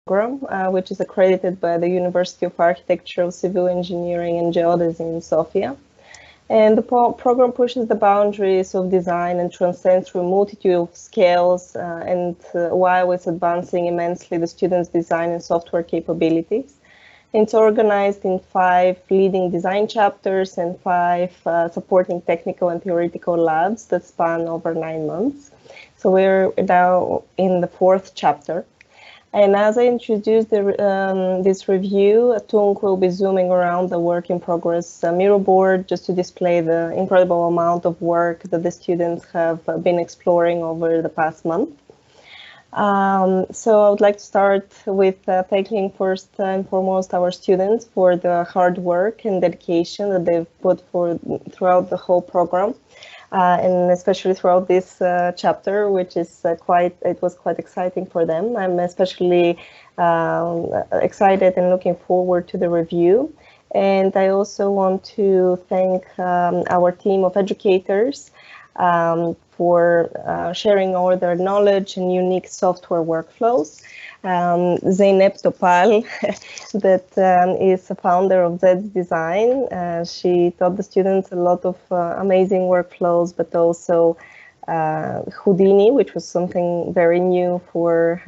program, which is accredited by the University of Architecture, Civil Engineering and Geodesy in Sofia. And the program pushes the boundaries of design and transcends through a multitude of scales, and while it's advancing immensely the students' design and software capabilities. It's organized in 5 leading design chapters and 5 supporting technical and theoretical labs that span over 9 months. So we're now in the 4th chapter. And as I introduce this review, Tung will be zooming around the work in progress mural board just to display the incredible amount of work that the students have been exploring over the past month. So I would like to start with thanking first and foremost our students for the hard work and dedication that they've put throughout the whole program. And especially throughout this chapter, which is it was quite exciting for them. I'm especially excited and looking forward to the review. And I also want to thank our team of educators for sharing all their knowledge and unique software workflows. Zeynep Topal, that is a founder of Zed's Design. She taught the students a lot of amazing workflows, but also Houdini, which was something very new for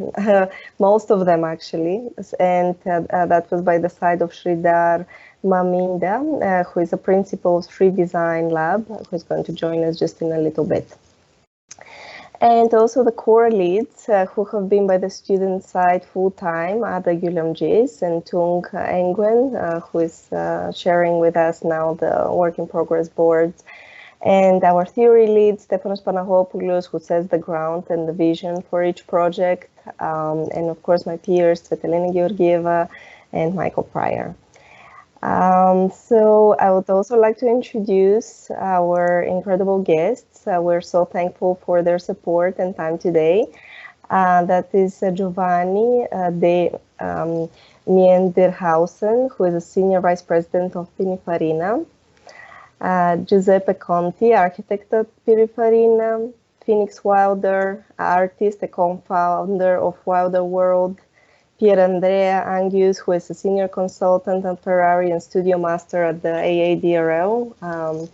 most of them actually. And that was by the side of Sridhar Maminda, who is a principal of Free Design Lab, who's going to join us just in a little bit. And also the core leads who have been by the student side full-time, Ada Gulamjis and Tung Engwen, who is sharing with us now the work in progress boards. And our theory lead, Stefanos Panagopoulos, who sets the ground and the vision for each project. And of course, my peers, Svetlana Georgieva and Michael Pryor. So I would also like to introduce our incredible guests. We're so thankful for their support and time today. That is Giovanni de Mienderhausen, who is a Senior Vice President of Pininfarina. Giuseppe Conti, architect at Pininfarina. Phoenix Wilder, artist, a co-founder of Wilder World. Pierandrea Angius, who is a senior consultant at Ferrari and studio master at the AADRL,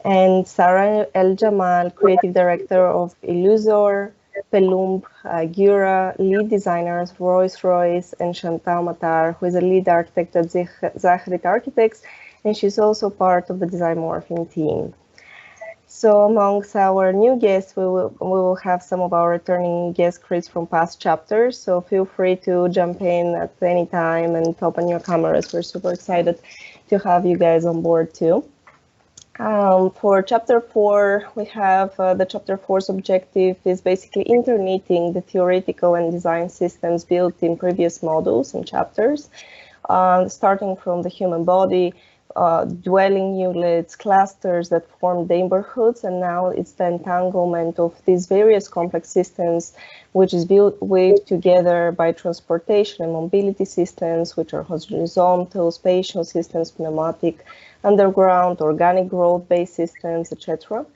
and Sarah El Jamal, creative director of Illusor, Pelumb, Gura, lead designers Rolls-Royce, and Chantal Matar, who is a lead architect at Zahrit Architects, and she's also part of the DesignMorphine team. So amongst our new guests, we will have some of our returning guest crits from past chapters. So feel free to jump in at any time and open your cameras. We're super excited to have you guys on board too. For chapter 4, we have the chapter 4's objective is basically interknitting the theoretical and design systems built in previous modules and chapters, starting from the human body, dwelling units, clusters that form neighborhoods, and now it's the entanglement of these various complex systems, which is weaved together by transportation and mobility systems, which are horizontal, spatial systems, pneumatic, underground, organic growth-based systems, etc.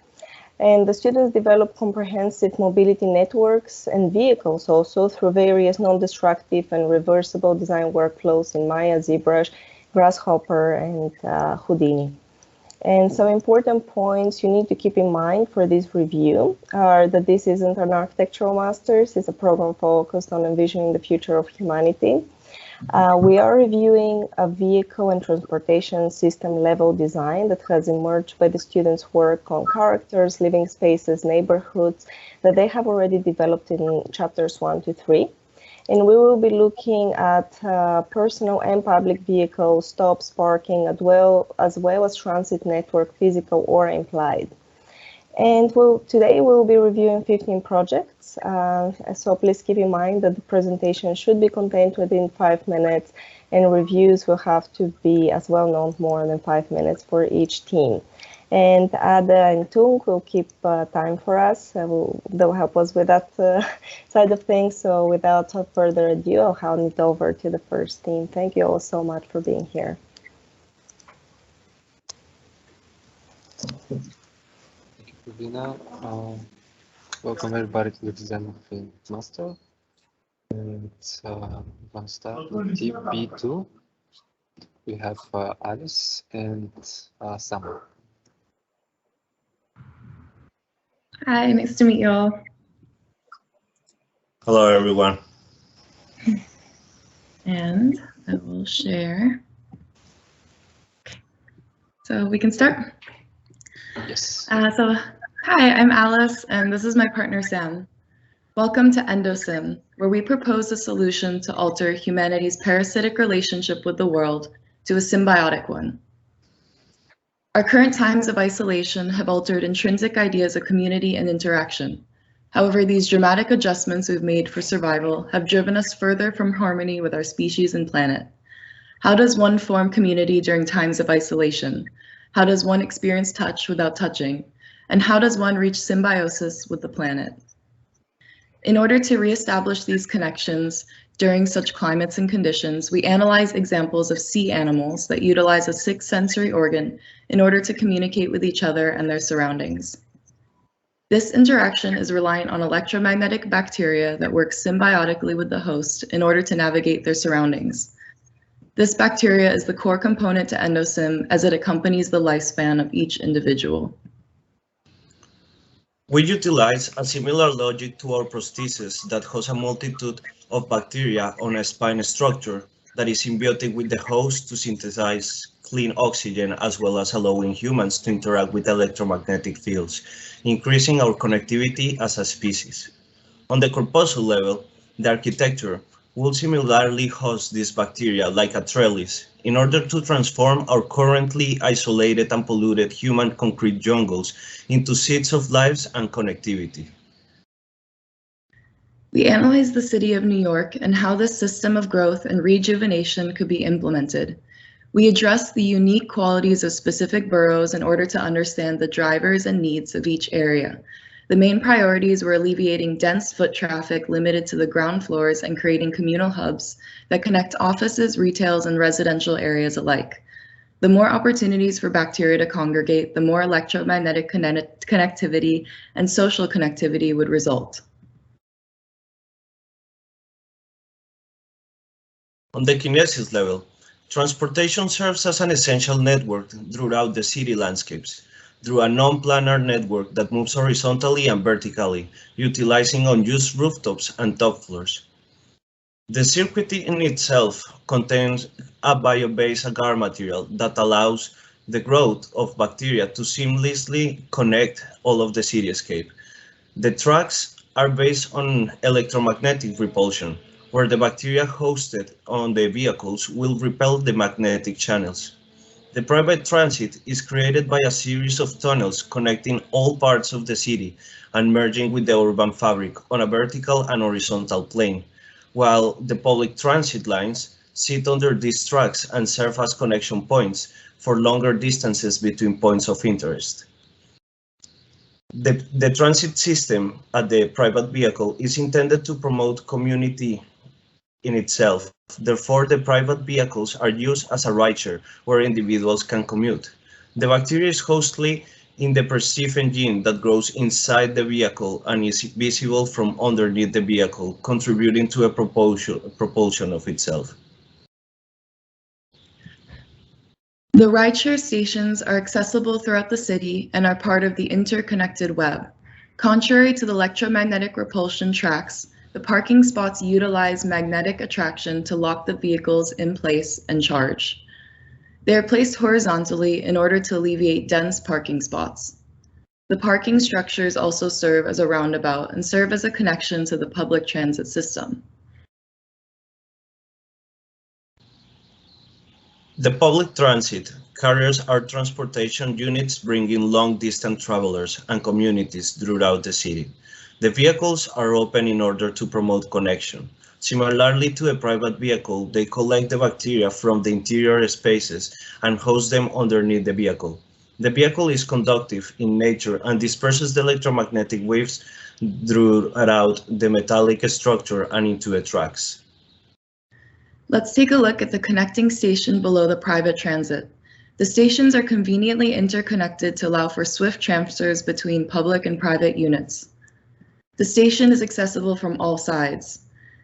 And the students develop comprehensive mobility networks and vehicles also through various non-destructive and reversible design workflows in Maya, ZBrush, Grasshopper, and Houdini. And some important points you need to keep in mind for this review are that this isn't an architectural master's, it's a program focused on envisioning the future of humanity. We are reviewing a vehicle and transportation system level design that has emerged by the students' work on characters, living spaces, neighborhoods that they have already developed in chapters 1 to 3. And we will be looking at personal and public vehicles, stops, parking, as well as transit network, physical or implied. And today we'll be reviewing 15 projects. So please keep in mind that the presentation should be contained within 5 minutes, and reviews will have to be as well not more than 5 minutes for each team. And Ada and Tung will keep time for us. They'll help us with that side of things. So without further ado, I'll hand it over to the first team. Thank you all so much for being here. Thank you, Pavlina. Welcome everybody to the DesignMorphine Masters. And one start with team B2. We have Alice and Summer. Hi, nice to meet you all. Hello, everyone. And I will share. So we can start. Yes. Hi, I'm Alice, and this is my partner, Sam. Welcome to EndoSim, where we propose a solution to alter humanity's parasitic relationship with the world to a symbiotic one. Our current times of isolation have altered intrinsic ideas of community and interaction. However, these dramatic adjustments we've made for survival have driven us further from harmony with our species and planet. How does one form community during times of isolation? How does one experience touch without touching? And how does one reach symbiosis with the planet? In order to reestablish these connections during such climates and conditions, we analyze examples of sea animals that utilize a sixth sensory organ in order to communicate with each other and their surroundings. This interaction is reliant on electromagnetic bacteria that work symbiotically with the host in order to navigate their surroundings. This bacteria is the core component to EndoSim as it accompanies the lifespan of each individual. We utilize a similar logic to our prosthesis that hosts a multitude of bacteria on a spine structure that is symbiotic with the host to synthesize clean oxygen, as well as allowing humans to interact with electromagnetic fields, increasing our connectivity as a species. On the corpuscle level, the architecture will similarly host these bacteria like a trellis in order to transform our currently isolated and polluted human concrete jungles into seeds of lives and connectivity. We analyze the city of New York and how this system of growth and rejuvenation could be implemented. We address the unique qualities of specific boroughs in order to understand the drivers and needs of each area. The main priorities were alleviating dense foot traffic limited to the ground floors and creating communal hubs that connect offices, retails, and residential areas alike. The more opportunities for bacteria to congregate, the more electromagnetic connectivity and social connectivity would result. On the Kinesis level, transportation serves as an essential network throughout the city landscapes, through a non-planar network that moves horizontally and vertically, utilizing unused rooftops and top floors. The circuit in itself contains a bio-based agar material that allows the growth of bacteria to seamlessly connect all of the cityscape. The tracks are based on electromagnetic repulsion, where the bacteria hosted on the vehicles will repel the magnetic channels. The private transit is created by a series of tunnels connecting all parts of the city and merging with the urban fabric on a vertical and horizontal plane, while the public transit lines sit under these tracks and serve as connection points for longer distances between points of interest. The transit system at the private vehicle is intended to promote community in itself. Therefore, the private vehicles are used as a rideshare where individuals can commute. The bacteria is hostly in the perceived engine that grows inside the vehicle and is visible from underneath the vehicle, contributing to a propulsion of itself. The rideshare stations are accessible throughout the city and are part of the interconnected web. Contrary to the electromagnetic repulsion tracks, the parking spots utilize magnetic attraction to lock the vehicles in place and charge. They are placed horizontally in order to alleviate dense parking spots. The parking structures also serve as a roundabout and serve as a connection to the public transit system. The public transit carriers are transportation units bringing long-distance travelers and communities throughout the city. The vehicles are open in order to promote connection. Similarly to a private vehicle, they collect the bacteria from the interior spaces and host them underneath the vehicle. The vehicle is conductive in nature and disperses the electromagnetic waves throughout the metallic structure and into the tracks. Let's take a look at the connecting station below the private transit. The stations are conveniently interconnected to allow for swift transfers between public and private units. The station is accessible from all sides.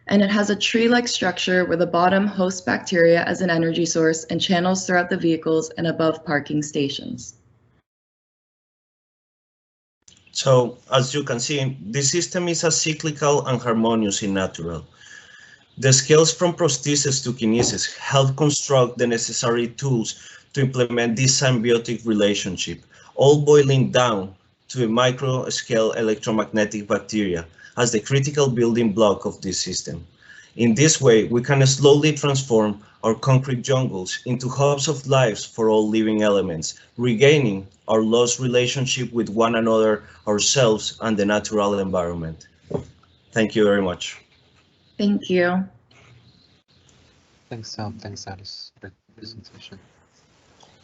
And it has a tree-like structure where the bottom hosts bacteria as an energy source and channels throughout the vehicles and above parking stations. So, as you can see, this system is acyclical and harmonious in natural. The skills from prosthesis to kinesis help construct the necessary tools to implement this symbiotic relationship, all boiling down to a micro-scale electromagnetic bacteria as the critical building block of this system. In this way, we can slowly transform our concrete jungles into hubs of lives for all living elements, regaining our lost relationship with one another, ourselves, and the natural environment. Thank you very much. Thank you. Thanks, Sam. Thanks, Alice. Great presentation.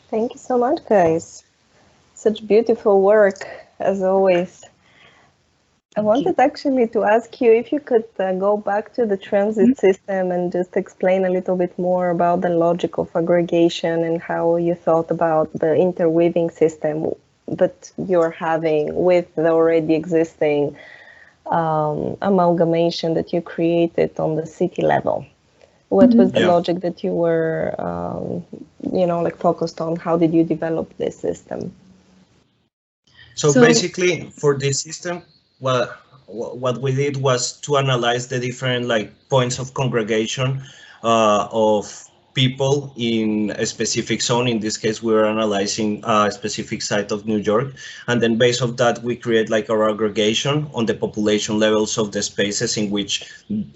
Thank you so much, guys. Such beautiful work, as always. I wanted actually to ask you if you could go back to the transit system and just explain a little bit more about the logic of aggregation and how you thought about the interweaving system that you're having with the already existing amalgamation that you created on the city level. What was the logic that you were, like focused on? How did you develop this system? So basically, for this system, what we did was to analyze the different points of congregation of people in a specific zone. In this case, we were analyzing a specific site of New York, and then based on that, we create our aggregation on the population levels of the spaces in which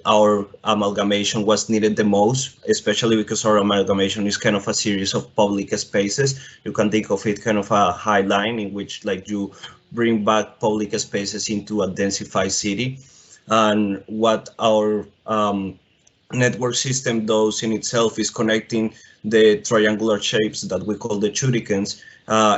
our amalgamation was needed the most, especially because our amalgamation is kind of a series of public spaces. You can think of it kind of a high line in which you bring back public spaces into a densified city. And what our network system does in itself is connecting the triangular shapes that we call the shurikens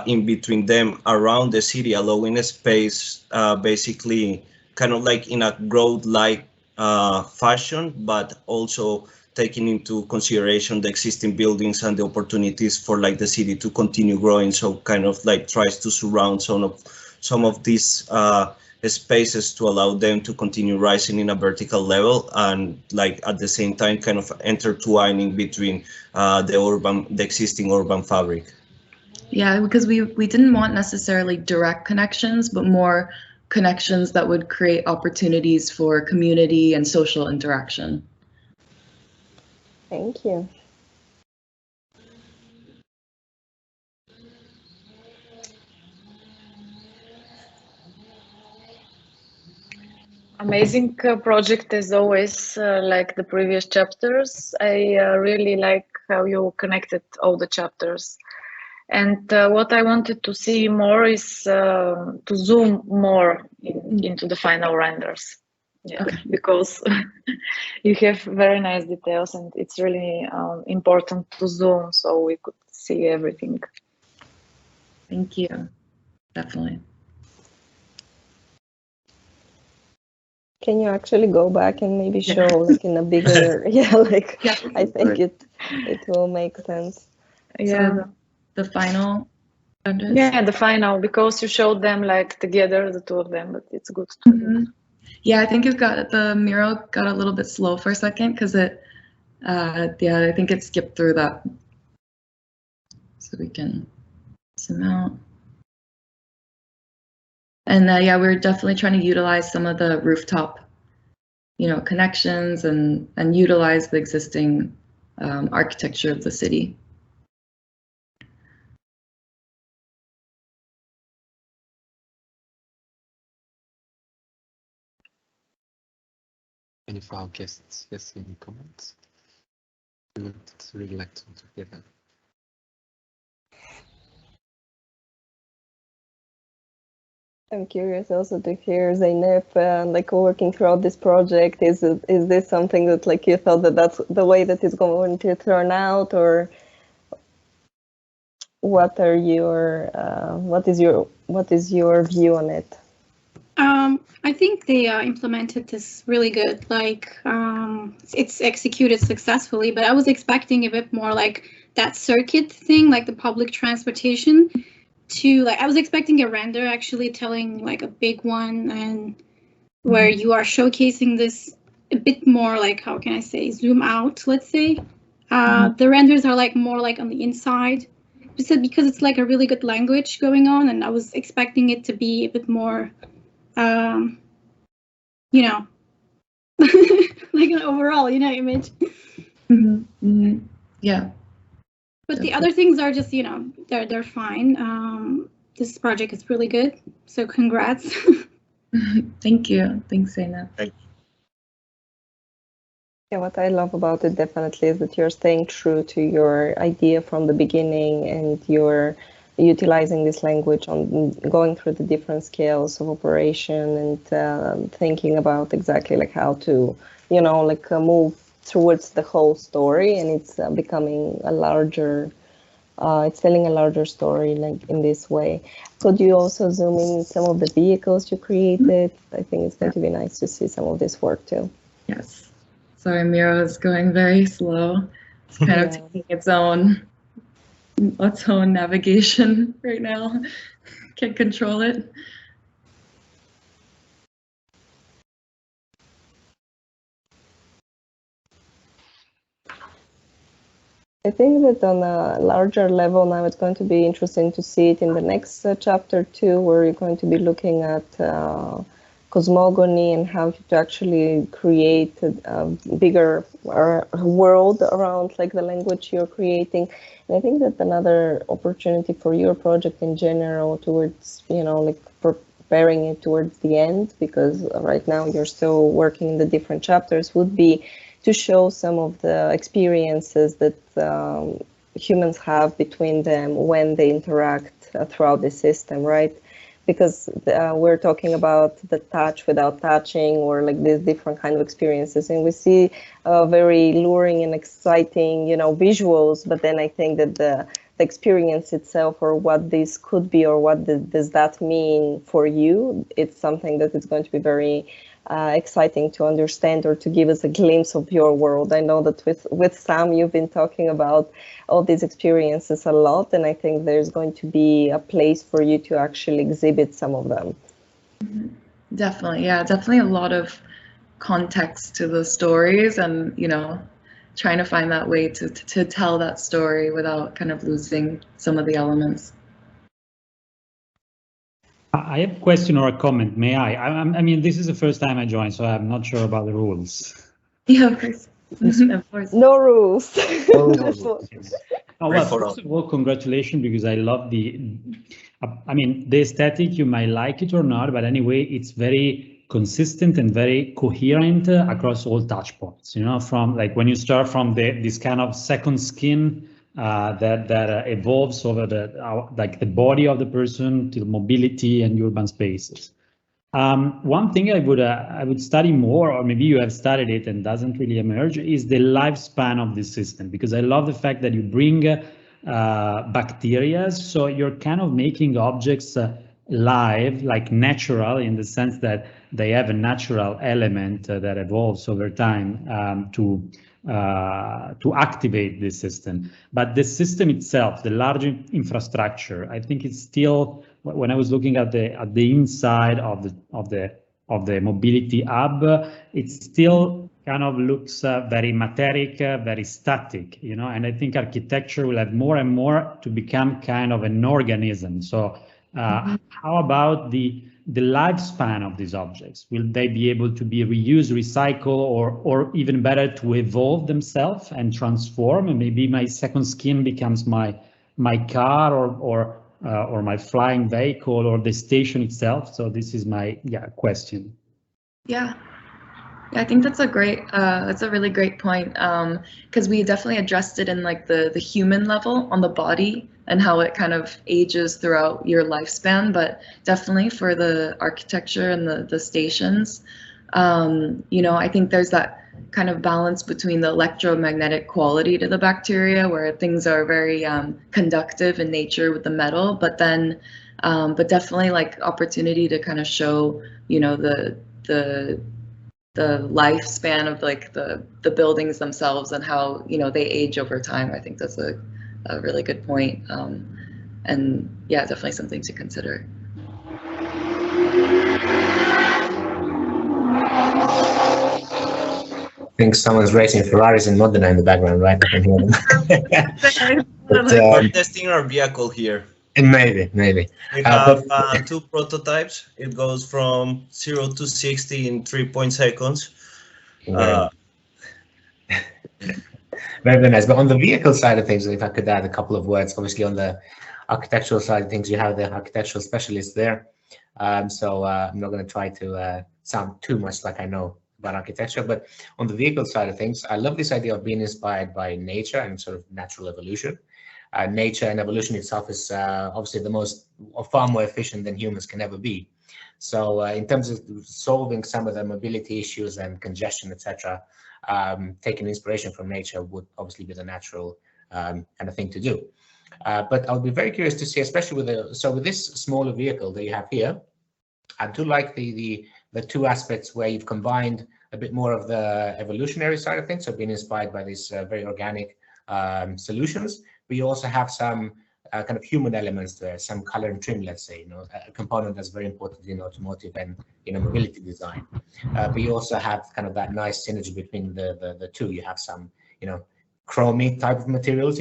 in between them around the city, allowing a space basically kind of in a growth-like fashion, but also taking into consideration the existing buildings and the opportunities for the city to continue growing. So kind of tries to surround some of these spaces to allow them to continue rising in a vertical level, and at the same time kind of intertwining between the existing urban fabric. Yeah, because we didn't want necessarily direct connections, but more connections that would create opportunities for community and social interaction. Thank you. Amazing project as always, like the previous chapters. I really like how you connected all the chapters. And what I wanted to see more is to zoom more into the final renders. Yeah, okay. Because you have very nice details and it's really important to zoom so we could see everything. Thank you. Definitely. Can you actually go back and maybe show in a bigger, I think it will make sense. Yeah. So the final renders? Yeah, the final, because you showed them together, the two of them, but it's good to Yeah, I think the mural got a little bit slow for a second because I think it skipped through that. So we can zoom out. And we're definitely trying to utilize some of the rooftop, connections and utilize the existing architecture of the city. Any of our guests has any comments? We would really like to hear them. I'm curious also to hear Zeynep, working throughout this project. Is this something that you thought that's the way that it's going to turn out, or what are your what is your view on it? I think they implemented this really good. It's executed successfully, but I was expecting a bit more that circuit thing, the public transportation. I was expecting a render actually telling a big one, and where you are showcasing this a bit more like, how can I say, zoom out, let's say. The renders are like more like on the inside, because it's like a really good language going on, and I was expecting it to be a bit more, you know, like an overall, you know, image. Yeah. But the other things are just, you know, they're fine. This project is really good, so congrats. Thank you. Thanks, Zainab. Yeah, what I love about it definitely is that you're staying true to your idea from the beginning, and you're utilizing this language on going through the different scales of operation, and thinking about exactly like how to, you know, like move towards the whole story, and it's becoming a larger, it's telling a larger story like in this way. Could you also zoom in some of the vehicles you created? I think it's going to be nice to see some of this work too. Yes. Sorry, Miro is going very slow. It's kind of taking its own navigation right now. Can't control it. I think that on a larger level now, it's going to be interesting to see it in the next chapter too, where you're going to be looking at cosmogony and how to actually create a bigger world around like the language you're creating. And I think that another opportunity for your project in general towards, you know, like preparing it towards the end, because right now you're still working in the different chapters, would be to show some of the experiences that humans have between them when they interact throughout the system, right? Because we're talking about the touch without touching, or like these different kind of experiences, and we see very luring and exciting, you know, visuals. But then I think that the experience itself, or what this could be, or what does that mean for you, it's something that is going to be very exciting to understand, or to give us a glimpse of your world. I know that with Sam, you've been talking about all these experiences a lot, and I think there's going to be a place for you to actually exhibit some of them. Definitely, yeah, definitely a lot of context to the stories, and, you know, trying to find that way to tell that story without kind of losing some of the elements. I have a question or a comment. May I? I mean, this is the first time I joined, so I'm not sure about the rules. Yeah, of course. Of course. No rules. No rules. Oh, well, first of all, congratulations, because I love the, I mean, the aesthetic, you might like it or not, but anyway, it's very consistent and very coherent across all touch points, you know, from like when you start from this kind of second skin that evolves over like the body of the person to mobility and urban spaces. One thing I would study more, or maybe you have studied it and doesn't really emerge, is the lifespan of this system, because I love the fact that you bring bacteria, so you're kind of making objects live, like natural, in the sense that they have a natural element that evolves over time to activate this system. But the system itself, the larger infrastructure, I think it's still, when I was looking at the inside of the mobility hub, it still kind of looks very materic, very static, you know. And I think architecture will have more and more to become kind of an organism. So how about the lifespan of these objects? Will they be able to be reused, recycled, or even better, to evolve themselves and transform? And maybe my second skin becomes my car, or my flying vehicle, or the station itself. So this is my question. Yeah, I think that's a really great point, because we definitely addressed it in like the human level on the body and how it kind of ages throughout your lifespan, but definitely for the architecture and the stations, you know, I think there's that kind of balance between the electromagnetic quality to the bacteria, where things are very conductive in nature with the metal, but then, but definitely like opportunity to kind of show, you know, the lifespan of like the buildings themselves and how, you know, they age over time. I think that's a really good point. And yeah, definitely something to consider. think someone's racing Ferraris in Modena in the background, right? I can hear them. We're testing our vehicle here. Maybe. We have two prototypes. It goes from 0 to 60 in 3 seconds. Very nice. But on the vehicle side of things, if I could add a couple of words, obviously on the architectural side of things, you have the architectural specialists there. So I'm not going to try to sound too much like I know about architecture, but on the vehicle side of things, I love this idea of being inspired by nature and sort of natural evolution. Nature and evolution itself is obviously far more efficient than humans can ever be. So in terms of solving some of the mobility issues and congestion, etc., taking inspiration from nature would obviously be the natural kind of thing to do. But I'll be very curious to see, especially with this smaller vehicle that you have here, I do like the two aspects where you've combined a bit more of the evolutionary side of things, so being inspired by these very organic solutions, but you also have some kind of human elements there, some color and trim, let's say, a component that's very important in automotive and mobility design. But you also have kind of that nice synergy between the two. You have some chromy type of materials,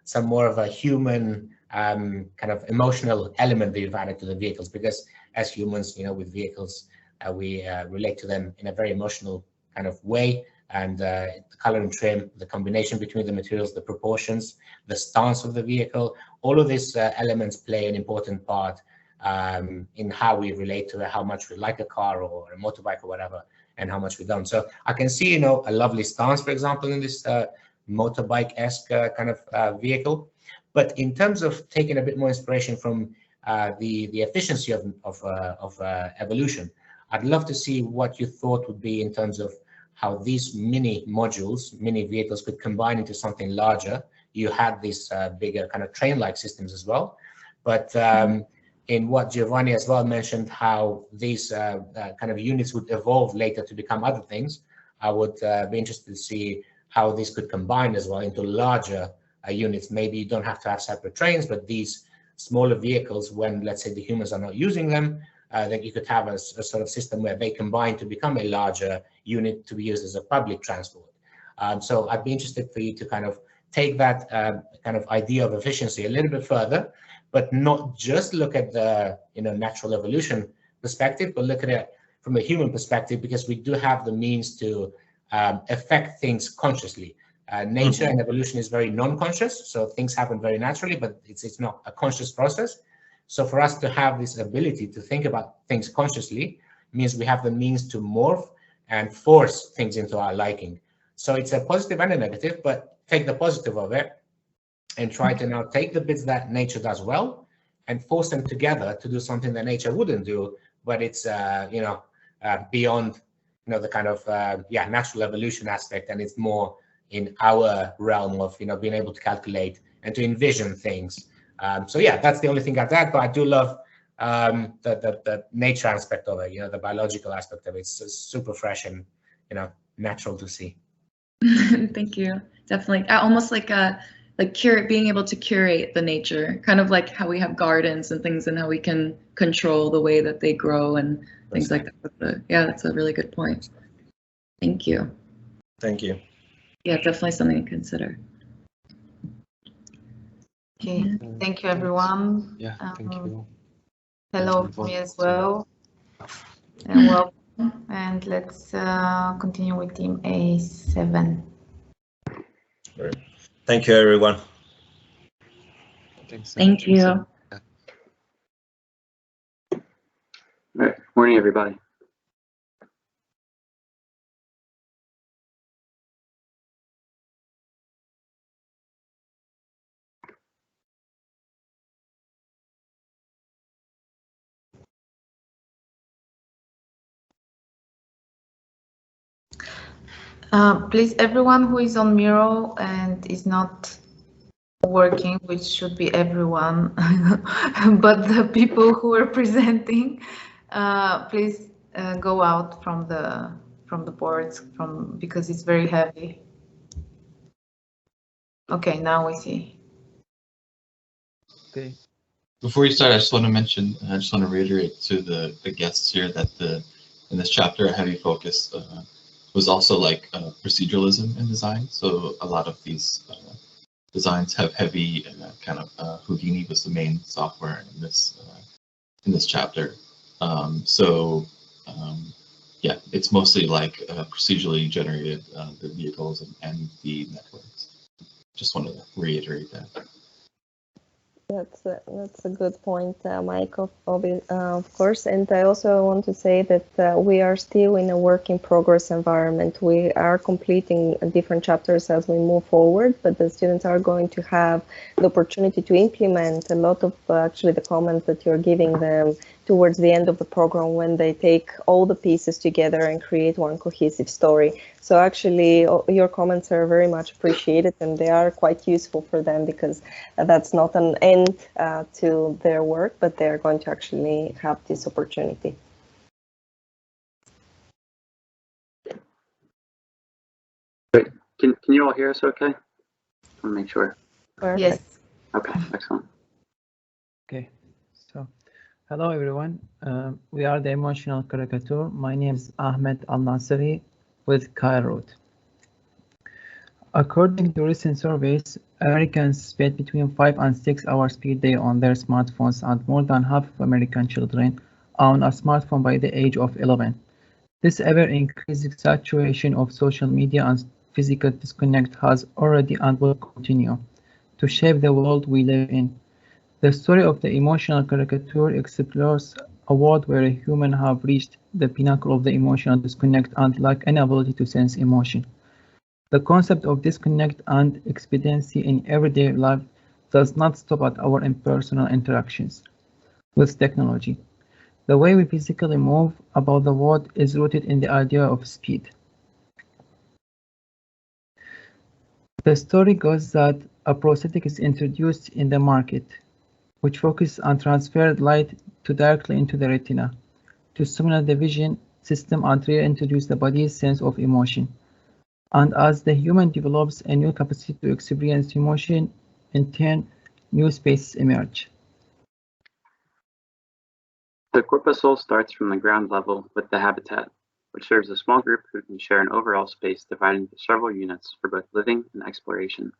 some more of a human kind of emotional element that you've added to the vehicles, because as humans, with vehicles, we relate to them in a very emotional kind of way. And the color and trim, the combination between the materials, the proportions, the stance of the vehicle, all of these elements play an important part in how we relate to it, how much we like a car or a motorbike or whatever, and how much we don't. So I can see, a lovely stance, for example, in this motorbike-esque kind of vehicle. But in terms of taking a bit more inspiration from the efficiency of evolution, I'd love to see what you thought would be in terms of how these mini modules, mini vehicles could combine into something larger. You had these bigger kind of train-like systems as well. But in what Giovanni as well mentioned, how these kind of units would evolve later to become other things, I would be interested to see how these could combine as well into larger units. Maybe you don't have to have separate trains, but these smaller vehicles, when let's say the humans are not using them, that you could have a sort of system where they combine to become a larger unit to be used as a public transport. So I'd be interested for you to kind of take that kind of idea of efficiency a little bit further, but not just look at the natural evolution perspective, but look at it from a human perspective, because we do have the means to affect things consciously. Nature and evolution is very non-conscious, so things happen very naturally, but it's not a conscious process. So for us to have this ability to think about things consciously means we have the means to morph and force things into our liking. So it's a positive and a negative, but take the positive of it and try to now take the bits that nature does well and force them together to do something that nature wouldn't do, but it's beyond the kind of natural evolution aspect, and it's more in our realm of being able to calculate and to envision things. So yeah, that's the only thing I've added, but I do love the nature aspect of it, the biological aspect of it. It's super fresh and natural to see. Thank you. Definitely, almost like being able to curate the nature, kind of like how we have gardens and things, and how we can control the way that they grow and things like that. Yeah, that's a really good point. Thank you. Thank you. Yeah, definitely something to consider. Okay, thank you everyone. Yeah, thank you. Hello from me as well, and welcome. And let's continue with team A7. Great. Thank you, everyone. Thanks. Thank you. Yeah. All right. Morning, everybody. Please, everyone who is on Miro and is not working, which should be everyone, but the people who are presenting, please go out from the boards because it's very heavy. Okay, now we see. Okay. Before you start, I just want to reiterate to the guests here that in this chapter, a heavy focus was also like proceduralism in design. So a lot of these designs have heavy kind of Houdini was the main software in this chapter. Yeah, it's mostly like procedurally generated the vehicles and the networks. Just wanted to reiterate that. That's a good point, Mike, of course. And I also want to say that we are still in a work in progress environment. We are completing different chapters as we move forward, but the students are going to have the opportunity to implement a lot of actually the comments that you're giving them towards the end of the program when they take all the pieces together and create one cohesive story. So actually your comments are very much appreciated and they are quite useful for them because that's not an end to their work, but they're going to actually have this opportunity. Great. Can you all hear us okay? I want to make sure. Perfect. Yes. Okay, excellent. Okay, so hello everyone. We are the Emotional Caricature. My name is Ahmed Al-Nasiri with Cairo. According to recent surveys, Americans spend between 5 and 6 hours per day on their smartphones, and more than half of American children own a smartphone by the age of 11. This ever-increasing saturation of social media and physical disconnect has already and will continue to shape the world we live in. The story of the emotional caricature explores a world where humans have reached the pinnacle of the emotional disconnect and lack any ability to sense emotion. The concept of disconnect and expediency in everyday life does not stop at our impersonal interactions with technology. The way we physically move about the world is rooted in the idea of speed. The story goes that a prosthetic is introduced in the market, which focuses on transferred light directly into the retina to stimulate the vision system and reintroduce the body's sense of emotion. And as the human develops a new capacity to experience emotion, in turn, new spaces emerge. The corpuscle starts from the ground level with the habitat, which serves a small group who can share an overall space divided into several units for both living and exploration.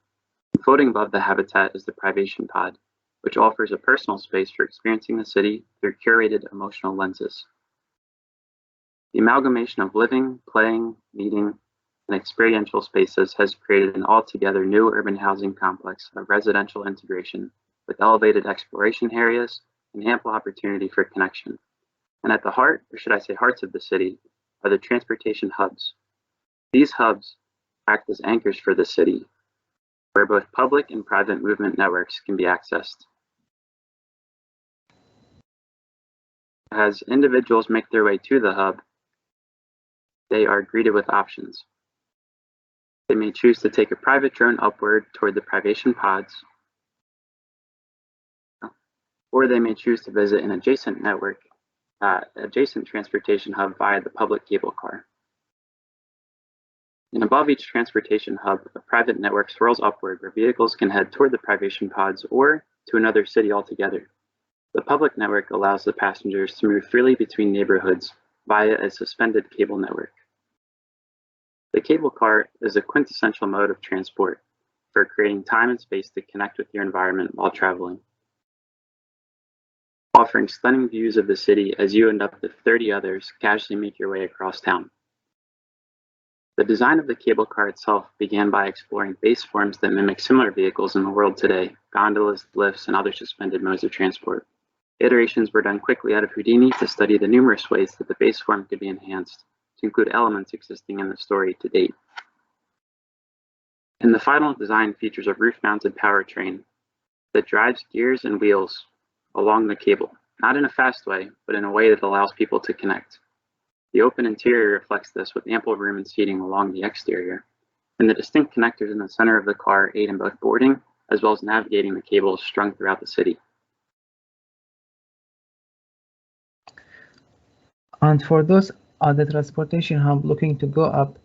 Floating above the habitat is the privation pod, which offers a personal space for experiencing the city through curated emotional lenses. The amalgamation of living, playing, meeting, and experiential spaces has created an altogether new urban housing complex of residential integration with elevated exploration areas and ample opportunity for connection. And at the heart, or should I say hearts of the city, are the transportation hubs. These hubs act as anchors for the city, where both public and private movement networks can be accessed. As individuals make their way to the hub, they are greeted with options. They may choose to take a private drone upward toward the privation pods, or they may choose to visit an adjacent network, adjacent transportation hub via the public cable car. And above each transportation hub, a private network swirls upward where vehicles can head toward the privation pods or to another city altogether. The public network allows the passengers to move freely between neighborhoods via a suspended cable network. The cable car is a quintessential mode of transport for creating time and space to connect with your environment while traveling, offering stunning views of the city as you and up to 30 others casually make your way across town. The design of the cable car itself began by exploring base forms that mimic similar vehicles in the world today, gondolas, lifts, and other suspended modes of transport. Iterations were done quickly out of Houdini to study the numerous ways that the base form could be enhanced to include elements existing in the story to date. And the final design features a roof-mounted powertrain that drives gears and wheels along the cable, not in a fast way, but in a way that allows people to connect. The open interior reflects this with ample room and seating along the exterior, and the distinct connectors in the center of the car aid in both boarding as well as navigating the cables strung throughout the city. And for those at the transportation hub looking to go up,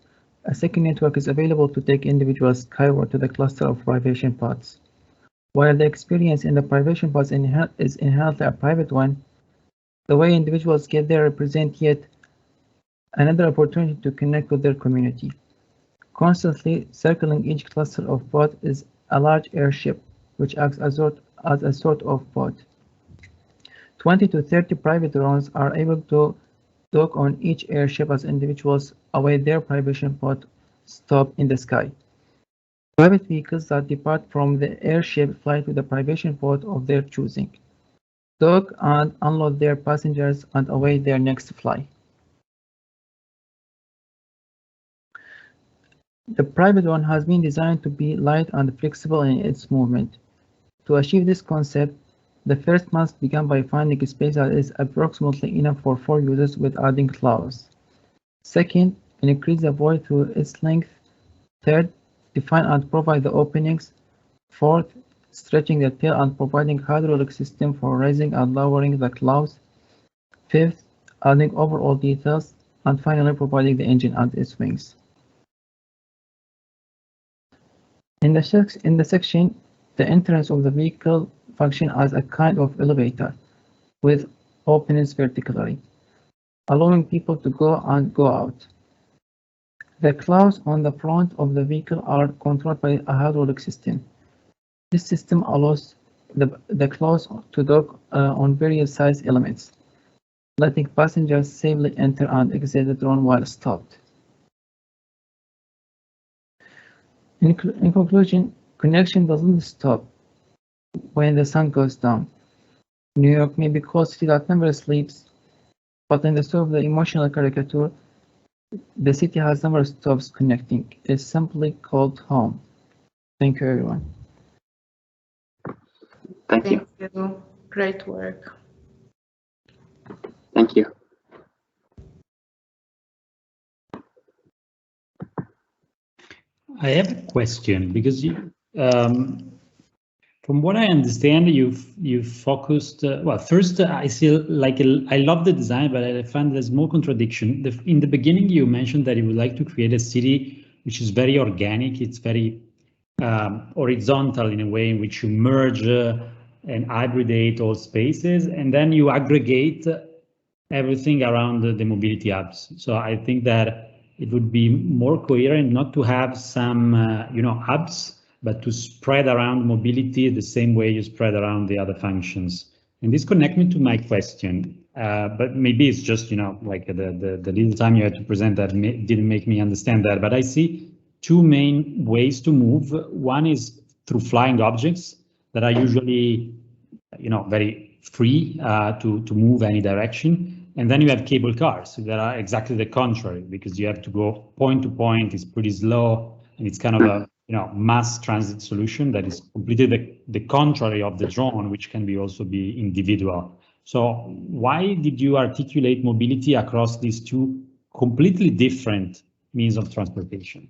a second network is available to take individuals skyward to the cluster of privation pods. While the experience in the privation pods is inherently a private one, the way individuals get there represent yet Another opportunity to connect with their community. Constantly circling each cluster of pods is a large airship, which acts as a sort of pod. 20 to 30 private drones are able to dock on each airship as individuals await their privation pod stop in the sky. Private vehicles that depart from the airship fly to the privation pod of their choosing, dock and unload their passengers and await their next flight. The private one has been designed to be light and flexible in its movement. To achieve this concept, the first must begin by finding a space that is approximately enough for 4 users with adding clouds. Second, increase the void through its length. Third, define and provide the openings. Fourth, stretching the tail and providing hydraulic system for raising and lowering the clouds. Fifth, adding overall details. And finally, providing the engine and its wings. In the section, the entrance of the vehicle functions as a kind of elevator with openings vertically, allowing people to go and go out. The clouds on the front of the vehicle are controlled by a hydraulic system. This system allows the clouds to dock on various size elements, letting passengers safely enter and exit the drone while stopped. In conclusion, connection doesn't stop when the sun goes down. New York may be called a city that never sleeps, but in the story of the emotional caricature, the city has never stopped connecting. It's simply called home. Thank you, everyone. Thank you. Thank you. Great work. Thank you. I have a question because you, from what I understand, you've focused. Well, first I see I love the design, but I find there's more contradiction. In the beginning, you mentioned that you would like to create a city which is very organic. It's very horizontal in a way in which you merge and hybridate all spaces, and then you aggregate everything around the mobility hubs. So I think that it would be more coherent not to have some, hubs, but to spread around mobility the same way you spread around the other functions. And this connects me to my question, but maybe it's just, like the little time you had to present that didn't make me understand that. But I see two main ways to move. One is through flying objects that are usually, very free to move any direction. And then you have cable cars that are exactly the contrary, because you have to go point to point. It's pretty slow, and it's kind of a mass transit solution that is completely the contrary of the drone, which can also be individual. So why did you articulate mobility across these two completely different means of transportation?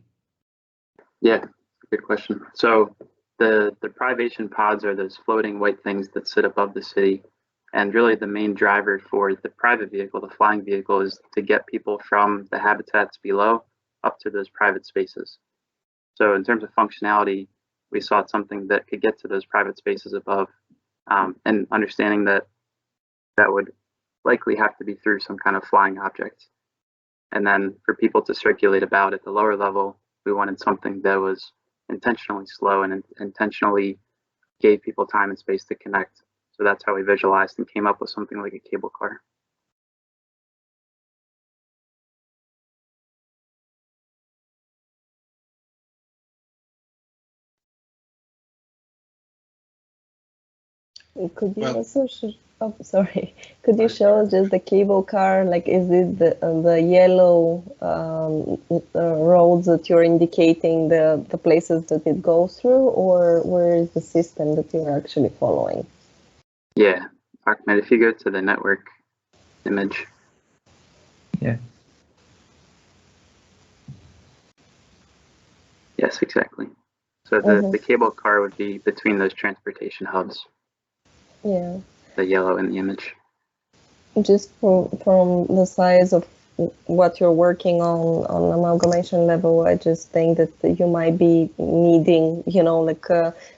Yeah, good question. So the privation pods are those floating white things that sit above the city. And really the main driver for the private vehicle, the flying vehicle, is to get people from the habitats below up to those private spaces. So in terms of functionality, we sought something that could get to those private spaces above, and understanding that would likely have to be through some kind of flying object. And then for people to circulate about at the lower level, we wanted something that was intentionally slow and intentionally gave people time and space to connect. So that's how we visualized and came up with something like a cable car. Could you also could you show us just the cable car? Like, is it the yellow roads that you're indicating the places that it goes through, or where is the system that you're actually following? Yeah, Ahmed, if you go to the network image. Yeah. Yes, exactly. So the cable car would be between those transportation hubs. Yeah. The yellow in the image. Just from the size of what you're working on amalgamation level, I just think that you might be needing,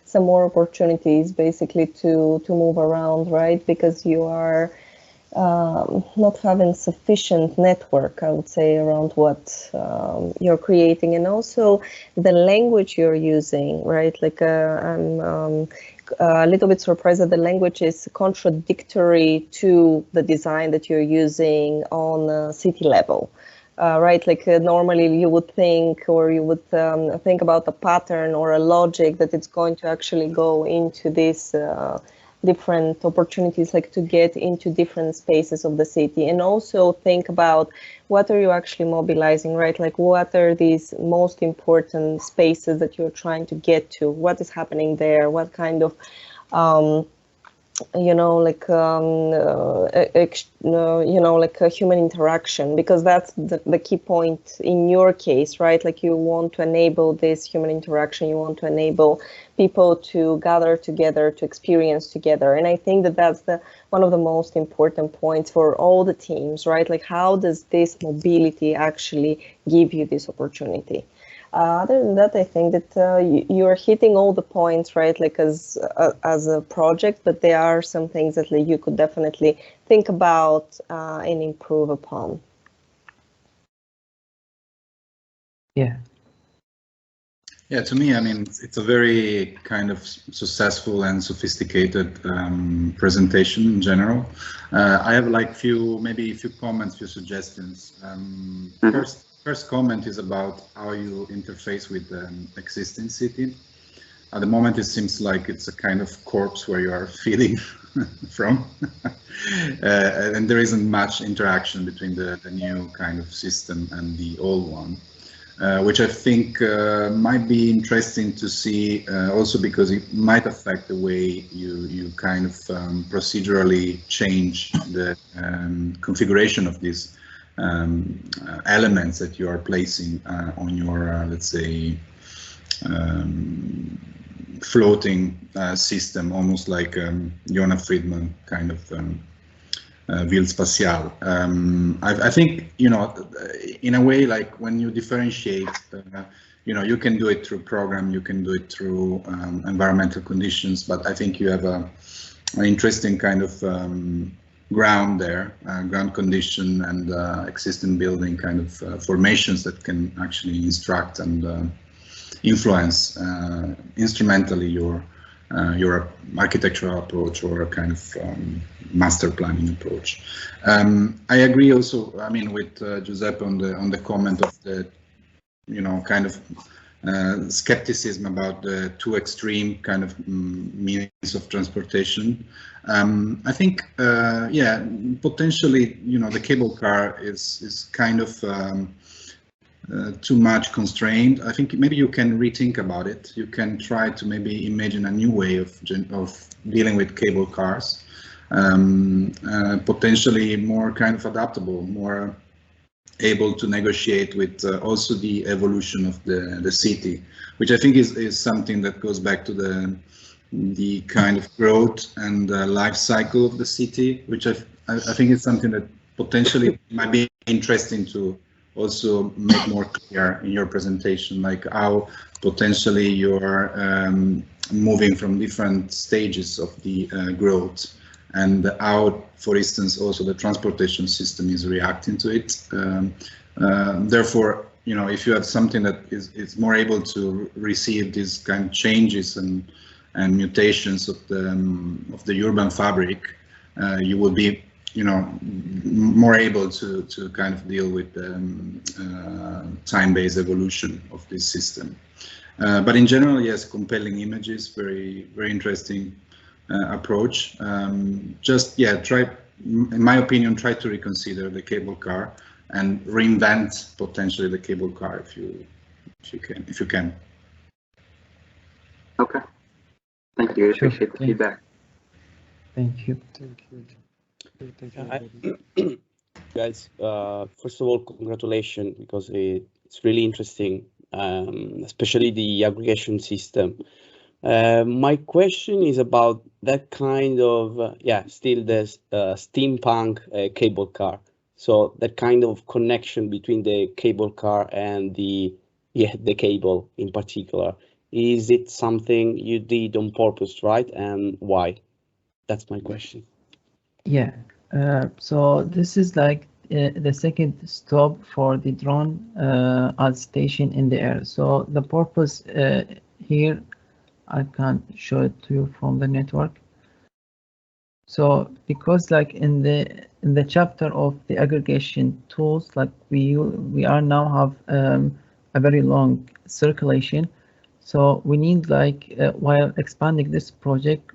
some more opportunities basically to move around, right? Because you are not having sufficient network, I would say, around what you're creating, and also the language you're using, right? Like I'm a little bit surprised that the language is contradictory to the design that you're using on city level. Right, like normally you would think, or you would think about a pattern or a logic that it's going to actually go into this different opportunities, like to get into different spaces of the city, and also think about what are you actually mobilizing, right? Like what are these most important spaces that you're trying to get to? What is happening there? What kind of you know, like you know, like a human interaction, because that's the key point in your case, right? Like you want to enable this human interaction, you want to enable people to gather together, to experience together, and I think that that's one of the most important points for all the teams, right? Like how does this mobility actually give you this opportunity? Other than that, I think that you're hitting all the points, right, like as a project, but there are some things that you could definitely think about and improve upon. Yeah. Yeah, to me, I mean, it's a very kind of successful and sophisticated presentation in general. I have like maybe a few comments, few suggestions. First comment is about how you interface with the existing city. At the moment, it seems like it's a kind of corpse where you are feeding from, and there isn't much interaction between the new kind of system and the old one, which I think might be interesting to see, also because it might affect the way you kind of procedurally change the configuration of this elements that you are placing on your, let's say, floating system, almost like Jona Friedman kind of Ville spatiale. I think, you know, in a way, like when you differentiate, you know, you can do it through program, you can do it through environmental conditions, but I think you have an interesting kind of ground there, ground condition and existing building kind of formations that can actually instruct and influence instrumentally your architectural approach or a kind of master planning approach. I agree also, I mean, with Giuseppe on the comment of the, you know, kind of skepticism about the too extreme kind of means of transportation. I think, yeah, potentially, you know, the cable car is kind of too much constrained. I think maybe you can rethink about it. You can try to maybe imagine a new way of dealing with cable cars, potentially more kind of adaptable, more able to negotiate with also the evolution of the city, which I think is something that goes back to the kind of growth and life cycle of the city, which I think is something that potentially might be interesting to also make more clear in your presentation, like how potentially you're moving from different stages of the growth, and how, for instance, also the transportation system is reacting to it. Therefore, you know, if you have something that is more able to receive these kind of changes and mutations of the urban fabric, you will be, you know, more able to kind of deal with the time-based evolution of this system. But in general, yes, compelling images, very interesting approach. Just, yeah, try, in my opinion, try to reconsider the cable car and reinvent potentially the cable car if you can. Okay. Thank you. I Sure. appreciate the feedback. Thank you. Guys, first of all, congratulations, because it's really interesting, especially the aggregation system. My question is about that kind of, yeah, still there's steampunk cable car. So that kind of connection between the cable car and the cable in particular. Is it something you did on purpose, right? And why? That's my question. Yeah, So this is like the second stop for the drone as station in the air. So the purpose here, I can show it to you from the network. So because like in the chapter of the aggregation tools, like we are now have a very long circulation. So we need like while expanding this project,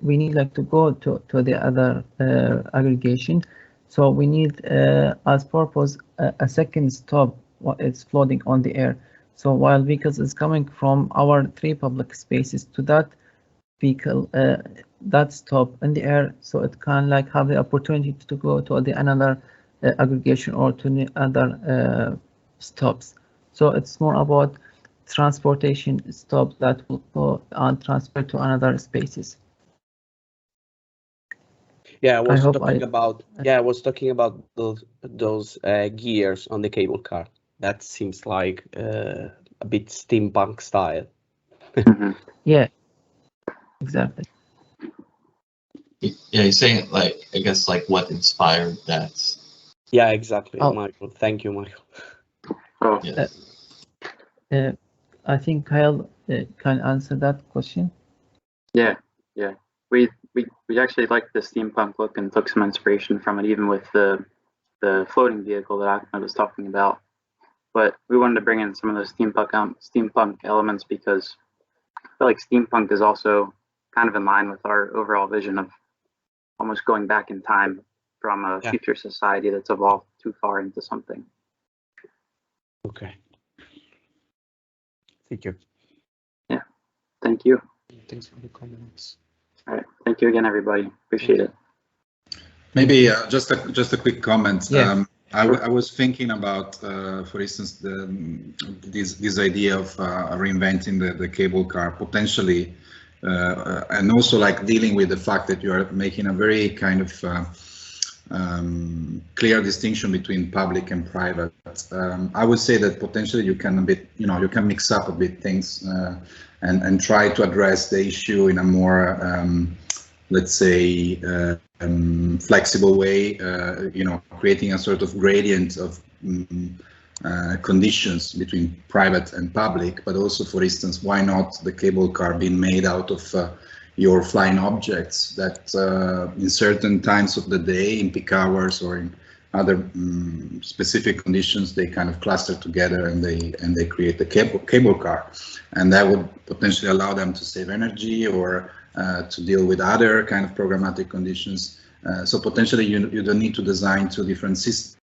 we need like to go to the other aggregation. So we need as purpose a second stop what is floating on the air. So while vehicles is coming from our 3 public spaces to that vehicle, that stop in the air, so it can like have the opportunity to go to the another aggregation or to the other stops. So it's more about transportation stops that will go and transfer to another spaces. Yeah, I was talking about those gears on the cable car. That seems like a bit steampunk style. Yeah, exactly. Yeah, you're saying like, I guess like what inspired that? Yeah, exactly, Oh. Michael. Thank you, Michael. Oh, Yeah. I think Kyle can answer that question. yeah. We actually liked the steampunk look and took some inspiration from it, even with the floating vehicle that Ahmed was talking about. But we wanted to bring in some of those steampunk elements because I feel like steampunk is also kind of in line with our overall vision of almost going back in time from a future society that's evolved too far into something. Okay. Thank you. Yeah. Thank you. Thanks for the comments. All right. Thank you again, everybody. Appreciate it. Maybe just a quick comment. Yeah. I was thinking about, for instance, this idea of reinventing the cable car potentially, and also like dealing with the fact that you are making a very kind of clear distinction between public and private. I would say that potentially you can you can mix up a bit things and try to address the issue in a more let's say flexible way, creating a sort of gradient of conditions between private and public, but also, for instance, why not the cable car being made out of your flying objects that in certain times of the day, in peak hours or in other specific conditions, they kind of cluster together and they create the cable car, and that would potentially allow them to save energy or to deal with other kind of programmatic conditions. So potentially you don't need to design 2 different systems.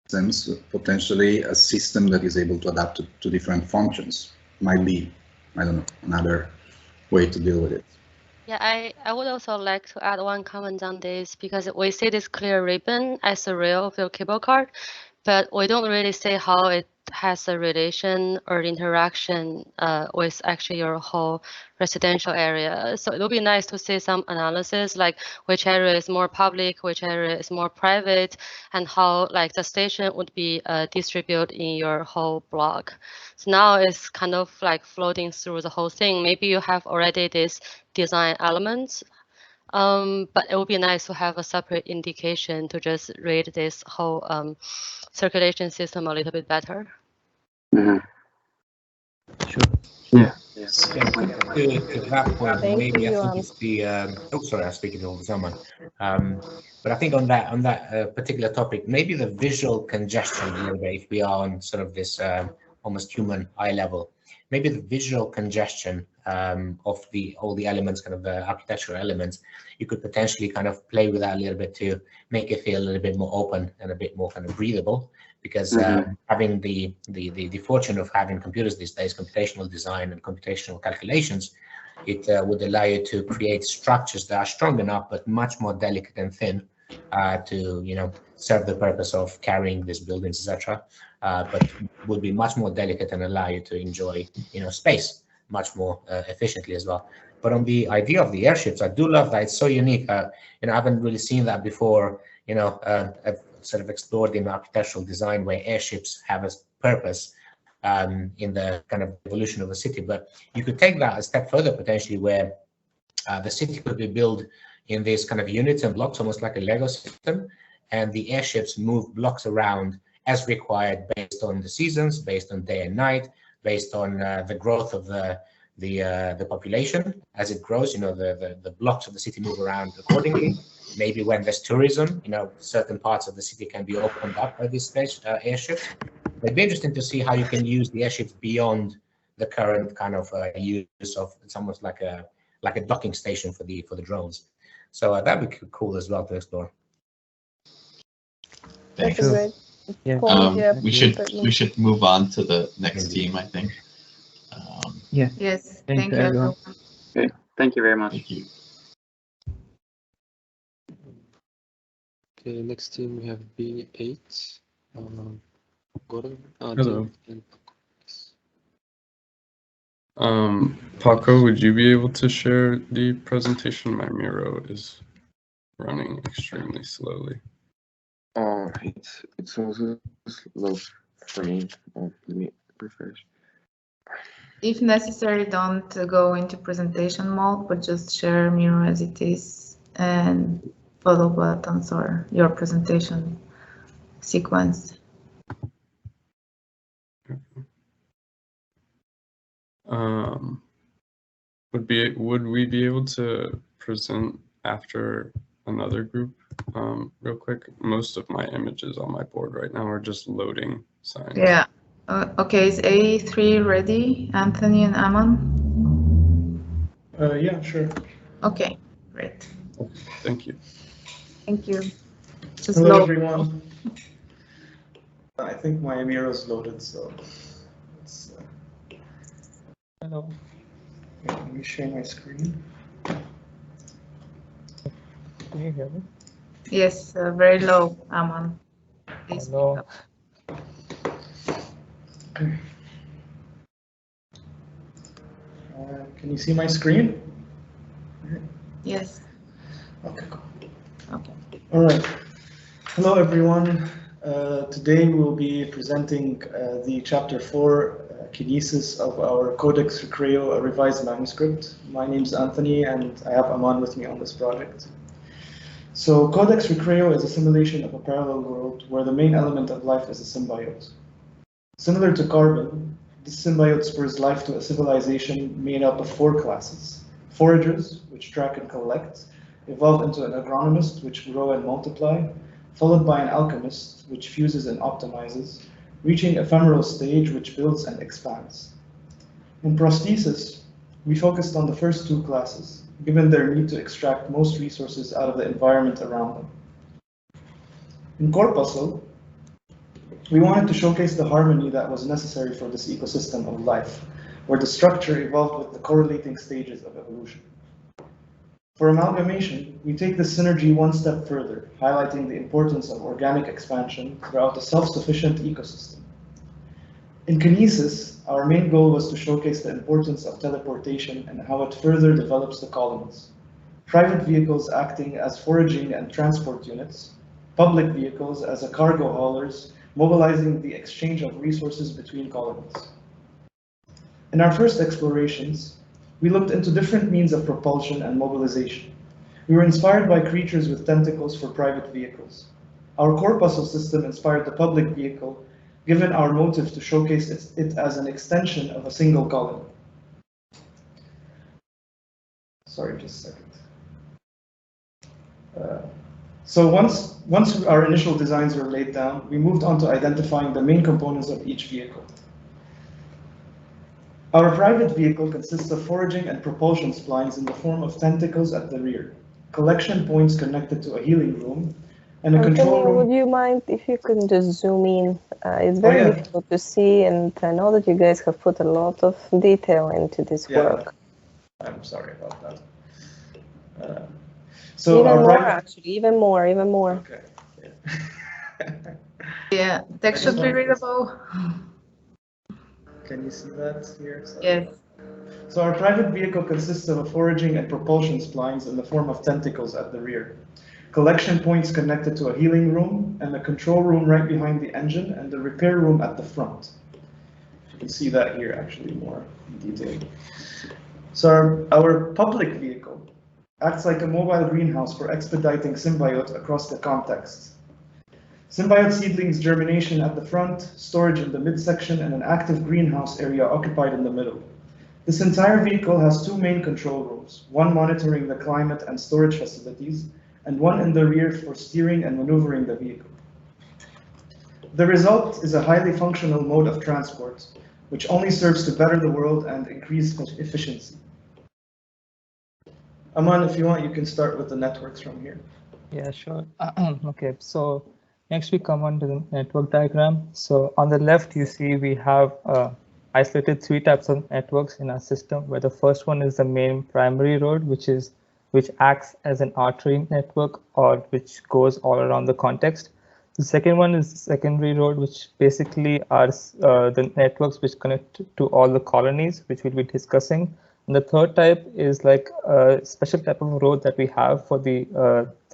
Potentially a system that is able to adapt to different functions might be, I don't know, another way to deal with it. Yeah, I would also like to add one comment on this, because we see this clear ribbon as a rail of your cable car, but we don't really see how it has a relation or interaction with actually your whole residential area. So it would be nice to see some analysis, like which area is more public, which area is more private, and how like the station would be distributed in your whole block. So now it's kind of like floating through the whole thing. Maybe you have already this design elements, but it would be nice to have a separate indication to just read this whole circulation system a little bit better. Sure. Yeah. To that point, maybe I think it's the. Oh, sorry, I'm speaking over someone. But I think on that particular topic, maybe the visual congestion a little bit. If we are on sort of this almost human eye level, maybe the visual congestion of all the elements, kind of the architectural elements, you could potentially kind of play with that a little bit to make it feel a little bit more open and a bit more kind of breathable. Because having the fortune of having computers these days, computational design and computational calculations, it would allow you to create structures that are strong enough but much more delicate and thin to serve the purpose of carrying these buildings, etc. But would be much more delicate and allow you to enjoy space much more efficiently as well. But on the idea of the airships, I do love that. It's so unique. I haven't really seen that before. I've sort of explored in architectural design where airships have a purpose in the kind of evolution of the city. But you could take that a step further potentially, where the city could be built in these kind of units and blocks, almost like a Lego system. and the airships move blocks around as required based on the seasons, based on day and night, based on the growth of the population as it grows. You know, the blocks of the city move around accordingly. Maybe when there's tourism, you know, certain parts of the city can be opened up by these airships. It'd be interesting to see how you can use the airships beyond the current kind of use of, it's almost like a docking station for the drones. So that'd be cool as well to explore. Thanks. Yeah. We should move on to the next team, I think. Yeah. Yes. Thank you, everyone. Okay. Thank you very much. Thank you. Okay, next team we have B8. Gordon. Hello. Paco, would you be able to share the presentation? My Miro is running extremely slowly. It's also slow for me. Let me refresh. If necessary, don't go into presentation mode, but just share Miro as it is and follow buttons or your presentation sequence. Would we be able to present after another group real quick? Most of my images on my board right now are just loading signs. Yeah. Okay, is A3 ready, Anthony and Aman? Yeah, sure. Okay, great. Thank you. Thank you. Just Hello, load. everyone. I think my Miro is loaded, so let's. Hello. Let me share my screen. Can you hear me? Yes, very low, Aman. Please speak Hello. up. Okay. Can you see my screen? Yes. Okay, cool. Okay. All right. Hello, everyone. Today we will be presenting the Chapter 4 Kinesis of our Codex Recreo, a revised manuscript. My name is Anthony, and I have Aman with me on this project. So Codex Recreo is a simulation of a parallel world where the main element of life is a symbiote. Similar to carbon, this symbiote spurs life to a civilization made up of 4 classes. Foragers, which track and collect, evolve into an agronomist, which grow and multiply, followed by an alchemist, which fuses and optimizes, reaching ephemeral stage, which builds and expands. In prosthesis, we focused on the first 2 classes, given their need to extract most resources out of the environment around them. In corpuscle, we wanted to showcase the harmony that was necessary for this ecosystem of life, where the structure evolved with the correlating stages of evolution. For amalgamation, we take this synergy one step further, highlighting the importance of organic expansion throughout a self-sufficient ecosystem. In Kinesis, our main goal was to showcase the importance of teleportation and how it further develops the colonies. Private vehicles acting as foraging and transport units, public vehicles as a cargo haulers, mobilizing the exchange of resources between colonies. In our first explorations, we looked into different means of propulsion and mobilization. We were inspired by creatures with tentacles for private vehicles. Our corpuscle system inspired the public vehicle, given our motive to showcase it as an extension of a single colony. Sorry, just a second. So once our initial designs were laid down, we moved on to identifying the main components of each vehicle. Our private vehicle consists of foraging and propulsion splines in the form of tentacles at the rear, collection points connected to a healing room, and a control room. Would you mind if you can just zoom in? It's very difficult to see, and I know that you guys have put a lot of detail into this work. I'm sorry about that. So even more, actually, even more. Okay. Yeah, text should be readable. Can you see that here? Sorry. Yes. So our private vehicle consists of a foraging and propulsion splines in the form of tentacles at the rear, collection points connected to a healing room, and a control room right behind the engine, and the repair room at the front. You can see that here actually more in detail. So our public vehicle acts like a mobile greenhouse for expediting symbiote across the context. Symbiote seedlings germination at the front, storage in the midsection, and an active greenhouse area occupied in the middle. This entire vehicle has two main control rooms, one monitoring the climate and storage facilities, and one in the rear for steering and maneuvering the vehicle. The result is a highly functional mode of transport, which only serves to better the world and increase efficiency. Aman, if you want, you can start with the networks from here. Yeah, sure. Okay, so next we come on to the network diagram. So on the left, you see we have isolated three types of networks in our system, where the first one is the main primary road, which acts as an artery network or which goes all around the context. The second one is the secondary road, which basically are the networks which connect to all the colonies, which we'll be discussing. And the third type is like a special type of road that we have for the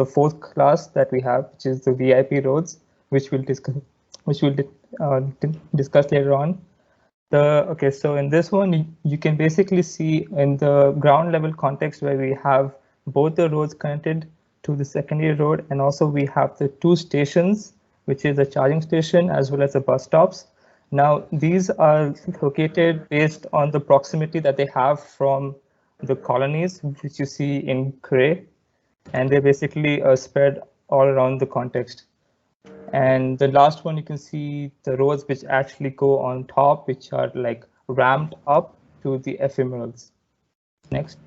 fourth class that we have, which is the VIP roads, which we'll discuss later on. Okay, so in this one, you can basically see in the ground level context where we have both the roads connected to the secondary road, and also we have the two stations, which is a charging station as well as the bus stops. Now, these are located based on the proximity that they have from the colonies, which you see in gray, and they're basically spread all around the context. And the last one, you can see the roads which actually go on top, which are like ramped up to the ephemerals. Next.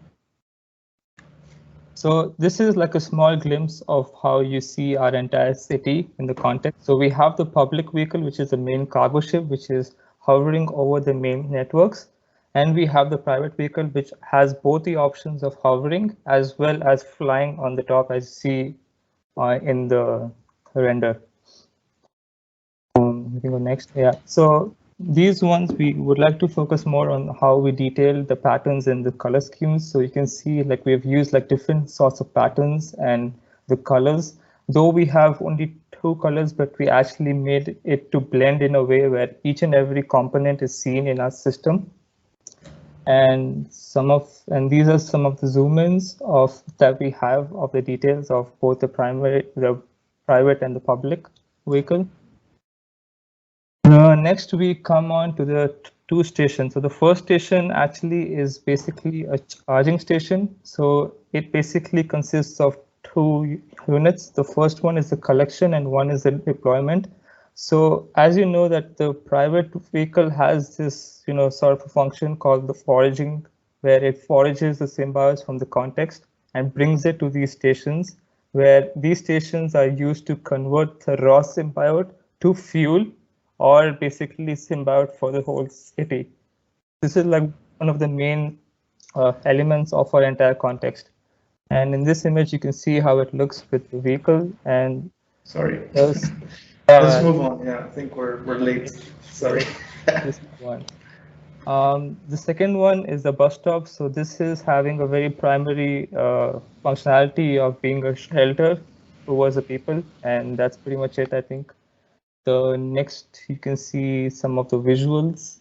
So this is like a small glimpse of how you see our entire city in the context. So we have the public vehicle, which is the main cargo ship, which is hovering over the main networks. And we have the private vehicle, which has both the options of hovering as well as flying on the top, as you see in the render. We can go next. Yeah. So these ones, we would like to focus more on how we detail the patterns and the color schemes. So you can see like we've used like different sorts of patterns and the colors. Though we have only two colors, but we actually made it to blend in a way where each and every component is seen in our system. And these are some of the zoom-ins that we have of the details of both the private and the public vehicle. Next, we come on to the two stations. So the first station actually is basically a charging station. So it basically consists of two units. The first one is the collection and one is the deployment. So as you know that the private vehicle has this, sort of a function called the foraging, where it forages the symbiotes from the context and brings it to these stations, where these stations are used to convert the raw symbiote to fuel, or basically symbiote for the whole city. This is like one of the main elements of our entire context. And in this image, you can see how it looks with the vehicle. And sorry, let's move on. Yeah, I think we're late. Sorry. This one. The second one is the bus stop. So this is having a very primary functionality of being a shelter towards the people, and that's pretty much it, I think. The next, you can see some of the visuals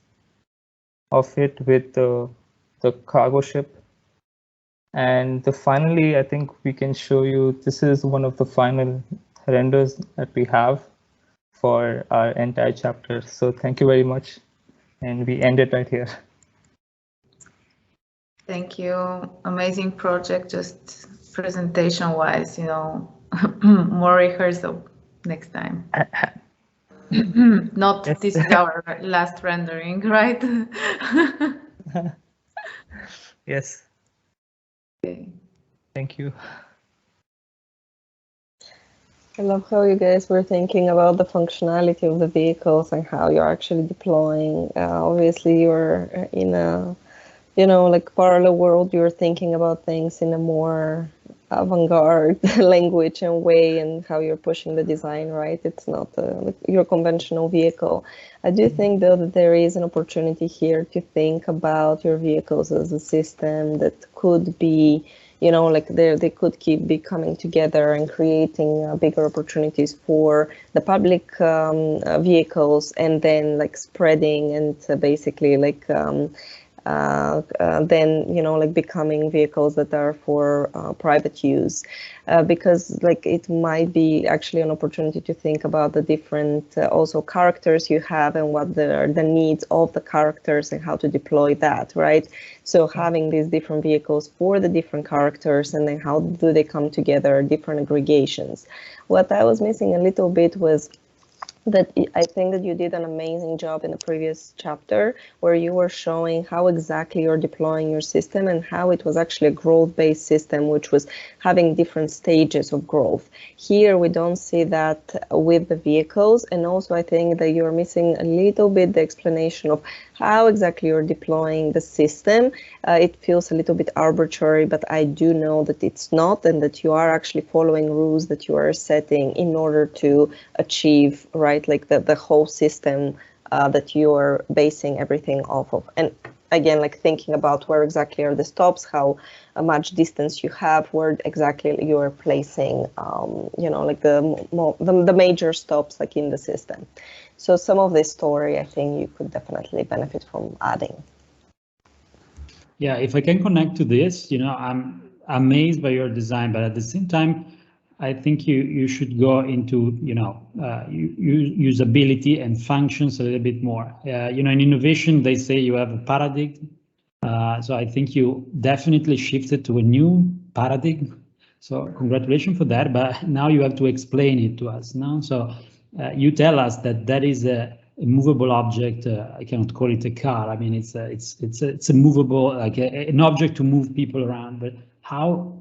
of it with the cargo ship. And finally, I think we can show you, this is one of the final renders that we have for our entire chapter. So thank you very much. And we end it right here. Thank you. Amazing project, just presentation-wise, more rehearsal next time. Not yes. This is our last rendering, right? Yes. Okay. Thank you. I love how you guys were thinking about the functionality of the vehicles and how you're actually deploying. Obviously, you're in a, like parallel world. You're thinking about things in a more avant-garde language and way, and how you're pushing the design, right? It's not your conventional vehicle. I do think, though, that there is an opportunity here to think about your vehicles as a system that could be, like they could be coming together and creating bigger opportunities for the public vehicles, and then like spreading and basically like than, you know, like becoming vehicles that are for private use, because like it might be actually an opportunity to think about the different also characters you have and what the needs of the characters and how to deploy that, right? So having these different vehicles for the different characters, and then how do they come together, different aggregations. What I was missing a little bit was that I think that you did an amazing job in the previous chapter where you were showing how exactly you're deploying your system and how it was actually a growth-based system, which was having different stages of growth. Here, we don't see that with the vehicles. And also, I think that you're missing a little bit the explanation of how exactly you're deploying the system. It feels a little bit arbitrary, but I do know that it's not, and that you are actually following rules that you are setting in order to achieve, right, like the whole system that you're basing everything off of. And again, like thinking about where exactly are the stops, how much distance you have, where exactly you're placing, you know, like the major stops like in the system. So some of this story, I think you could definitely benefit from adding. Yeah, if I can connect to this, you know, I'm amazed by your design, but at the same time, I think you should go into, you know, usability and functions a little bit more. You know, in innovation, they say you have a paradigm. So I think you definitely shifted to a new paradigm. So congratulations for that, but now you have to explain it to us now. So you tell us that that is a movable object. I cannot call it a car. I mean, it's a movable, like an object to move people around. But how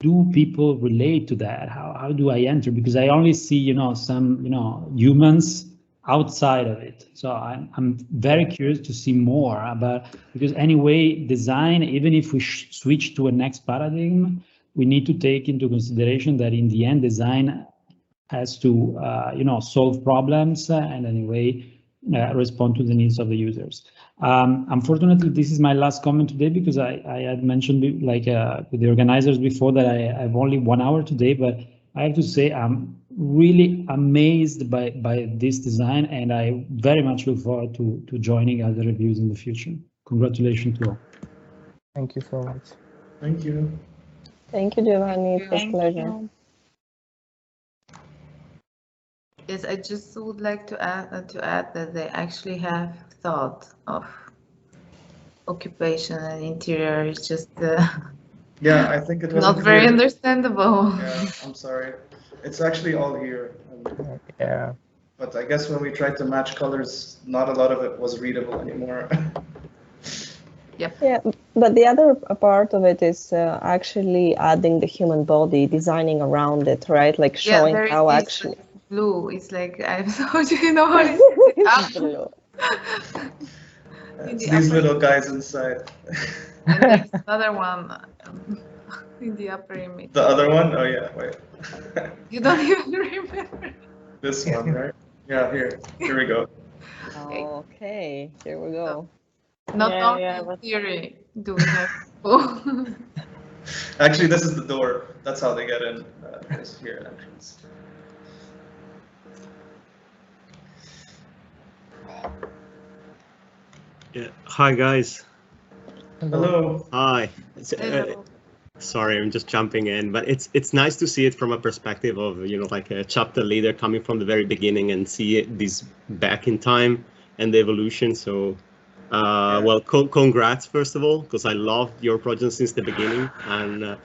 do people relate to that? How do I enter? Because I only see, you know, some, you know, humans outside of it. So I'm very curious to see more about, because anyway, design, even if we switch to a next paradigm, we need to take into consideration that in the end, design has to, you know, solve problems and anyway, respond to the needs of the users. Unfortunately, this is my last comment today because I had mentioned like with the organizers before that I have only 1 hour today, but I have to say I'm really amazed by this design, and I very much look forward to joining other reviews in the future. Congratulations to all. Thank you so much. Thank you. Thank you, Giovanni. It was a pleasure. Yes, I just would like to add that they actually have thought of occupation and interior. It's just yeah, I think it was not very understandable. Yeah, I'm sorry. It's actually all here. Yeah. But I guess when we tried to match colors, not a lot of it was readable anymore. Yep. Yeah, but the other part of it is actually adding the human body, designing around it, right? Like showing how actually blue. It's like I've told you, you know what it's blue. It's these little guys inside. And there's another one in the upper image. The other one? Oh yeah, wait. You don't even remember. This one, right? Yeah, here we go. Okay, here we go. Not only in theory do we have people. Actually, this is the door. That's how they get in. This here entrance. Yeah. Hi guys. Hello. Hi. Sorry, I'm just jumping in, but it's nice to see it from a perspective of, you know, like a chapter leader coming from the very beginning and see this back in time and the evolution. So, well, congrats first of all, because I loved your project since the beginning, and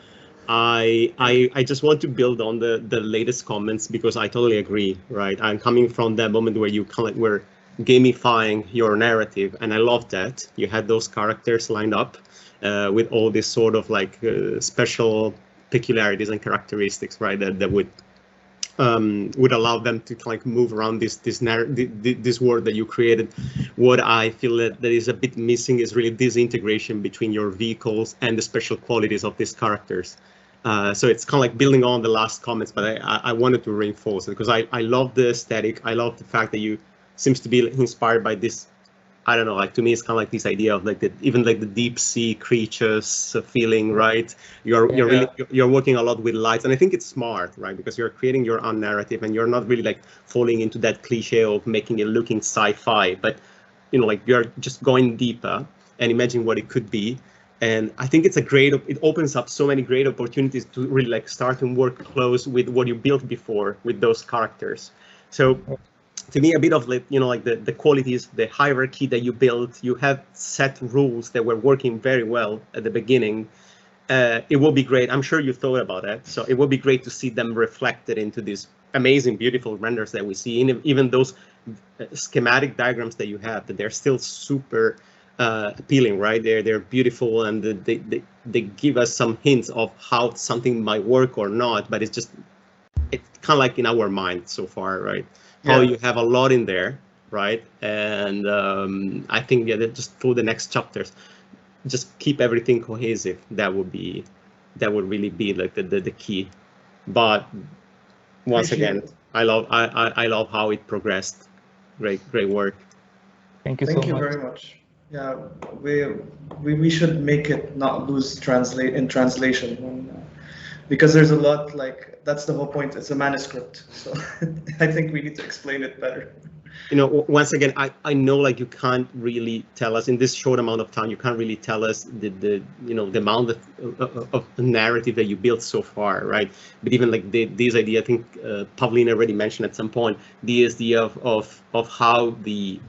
I just want to build on the latest comments because I totally agree. Right, I'm coming from that moment where you kind of were gamifying your narrative, and I love that you had those characters lined up with all this sort of like special peculiarities and characteristics, right? That would allow them to like move around this world that you created. What I feel that is a bit missing is really this integration between your vehicles and the special qualities of these characters. So it's kind of like building on the last comments, but I wanted to reinforce it because I love the aesthetic. I love the fact that you seems to be inspired by this. I don't know, like to me, it's kind of like this idea of like even like the deep sea creatures feeling, right? You're working a lot with lights, and I think it's smart, right? Because you're creating your own narrative, and you're not really like falling into that cliche of making it looking sci-fi, but you know, like you're just going deeper. and imagine what it could be. And I think it's a great, it opens up so many great opportunities to really like start and work close with what you built before with those characters. So to me, a bit of like, you know, like the qualities, the hierarchy that you built, you have set rules that were working very well at the beginning. It will be great. I'm sure you thought about that. So it will be great to see them reflected into these amazing, beautiful renders that we see. And even those schematic diagrams that you have, that they're still super appealing, right? They're beautiful, and they give us some hints of how something might work or not. But it's kind of like in our mind so far, right? Yeah. How you have a lot in there, right? And I think that just for the next chapters, just keep everything cohesive. That would really be like the key. But once again, I love how it progressed. Great work. Thank you Thank so you much. very much. Yeah, we should make it not lose translation when, because there's a lot, like, that's the whole point. It's a manuscript, so I think we need to explain it better. You know, once again, I know like you can't really tell us in this short amount of time. You can't really tell us the you know, the amount of narrative that you built so far, right? But even like this idea, I think Pavlina already mentioned at some point, the idea of how the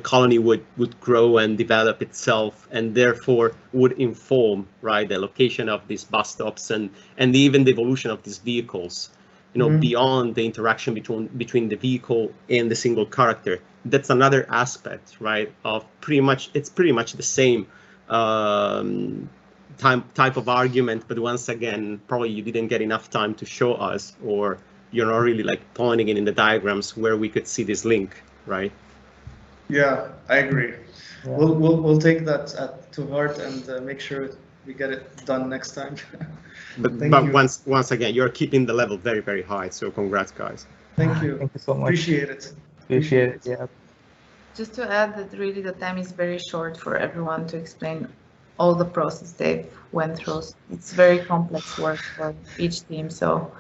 colony would grow and develop itself, and therefore would inform, right, the location of these bus stops and even the evolution of these vehicles. You know, beyond the interaction between the vehicle and the single character. That's another aspect, right? Of it's pretty much the same type of argument, but once again, probably you didn't get enough time to show us, or you're not really like pointing it in the diagrams where we could see this link, right? Yeah, I agree. Yeah. We'll take that to heart and make sure we get it done next time. But once again, you're keeping the level very, very high. So congrats, guys. Thank you. Thank you so much. Appreciate it. Appreciate it. Yeah. Just to add that really the time is very short for everyone to explain all the process they went through. It's very complex work for each team, so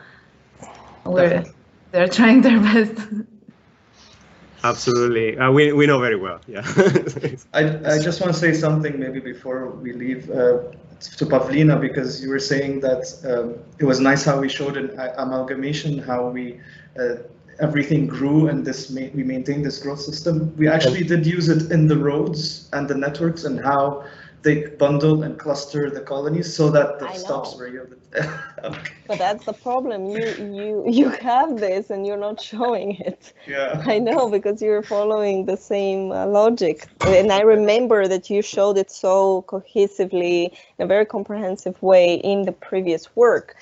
they're trying their best. Absolutely, we know very well. Yeah. I just want to say something maybe before we leave to Pavlina, because you were saying that it was nice how we showed an amalgamation, how we everything grew, and we maintained this growth system. We actually did use it in the roads and the networks, and how they bundle and cluster the colonies so that the stops were yielded. Okay. But that's the problem. You have this and you're not showing it. Yeah. I know, because you're following the same logic. And I remember that you showed it so cohesively in a very comprehensive way in the previous work.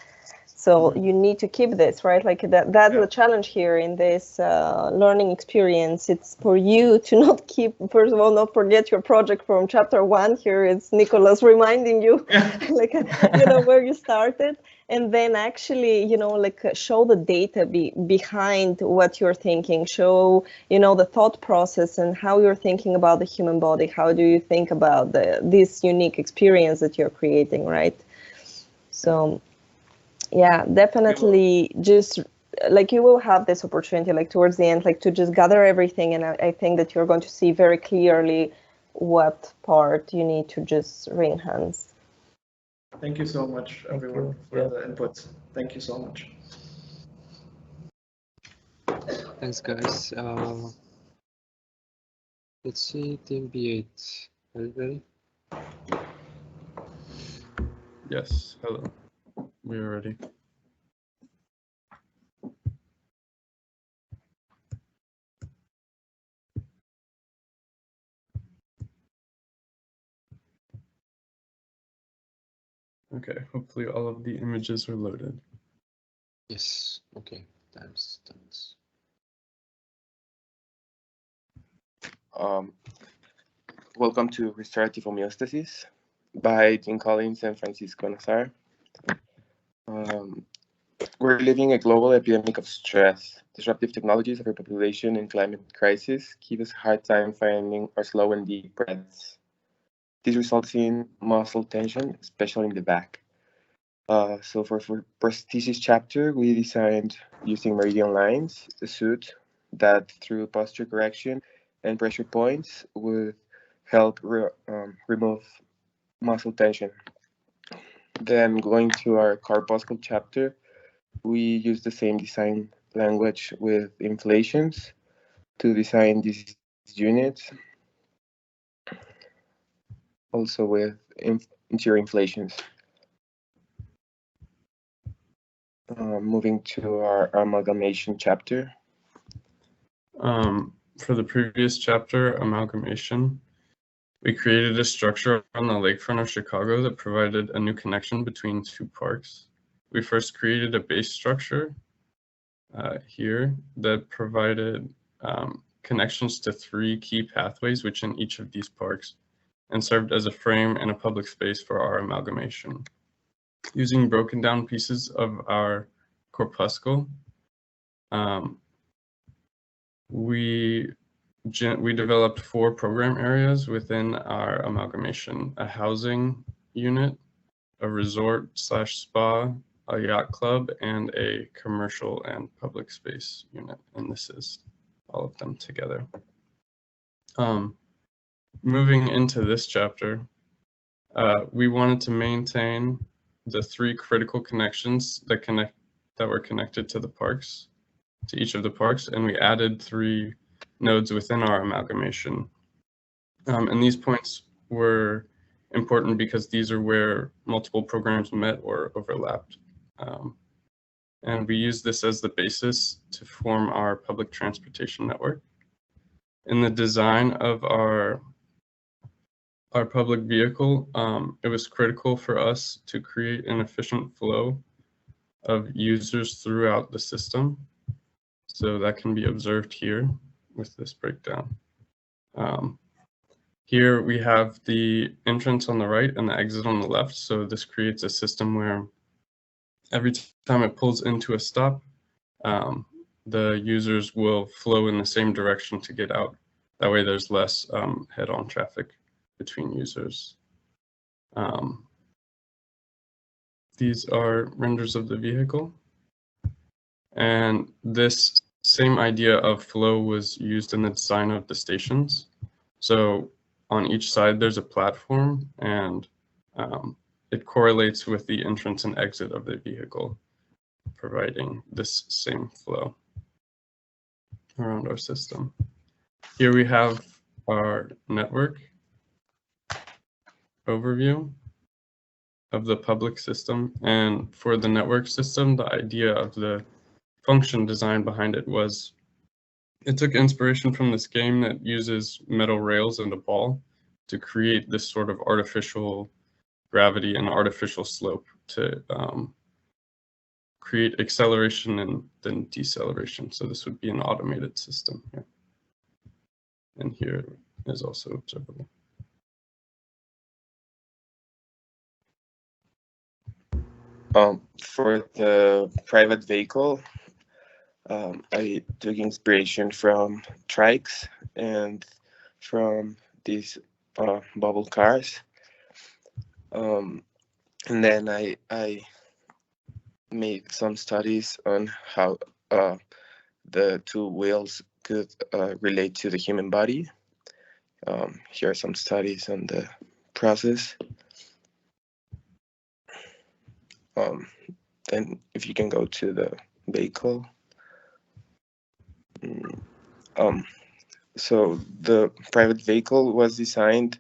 So you need to keep this, right? Like that's the challenge here in this learning experience. It's for you to not keep, first of all, not forget your project from chapter 1. Here it's Nicholas reminding you, like, you know, where you started. And then actually, you know, like show the data behind what you're thinking, show, you know, the thought process and how you're thinking about the human body. How do you think about this unique experience that you're creating, right? So yeah, definitely, just like you will have this opportunity, like towards the end, like to just gather everything. And I think that you're going to see very clearly what part you need to just re-enhance. Thank you so much, everyone, for the input. Thank you so much. Thanks, guys. Let's see, team B8. Are you ready? Yes, hello. We are ready. Okay, hopefully all of the images are loaded. Yes, okay, times. Welcome to Restorative Homeostasis by Jim Collins and Francisco Nazar. We're living a global epidemic of stress. Disruptive technologies, overpopulation, and climate crisis give us a hard time finding our slow and deep breaths. This results in muscle tension, especially in the back. So for prosthesis chapter, we designed using meridian lines, a suit that through posture correction and pressure points would help remove muscle tension. Then going to our corpuscle chapter, we use the same design language with inflations to design these units, also with interior inflations. Moving to our amalgamation chapter. For the previous chapter, amalgamation, we created a structure on the lakefront of Chicago that provided a new connection between two parks. We first created a base structure here that provided connections to 3 key pathways within each of these parks and served as a frame and a public space for our amalgamation. Using broken down pieces of our corpuscle, we developed 4 program areas within our amalgamation: a housing unit, a resort/spa, a yacht club, and a commercial and public space unit. And this is all of them together. Moving into this chapter, we wanted to maintain the 3 critical connections that were connected to the parks, to each of the parks, and we added 3 nodes within our amalgamation. And these points were important because these are where multiple programs met or overlapped. And we use this as the basis to form our public transportation network. In the design of our public vehicle, it was critical for us to create an efficient flow of users throughout the system. So that can be observed here with this breakdown. Here we have the entrance on the right and the exit on the left. So this creates a system where every time it pulls into a stop, the users will flow in the same direction to get out. That way there's less head-on traffic between users. These are renders of the vehicle. And this same idea of flow was used in the design of the stations. So on each side, there's a platform, and it correlates with the entrance and exit of the vehicle, providing this same flow around our system. Here we have our network overview of the public system. And for the network system, the idea of the function design behind it was, it took inspiration from this game that uses metal rails and a ball to create this sort of artificial gravity and artificial slope to create acceleration and then deceleration. So this would be an automated system here. And here is also observable. For the private vehicle, I took inspiration from trikes and from these bubble cars. And then I made some studies on how the 2 wheels could relate to the human body. Here are some studies on the process. Then if you can go to the vehicle. So the private vehicle was designed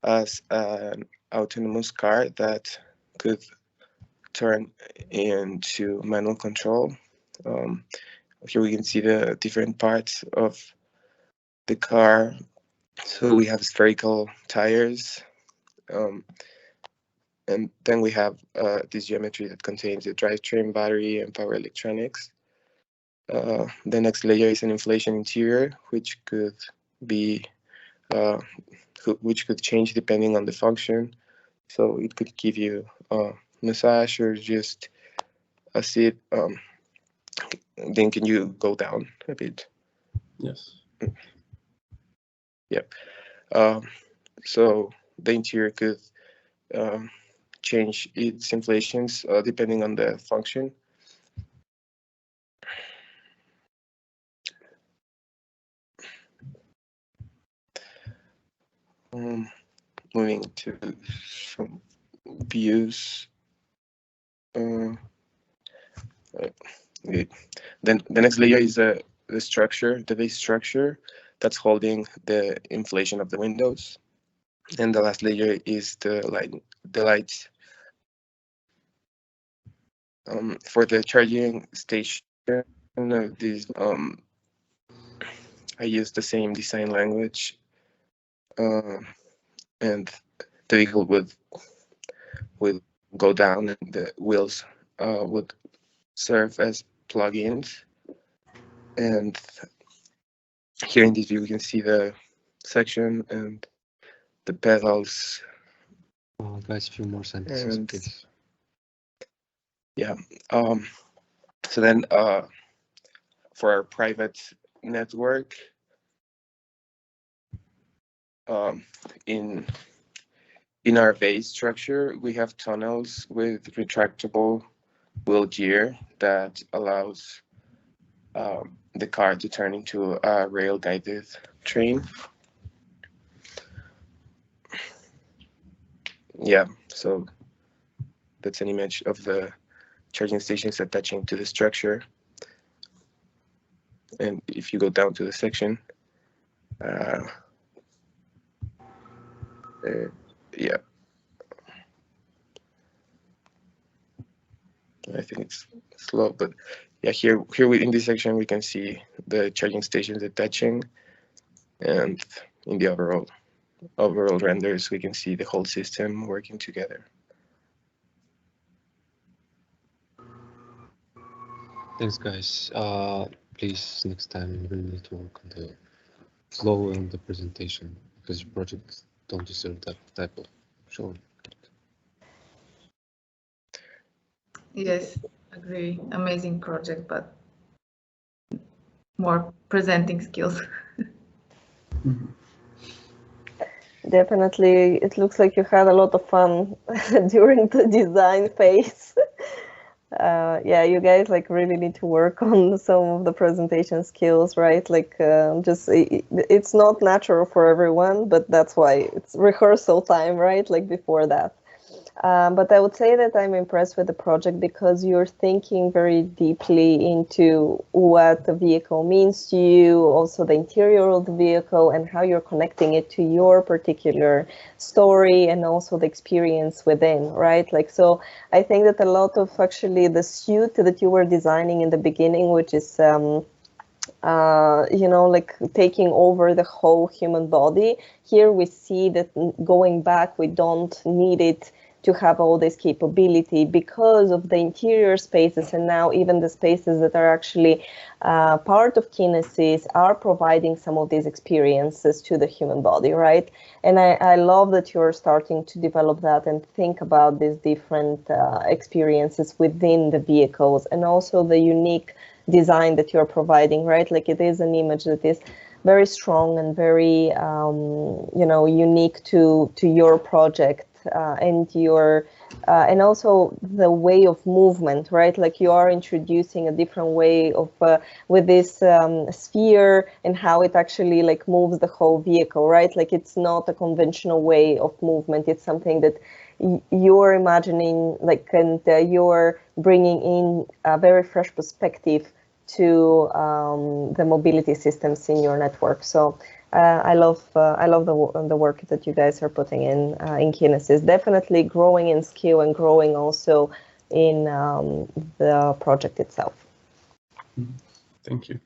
as an autonomous car that could turn into manual control. Here we can see the different parts of the car. So we have spherical tires, and then we have this geometry that contains the drivetrain, battery, and power electronics. The next layer is an inflation interior, which could be which could change depending on the function. So it could give you a massage or just a seat. Then can you go down a bit? Yes. Yep. So the interior could change its inflations depending on the function. Moving to some views. Then the next layer is the structure, the base structure that's holding the inflation of the windows. And the last layer is the lights. For the charging station, this I use the same design language, and the vehicle would go down, and the wheels would serve as plugins. And here in this view, we can see the section and the pedals. Guys, a few more sentences, please. Yeah. So then, for our private network, in our base structure, we have tunnels with retractable wheel gear that allows the car to turn into a rail-guided train. Yeah, so that's an image of the charging stations attaching to the structure. And if you go down to the section, yeah, I think it's slow, but yeah, here in this section we can see the charging stations attaching, and in the overall renders we can see the whole system working together. Thanks, guys. Please, next time we need to work on the flow and the presentation, because your projects don't deserve that type of show. Yes, agree. Amazing project, but more presenting skills. Definitely, it looks like you had a lot of fun during the design phase. Yeah, you guys like really need to work on some of the presentation skills, right? Like it's not natural for everyone, but that's why it's rehearsal time, right? Like before that. But I would say that I'm impressed with the project because you're thinking very deeply into what the vehicle means to you, also the interior of the vehicle and how you're connecting it to your particular story and also the experience within, right? Like, so I think that a lot of actually the suit that you were designing in the beginning, which is you know, like taking over the whole human body, here we see that going back, we don't need it to have all this capability because of the interior spaces, and now even the spaces that are actually part of Kinesis are providing some of these experiences to the human body, right? And I love that you're starting to develop that and think about these different experiences within the vehicles and also the unique design that you're providing, right? Like it is an image that is very strong and very, you know, unique to your project. And your and also the way of movement, right? Like you are introducing a different way of with this sphere and how it actually like moves the whole vehicle, right? Like it's not a conventional way of movement. It's something that you're imagining, like, and you're bringing in a very fresh perspective to the mobility systems in your network. So I love the work that you guys are putting in Kinesis. Definitely growing in skill and growing also in the project itself. Thank you.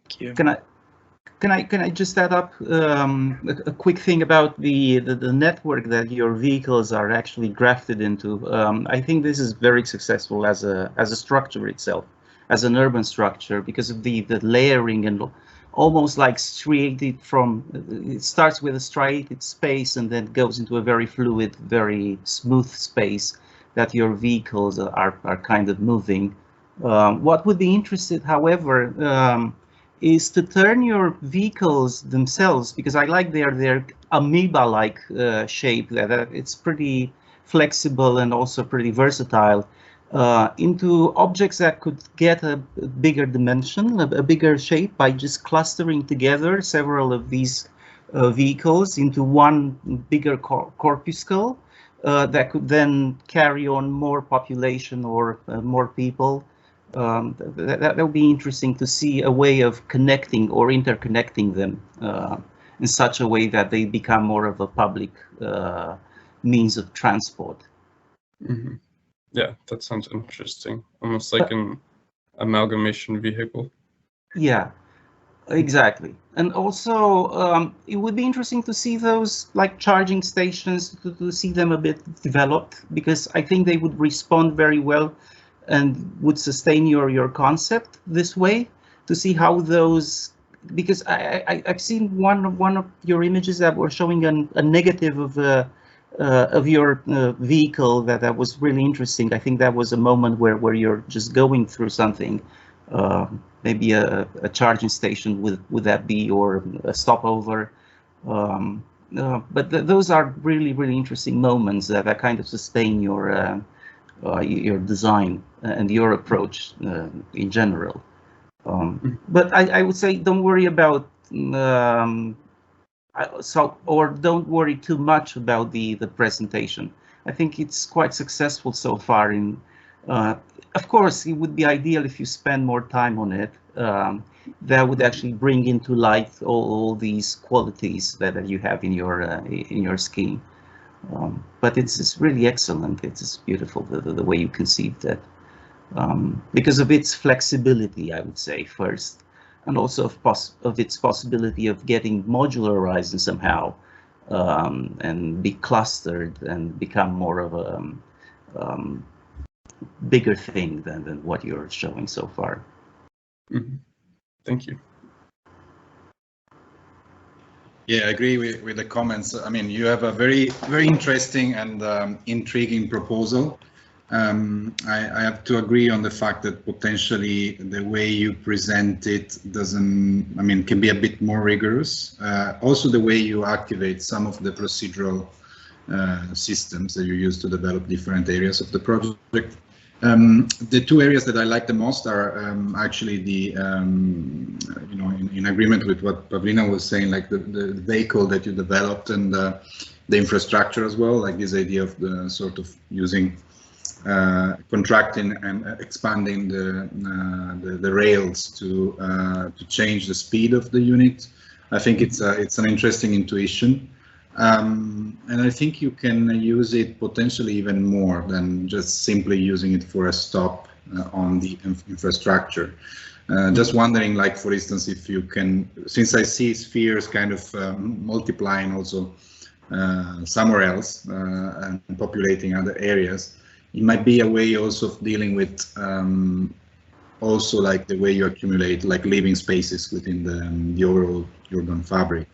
Thank you. Can I just add up a quick thing about the network that your vehicles are actually grafted into? I think this is very successful as a structure itself, as an urban structure, because of the layering and almost like striated from, it starts with a striated space and then goes into a very fluid, very smooth space that your vehicles are kind of moving. What would be interested, however, is to turn your vehicles themselves, because I like their amoeba-like shape, that it's pretty flexible and also pretty versatile, into objects that could get a bigger dimension, a bigger shape by just clustering together several of these vehicles into one bigger corpuscle that could then carry on more population or more people. That would be interesting to see a way of connecting or interconnecting them in such a way that they become more of a public means of transport. Mm-hmm. Yeah, that sounds interesting. Almost like an amalgamation vehicle. Yeah, exactly. And also, it would be interesting to see those like charging stations, to see them a bit developed, because I think they would respond very well and would sustain your concept this way, to see how those, because I've seen one of your images that were showing a negative of your vehicle that was really interesting. I think that was a moment where you're just going through something, maybe a charging station would that be, or a stopover. But those are really interesting moments that kind of sustain your design and your approach in general. But I would say don't worry about don't worry too much about the presentation. I think it's quite successful so far. Of course, it would be ideal if you spend more time on it. That would actually bring into light all these qualities that you have in your scheme. But it's really excellent. It's beautiful the way you conceived it, because of its flexibility, I would say, first, and also of its possibility of getting modularized somehow, and be clustered and become more of a bigger thing than what you're showing so far. Mm-hmm. Thank you. Yeah, I agree with the comments. I mean, you have a very interesting and intriguing proposal. I have to agree on the fact that potentially the way you present it can be a bit more rigorous. Also, the way you activate some of the procedural systems that you use to develop different areas of the project. The two areas that I like the most are actually the, in agreement with what Pavlina was saying, like the vehicle that you developed and the infrastructure as well, like this idea of the sort of using contracting and expanding the rails to change the speed of the unit. I think it's an interesting intuition. And I think you can use it potentially even more than just simply using it for a stop on the infrastructure. Just wondering, like, for instance, if you can, since I see spheres kind of multiplying also somewhere else and populating other areas, it might be a way also of dealing with also like the way you accumulate like living spaces within the overall urban fabric.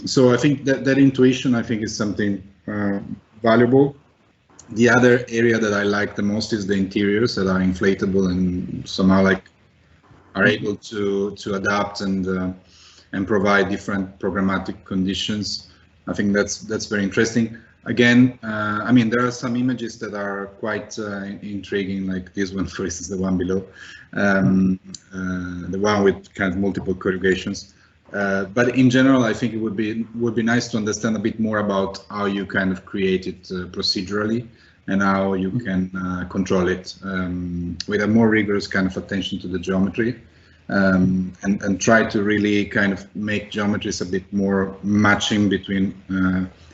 So I think that intuition, I think, is something valuable. The other area that I like the most is the interiors that are inflatable and somehow like are able to adapt and provide different programmatic conditions. I think that's very interesting. Again, I mean, there are some images that are quite intriguing, like this one, for instance, the one below, the one with kind of multiple corrugations. But in general, I think it would be nice to understand a bit more about how you kind of create it procedurally and how you can control it with a more rigorous kind of attention to the geometry, and try to really kind of make geometries a bit more matching between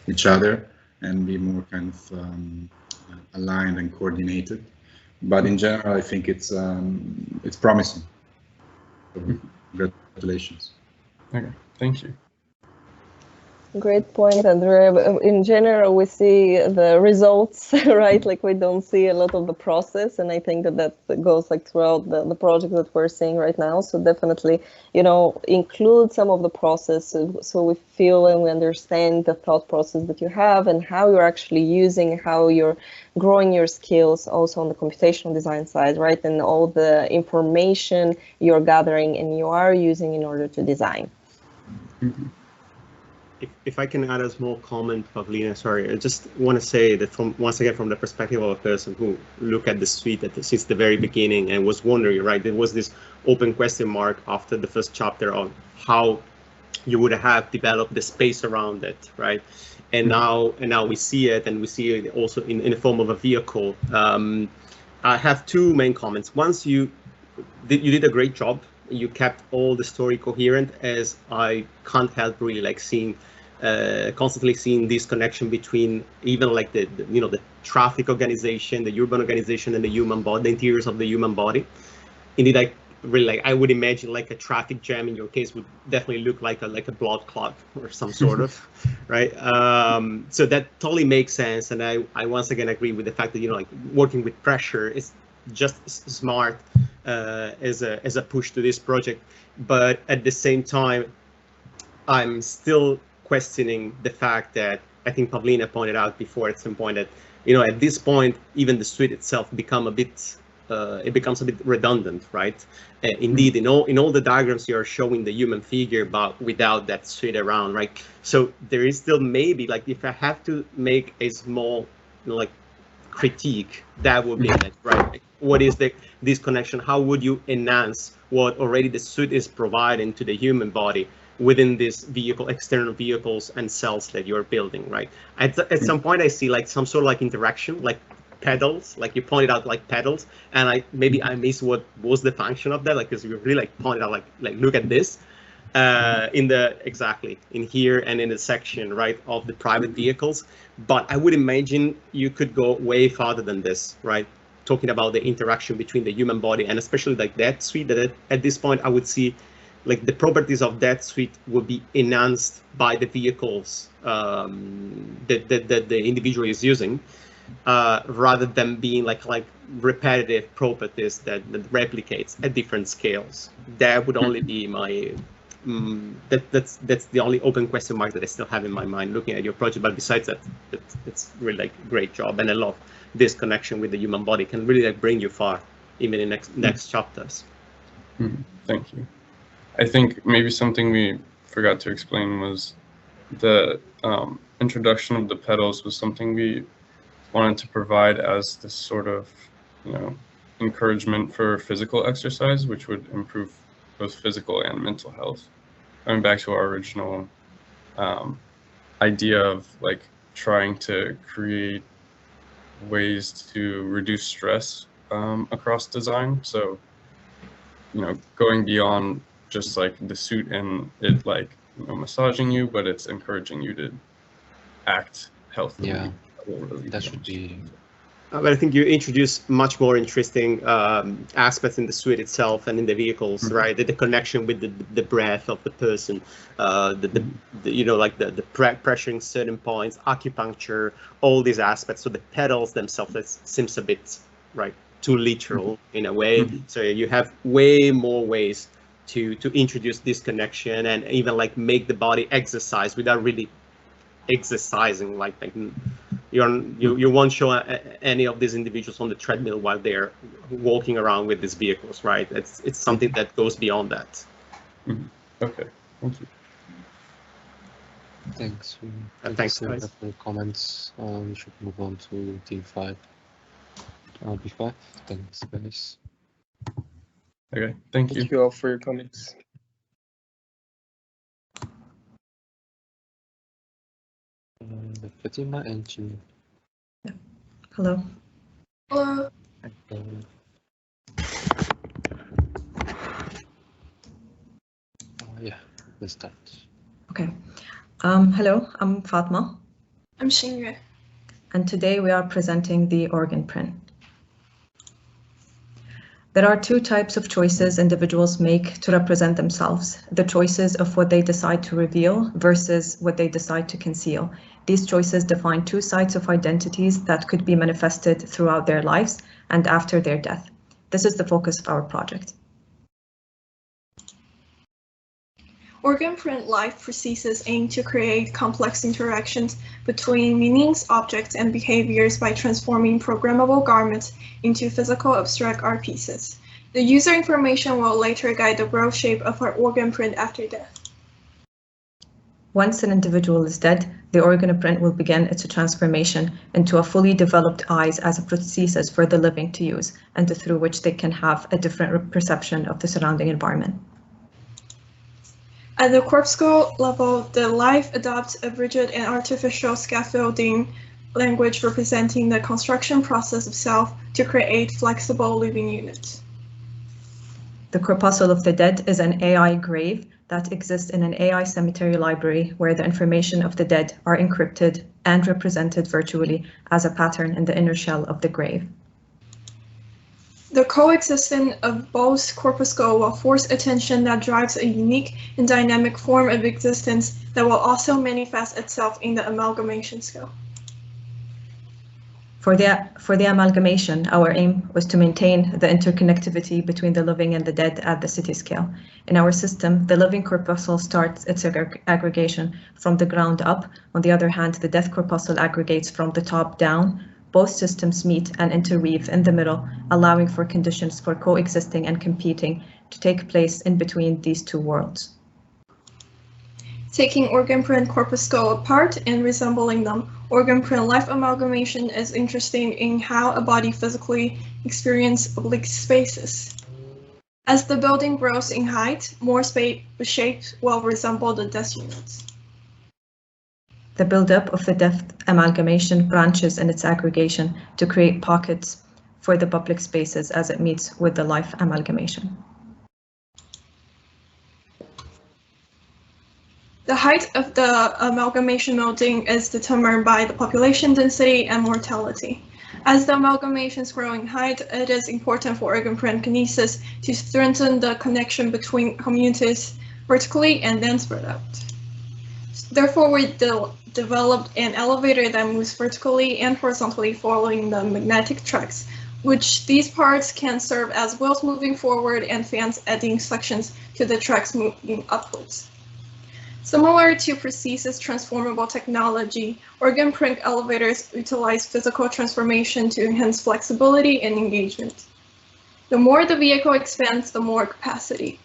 each other and be more kind of aligned and coordinated. But in general, I think it's promising. So, congratulations. Okay, thank you. Great point, Andrea. In general, we see the results, right? Like we don't see a lot of the process, and I think that goes like throughout the project that we're seeing right now. So definitely, include some of the process so we feel and we understand the thought process that you have and how you're actually using, how you're growing your skills also on the computational design side, right? And all the information you're gathering and you are using in order to design. Mm-hmm. If I can add a small comment, Pavlina, sorry, I just want to say that once again, from the perspective of a person who looked at the suite since the very beginning and was wondering, right, there was this open question mark after the first chapter on how you would have developed the space around it, right? And now we see it, and we see it also in the form of a vehicle. I have two main comments. Once you did a great job. You kept all the story coherent, as I can't help really like seeing, constantly seeing this connection between even like the traffic organization, the urban organization, and the human body, the interiors of the human body. Indeed, I would imagine like a traffic jam in your case would definitely look like a blood clot or some sort of, right? So that totally makes sense, and I once again agree with the fact that like working with pressure is just smart as a push to this project. But at the same time, I'm still questioning the fact that I think Pavlina pointed out before at some point that at this point even the suite itself becomes a bit redundant, right? Indeed, in all the diagrams you are showing the human figure, but without that suite around, right? So there is still maybe like if I have to make a small like critique, that would be it, right? What is this connection? How would you enhance what already the suit is providing to the human body within this vehicle, external vehicles and cells that you're building, right? At some point I see like some sort of like interaction, like pedals, like you pointed out like pedals, and I missed what was the function of that, like because you really like pointed out like look at this in here and in the section, right, of the private vehicles. But I would imagine you could go way farther than this, right? Talking about the interaction between the human body and especially like that suite, that at this point I would see like the properties of that suite would be enhanced by the vehicles that the individual is using, rather than being like repetitive properties that replicates at different scales. That would only be my that's the only open question mark that I still have in my mind looking at your project. But besides that, it's really like a great job, and I love this connection with the human body. Can really like bring you far, even in next chapters. Thank you. I think maybe something we forgot to explain was the introduction of the pedals was something we wanted to provide as this sort of encouragement for physical exercise, which would improve both physical and mental health. Going back to our original idea of like trying to create ways to reduce stress across design. So, going beyond just like the suit and it like massaging you, but it's encouraging you to act healthily. Yeah, that should be. But I think you introduce much more interesting aspects in the suite itself and in the vehicles, right? The connection with the breath of the person, the pressuring certain points, acupuncture, all these aspects. So the pedals themselves, that seems a bit too literal in a way. So you have way more ways to introduce this connection and even like make the body exercise without really exercising. You won't show any of these individuals on the treadmill while they're walking around with these vehicles, right? It's something that goes beyond that. Okay, thank you. Thanks. Thanks, guys. For the comments. We should move on to team 5. B5. Thanks, guys. Okay, thank you. Thank you all for your comments. Fatima and Chi. Hello. Hello. Yeah, let's start. Okay. Hello, I'm Fatma. I'm Xingyue. And today we are presenting the organ print. There are two types of choices individuals make to represent themselves: the choices of what they decide to reveal versus what they decide to conceal. These choices define two sides of identities that could be manifested throughout their lives and after their death. This is the focus of our project. Organ print life processes aim to create complex interactions between meanings, objects, and behaviors by transforming programmable garments into physical abstract art pieces. The user information will later guide the growth shape of our organ print after death. Once an individual is dead, the organ print will begin its transformation into a fully developed eyes as a prosthesis for the living to use, and through which they can have a different perception of the surrounding environment. At the corpuscle level, the life adopts a rigid and artificial scaffolding language representing the construction process of self to create flexible living units. The corpuscle of the dead is an AI grave that exists in an AI cemetery library where the information of the dead are encrypted and represented virtually as a pattern in the inner shell of the grave. The coexistence of both corpuscle will force attention that drives a unique and dynamic form of existence that will also manifest itself in the amalgamation scale. For the amalgamation, our aim was to maintain the interconnectivity between the living and the dead at the city scale. In our system, the living corpuscle starts its aggregation from the ground up. On the other hand, the death corpuscle aggregates from the top down. Both systems meet and interweave in the middle, allowing for conditions for coexisting and competing to take place in between these two worlds. Taking organ print corpuscle apart and resembling them, organ print life amalgamation is interesting in how a body physically experiences oblique spaces. As the building grows in height, more shapes will resemble the death units. The buildup of the death amalgamation branches in its aggregation to create pockets for the public spaces as it meets with the life amalgamation. The height of the amalgamation building is determined by the population density and mortality. As the amalgamation is growing in height, it is important for organ print kinesis to strengthen the connection between communities vertically and then spread out. Therefore, we developed an elevator that moves vertically and horizontally following the magnetic tracks, which these parts can serve as wheels moving forward and fans adding sections to the tracks moving upwards. Similar to Precise's transformable technology, organ print elevators utilize physical transformation to enhance flexibility and engagement. The more the vehicle expands, the more capacity.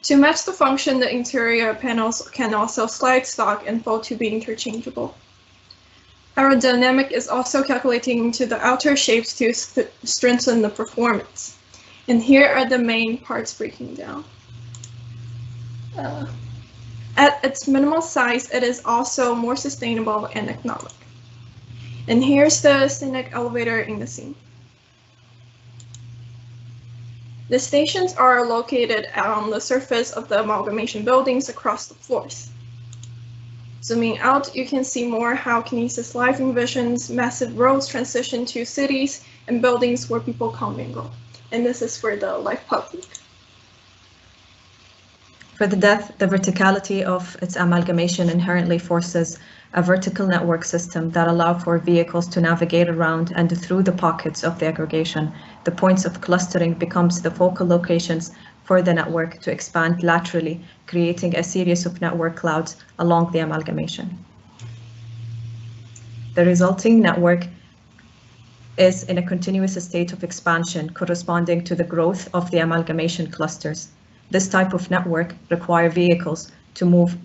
To match the function, the interior panels can also slide, stock, and fold to be interchangeable. Aerodynamic is also calculating into the outer shapes to strengthen the performance. And here are the main parts breaking down. At its minimal size, it is also more sustainable and economic. And here's the scenic elevator in the scene. The stations are located on the surface of the amalgamation buildings across the floors. Zooming out, you can see more how Kinesis Life envisions massive roads transition to cities and buildings where people commingle. And this is for the life public. For the death, the verticality of its amalgamation inherently forces a vertical network system that allow for vehicles to navigate around and through the pockets of the aggregation. The points of clustering becomes the focal locations for the network to expand laterally, creating a series of network clouds along the amalgamation. The resulting network is in a continuous state of expansion corresponding to the growth of the amalgamation clusters. This type of network requires vehicles to move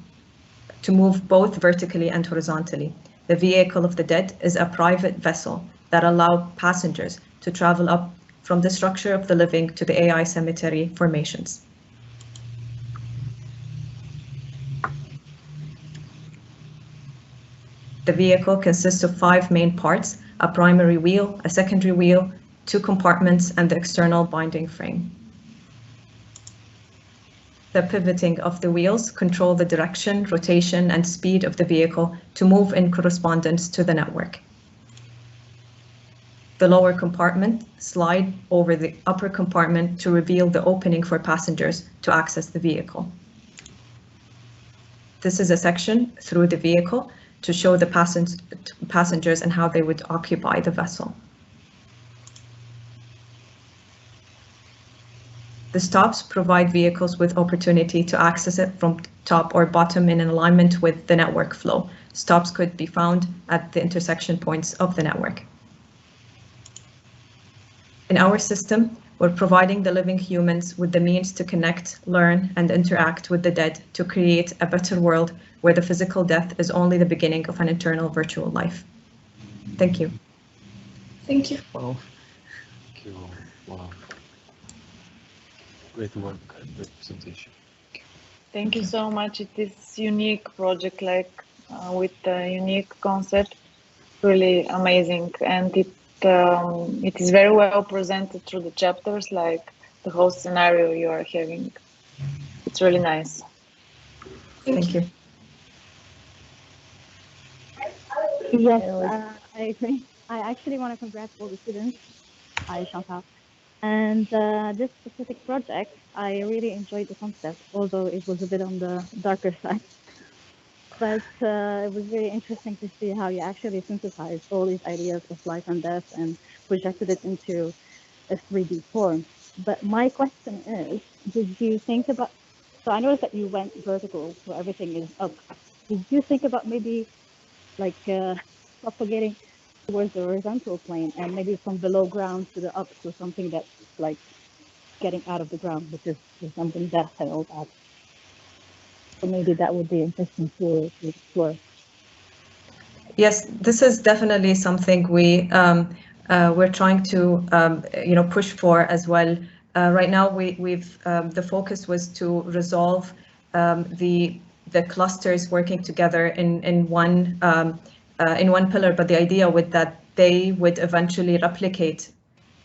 both vertically and horizontally. The vehicle of the dead is a private vessel that allows passengers to travel up from the structure of the living to the AI cemetery formations. The vehicle consists of 5 main parts: a primary wheel, a secondary wheel, 2 compartments, and the external binding frame. The pivoting of the wheels control the direction, rotation, and speed of the vehicle to move in correspondence to the network. The lower compartment slides over the upper compartment to reveal the opening for passengers to access the vehicle. This is a section through the vehicle to show the passengers and how they would occupy the vessel. The stops provide vehicles with opportunity to access it from top or bottom in alignment with the network flow. Stops could be found at the intersection points of the network. In our system, we're providing the living humans with the means to connect, learn, and interact with the dead to create a better world where the physical death is only the beginning of an eternal virtual life. Thank you. Thank you. Wow. Thank you. Wow. Great work, great presentation. Thank you so much. It is unique project, like with a unique concept, really amazing, and it is very well presented through the chapters, like the whole scenario you are having. It's really nice. Thank you. Yes, I agree. I actually want to congratulate all the students. Hi, Chantal. And this specific project, I really enjoyed the concept, although it was a bit on the darker side. But it was very interesting to see how you actually synthesized all these ideas of life and death and projected it into a 3D form. But my question is, did you think about, so I noticed that you went vertical, so everything is up. Did you think about maybe like propagating towards the horizontal plane and maybe from below ground to the up, so something that's like getting out of the ground, which is something death and all that? So maybe that would be interesting to explore. Yes, this is definitely something we're trying to push for as well. Right now, the focus was to resolve the clusters working together in one pillar, but the idea with that they would eventually replicate,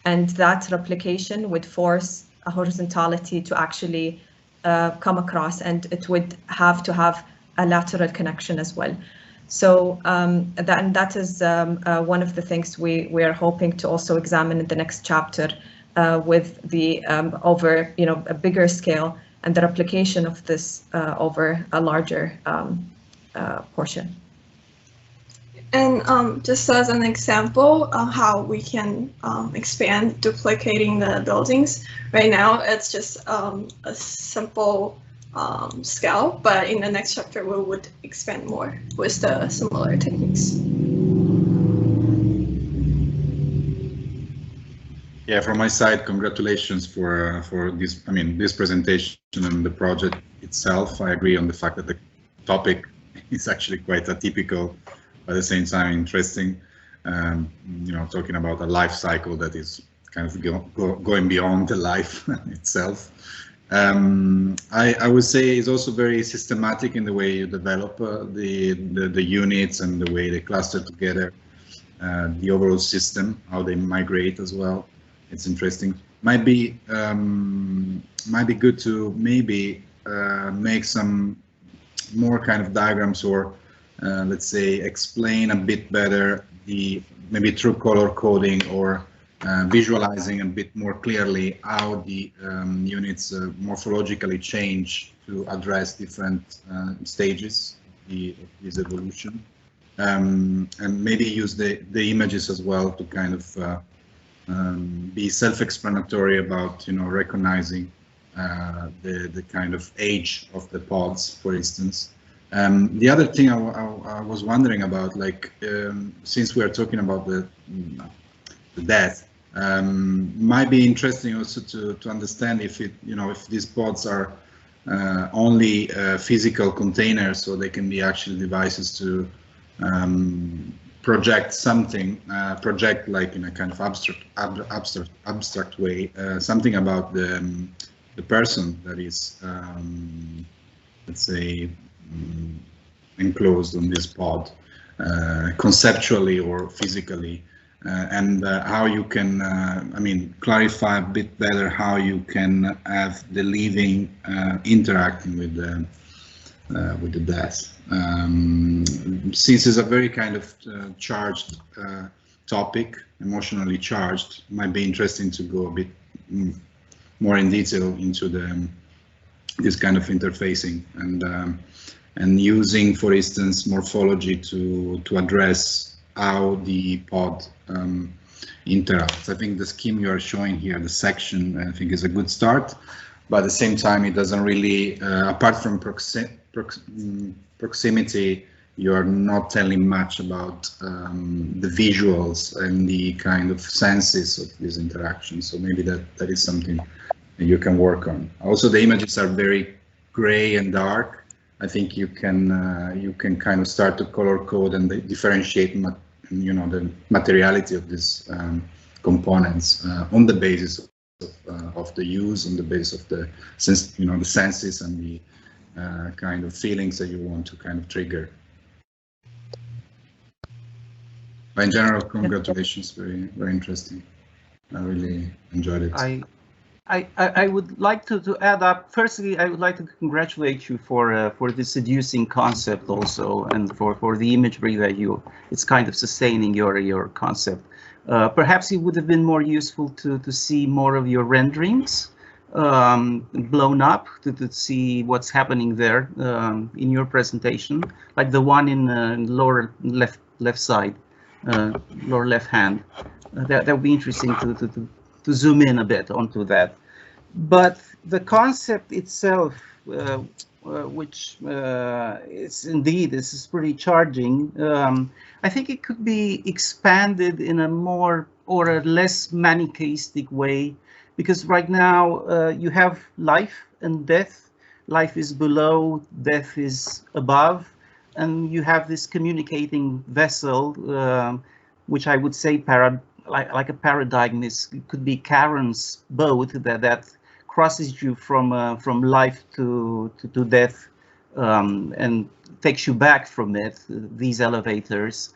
and that replication would force a horizontality to actually come across, and it would have to have a lateral connection as well. So that is one of the things we are hoping to also examine in the next chapter with the over a bigger scale and the replication of this over a larger portion. And just as an example of how we can expand duplicating the buildings, right now it's just a simple scale, but in the next chapter we would expand more with the similar techniques. Yeah, from my side, congratulations for this. I mean, this presentation and the project itself. I agree on the fact that the topic is actually quite atypical, but at the same time interesting. Talking about a life cycle that is kind of going beyond the life itself. I would say it's also very systematic in the way you develop the units and the way they cluster together, the overall system, how they migrate as well. It's interesting. Might be good to maybe make some more kind of diagrams, or let's say explain a bit better maybe through color coding or visualizing a bit more clearly how the units morphologically change to address different stages of this evolution, and maybe use the images as well to kind of be self-explanatory about recognizing the kind of age of the pods, for instance. The other thing I was wondering about, like since we are talking about the death, might be interesting also to understand if if these pods are only physical containers, so they can be actually devices to project something, project like in a kind of abstract way, something about the person that is, let's say, enclosed on this pod, conceptually or physically, and how you can, clarify a bit better how you can have the living interacting with the death. Since it's a very kind of charged topic, emotionally charged, it might be interesting to go a bit more in detail into this kind of interfacing and using, for instance, morphology to address how the pod interacts. I think the scheme you are showing here, the section, I think is a good start, but at the same time, it doesn't really, apart from proximity, you are not telling much about the visuals and the kind of senses of this interaction. So maybe that is something that you can work on. Also, the images are very gray and dark. I think you can kind of start to color code and differentiate, the materiality of these components on the basis of the use, on the basis of the sense, the senses and kind of feelings that you want to kind of trigger. But in general, congratulations, very interesting. I really enjoyed it. I would like to add up. Firstly, I would like to congratulate you for the seducing concept also, and for the imagery that it's kind of sustaining your concept. Perhaps it would have been more useful to see more of your renderings blown up to see what's happening there in your presentation, like the one in lower left side, lower left hand. That would be interesting to zoom in a bit onto that. But the concept itself, which this is pretty charging. I think it could be expanded in a more or a less manichaeistic way, because right now you have life and death. Life is below, death is above, and you have this communicating vessel, which I would say like a paradigm. It could be Karen's boat that crosses you from life to death, and takes you back from it. These elevators.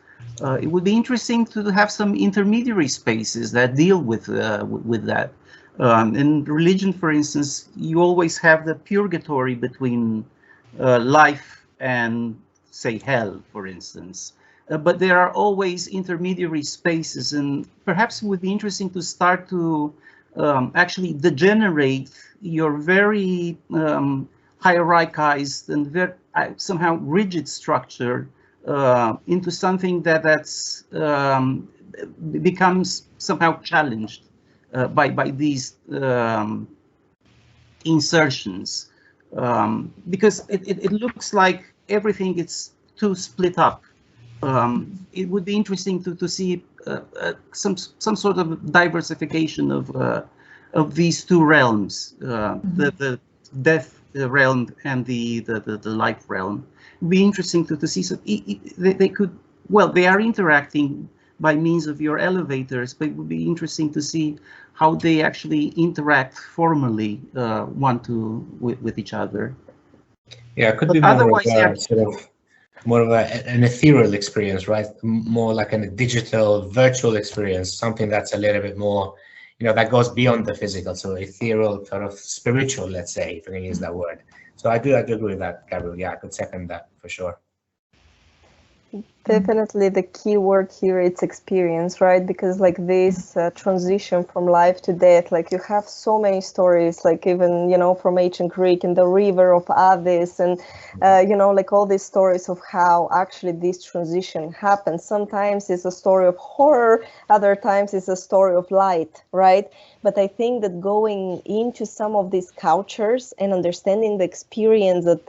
It would be interesting to have some intermediary spaces that deal with that. In religion, for instance, you always have the purgatory between life and, say, hell, for instance. But there are always intermediary spaces, and perhaps it would be interesting to start to actually degenerate your very hierarchized and very somehow rigid structure into something that's becomes somehow challenged by these insertions, because it looks like everything is too split up. It would be interesting to see some sort of diversification of these two realms, the death realm and the life realm. It would be interesting to see. So they could, well, they are interacting by means of your elevators, but it would be interesting to see how they actually interact formally with each other. Yeah, it could be more of an ethereal experience, right? More like a digital virtual experience, something that's a little bit more, that goes beyond the physical. So ethereal, sort of spiritual, let's say, if I can use that word. So I do agree with that, Gabriel. Yeah, I could second that for sure. Definitely the key word here, it's experience, right? Because like this transition from life to death, like you have so many stories, like even, from ancient Greek and the river of Avis, and, like all these stories of how actually this transition happens. Sometimes it's a story of horror, other times it's a story of light, right? But I think that going into some of these cultures and understanding the experience that,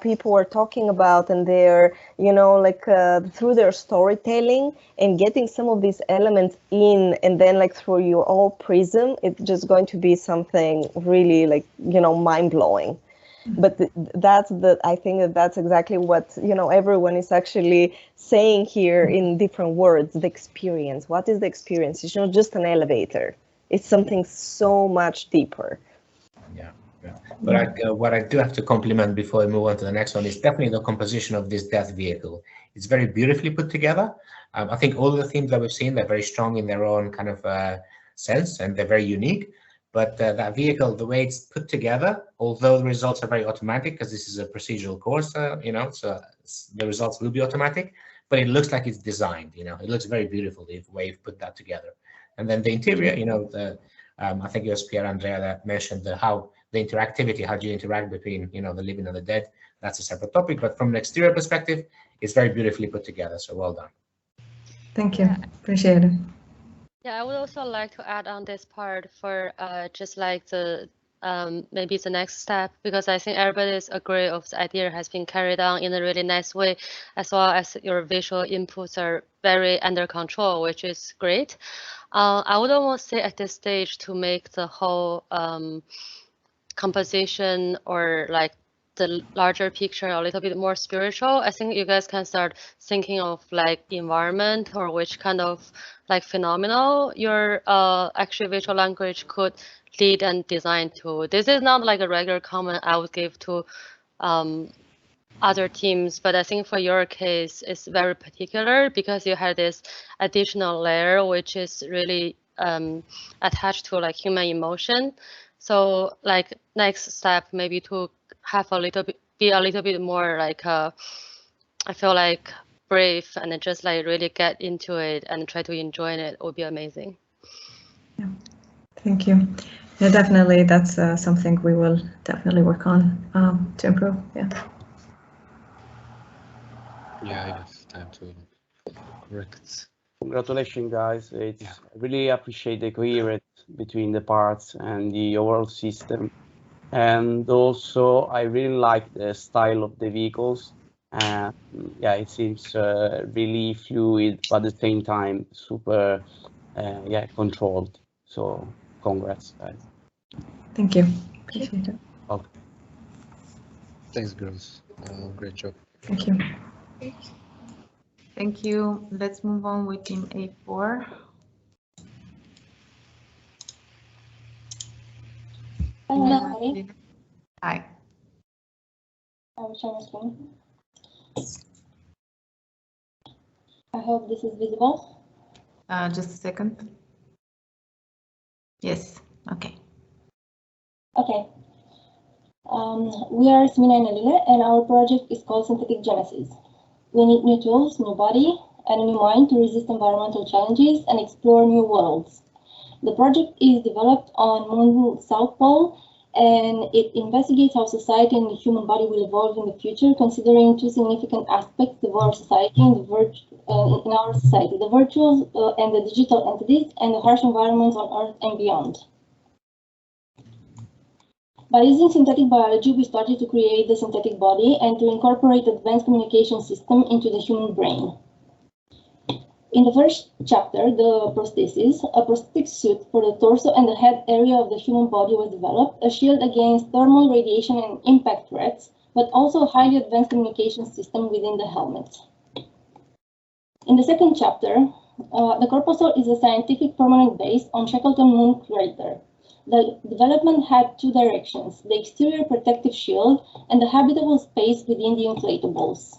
people are talking about, and they're, through their storytelling and getting some of these elements in, and then like through your own prism, it's just going to be something really mind-blowing. But I think that's exactly what, everyone is actually saying here in different words, the experience. What is the experience? It's not just an elevator. It's something so much deeper. Yeah. But what I do have to compliment before I move on to the next one is definitely the composition of this death vehicle. It's very beautifully put together. I think all the themes that we've seen, they're very strong in their own kind of sense, and they're very unique. But that vehicle, the way it's put together, although the results are very automatic, because this is a procedural course, so the results will be automatic, but it looks like it's designed. It looks very beautiful the way you've put that together. And then the interior, I think it was Pierre Andrea that mentioned how the interactivity, how do you interact between, the living and the dead. That's a separate topic, but from an exterior perspective, it's very beautifully put together. So well done. Thank you. Appreciate it. Yeah, I would also like to add on this part for just like the maybe the next step, because I think everybody's agree of the idea has been carried on in a really nice way, as well as your visual inputs are very under control, which is great. I would almost say at this stage to make the whole composition or like the larger picture a little bit more spiritual. I think you guys can start thinking of like environment or which kind of like phenomenal your actual visual language could lead and design to. This is not like a regular comment I would give to other teams, but I think for your case, it's very particular because you had this additional layer, which is really attached to like human emotion. So like next step, maybe to have a little bit, be a little bit more like, I feel like brave and just like really get into it and try to enjoy it would be amazing. Yeah, thank you. Yeah, definitely. That's something we will definitely work on to improve. Yeah. Yeah, I have time to correct. Congratulations, guys. I really appreciate the coherence between the parts and the overall system. And also, I really like the style of the vehicles. And yeah, it seems really fluid, but at the same time, super, yeah, controlled. So congrats, guys. Thank you. Appreciate it. Okay. Thanks, girls. Great job. Thank you. Thank you. Let's move on with team A4. Hi. Hi. I will share my screen. I hope this is visible. Just a second. Yes. Okay. Okay. We are Smina and Alila, and our project is called Synthetic Genesis. We need new tools, new body, and a new mind to resist environmental challenges and explore new worlds. The project is developed on Moon South Pole, and it investigates how society and the human body will evolve in the future, considering two significant aspects of our society and in our society: the virtual and the digital entities, and the harsh environments on Earth and beyond. By using synthetic biology, we started to create the synthetic body and to incorporate advanced communication system into the human brain. In the first chapter, the prosthesis, a prosthetic suit for the torso and the head area of the human body was developed, a shield against thermal radiation and impact threats, but also a highly advanced communication system within the helmet. In the second chapter, the corpuscle is a scientific permanent base on Shackleton Moon crater. The development had two directions: the exterior protective shield and the habitable space within the inflatables.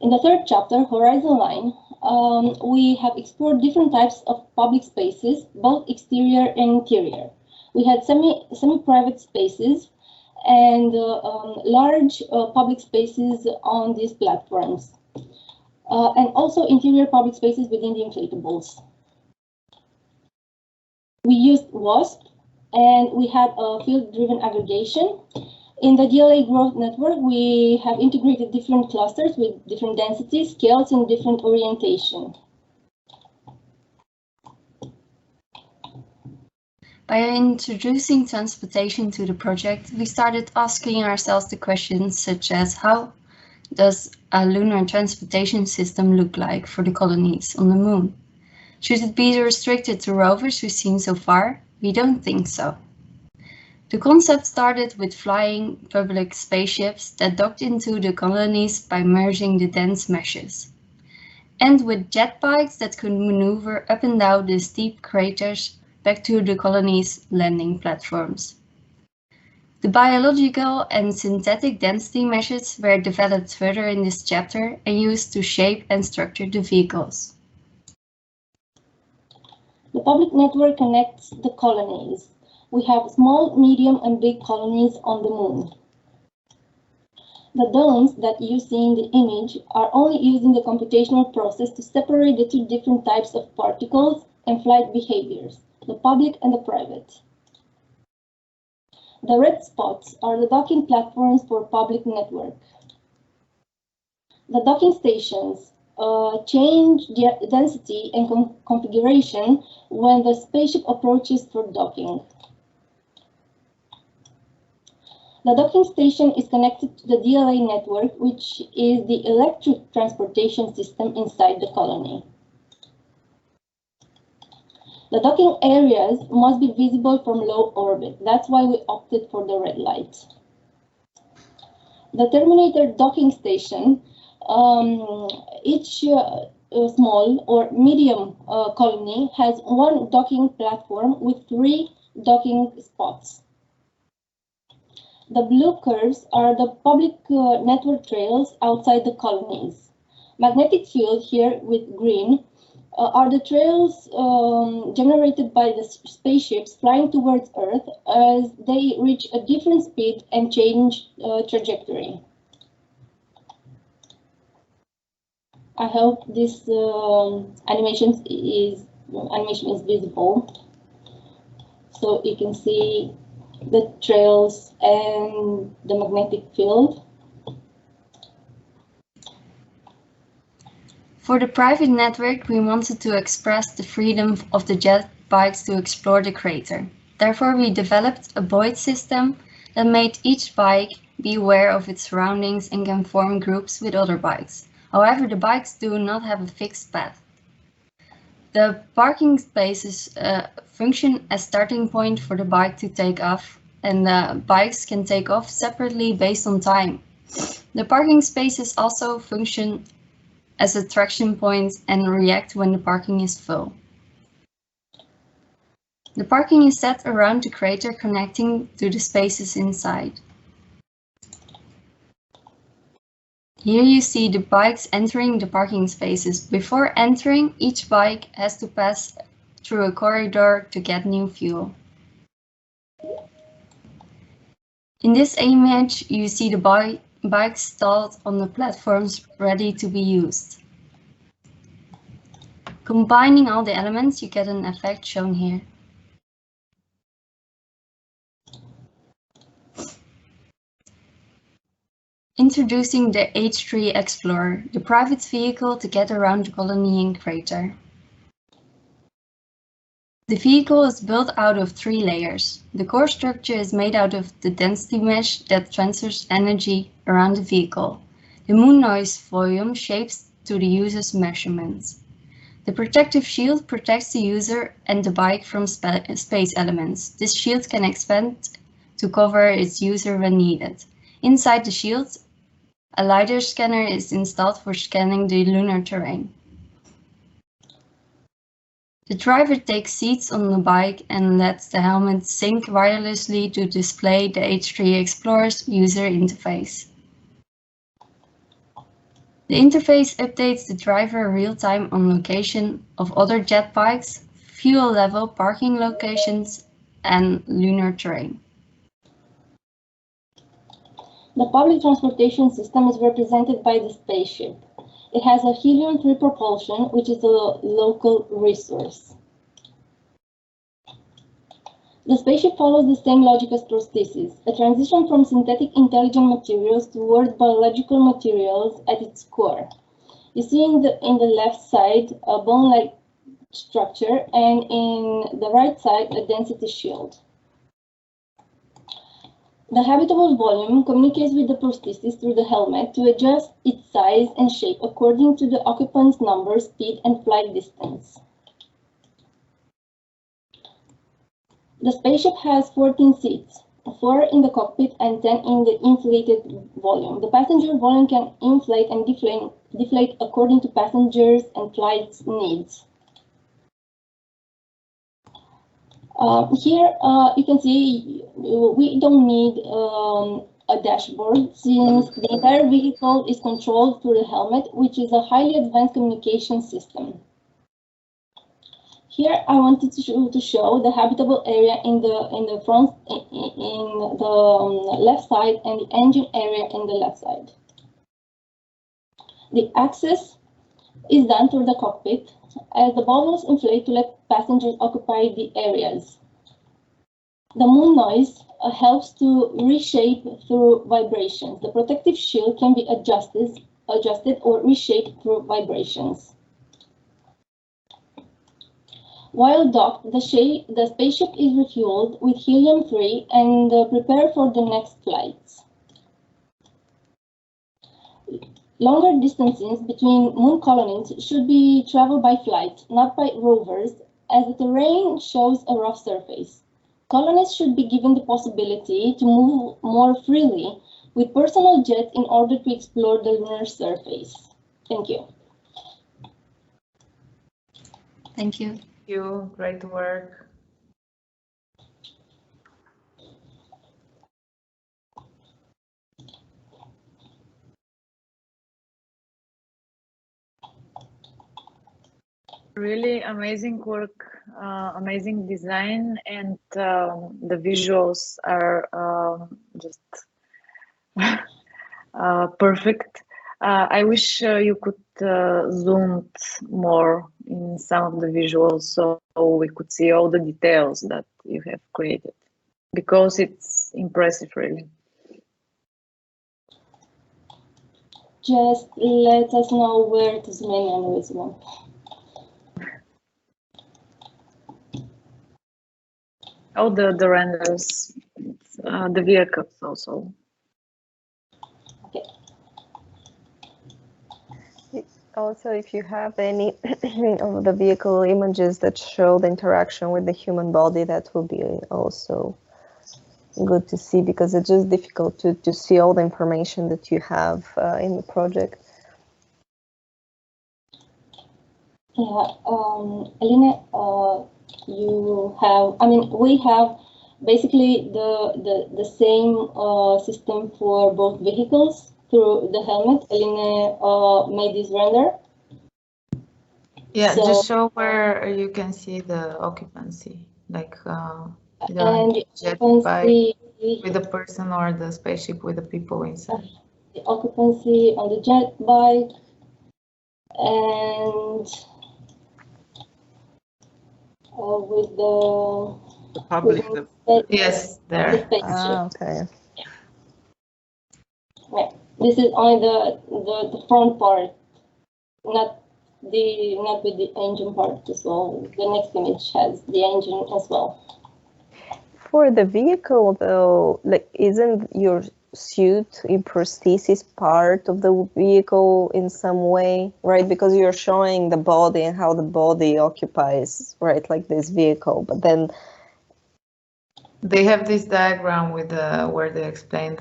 In the third chapter, Horizon Line, we have explored different types of public spaces, both exterior and interior. We had semi-private spaces and large public spaces on these platforms, and also interior public spaces within the inflatables. We used WASP, and we had a field-driven aggregation. In the DLA growth network, we have integrated different clusters with different densities, scales, and different orientation. By introducing transportation to the project, we started asking ourselves the questions such as how does a lunar transportation system look like for the colonies on the moon? Should it be restricted to rovers we've seen so far? We don't think so. The concept started with flying public spaceships that docked into the colonies by merging the dense meshes, and with jet bikes that could maneuver up and down the steep craters back to the colonies' landing platforms. The biological and synthetic density meshes were developed further in this chapter and used to shape and structure the vehicles. The public network connects the colonies. We have small, medium, and big colonies on the moon. The domes that you see in the image are only using the computational process to separate the two different types of particles and flight behaviors, the public and the private. The red spots are the docking platforms for public network. The docking stations change density and configuration when the spaceship approaches for docking. The docking station is connected to the DLA network, which is the electric transportation system inside the colony. The docking areas must be visible from low orbit. That's why we opted for the red light. The Terminator docking station, each small or medium colony has one docking platform with 3 docking spots. The blue curves are the public network trails outside the colonies. Magnetic field here with green are the trails generated by the spaceships flying towards Earth as they reach a different speed and change trajectory. I hope this animation is visible, so you can see the trails and the magnetic field. For the private network, we wanted to express the freedom of the jet bikes to explore the crater. Therefore, we developed a buoy system that made each bike be aware of its surroundings and can form groups with other bikes. However, the bikes do not have a fixed path. The parking spaces function as starting point for the bike to take off, and the bikes can take off separately based on time. The parking spaces also function as attraction points and react when the parking is full. The parking is set around the crater connecting to the spaces inside. Here you see the bikes entering the parking spaces. Before entering, each bike has to pass through a corridor to get new fuel. In this image, you see the bikes stalled on the platforms ready to be used. Combining all the elements, you get an effect shown here. Introducing the H3 Explorer, the private vehicle to get around the colony and crater. The vehicle is built out of 3 layers. The core structure is made out of the density mesh that transfers energy around the vehicle. The moon noise volume shapes to the user's measurements. The protective shield protects the user and the bike from space elements. This shield can expand to cover its user when needed. Inside the shield, a LiDAR scanner is installed for scanning the lunar terrain. The driver takes seats on the bike and lets the helmet sync wirelessly to display the H3 Explorer's user interface. The interface updates the driver real-time on location of other jet bikes, fuel level, parking locations, and lunar terrain. The public transportation system is represented by the spaceship. It has a helium-3 propulsion, which is a local resource. The spaceship follows the same logic as prosthesis, a transition from synthetic intelligent materials toward biological materials at its core. You see in the left side a bone-like structure, and in the right side a density shield. The habitable volume communicates with the prosthesis through the helmet to adjust its size and shape according to the occupant's number, speed, and flight distance. The spaceship has 14 seats, 4 in the cockpit and 10 in the inflated volume. The passenger volume can inflate and deflate according to passengers and flight's needs. Here you can see we don't need a dashboard since the entire vehicle is controlled through the helmet, which is a highly advanced communication system. Here I wanted to show the habitable area in the front, in the left side, and the engine area in the left side. The access is done through the cockpit, as the bubbles inflate to let passengers occupy the areas. The moon noise helps to reshape through vibrations. The protective shield can be adjusted or reshaped through vibrations. While docked, the spaceship is refueled with helium-3 and prepared for the next flights. Longer distances between moon colonies should be traveled by flight, not by rovers, as the terrain shows a rough surface. Colonists should be given the possibility to move more freely with personal jets in order to explore the lunar surface. Thank you. Thank you. Thank you. Great work. Really amazing work, amazing design, and the visuals are just perfect. I wish you could zoom more in some of the visuals so we could see all the details that you have created, because it's impressive, really. Just let us know where to zoom in on this one. Oh, the renders, the vehicles also. Okay. Also, if you have any of the vehicle images that show the interaction with the human body, that will be also good to see, because it's just difficult to see all the information that you have in the project. Yeah, Elena, you have, I mean, we have basically the same system for both vehicles through the helmet. Elena made this render. Yeah, So, just show where you can see the occupancy, like and the jet occupancy bike with the person or the spaceship with the people inside. The occupancy on the jet bike and with the public. Yes, there. The spaceship. Okay. Yeah. This is only the front part, not with the engine part as well. The next image has the engine as well. For the vehicle, though, like, isn't your suit in prosthesis part of the vehicle in some way, right? Because you're showing the body and how the body occupies, right, like this vehicle, but then they have this diagram with where they explain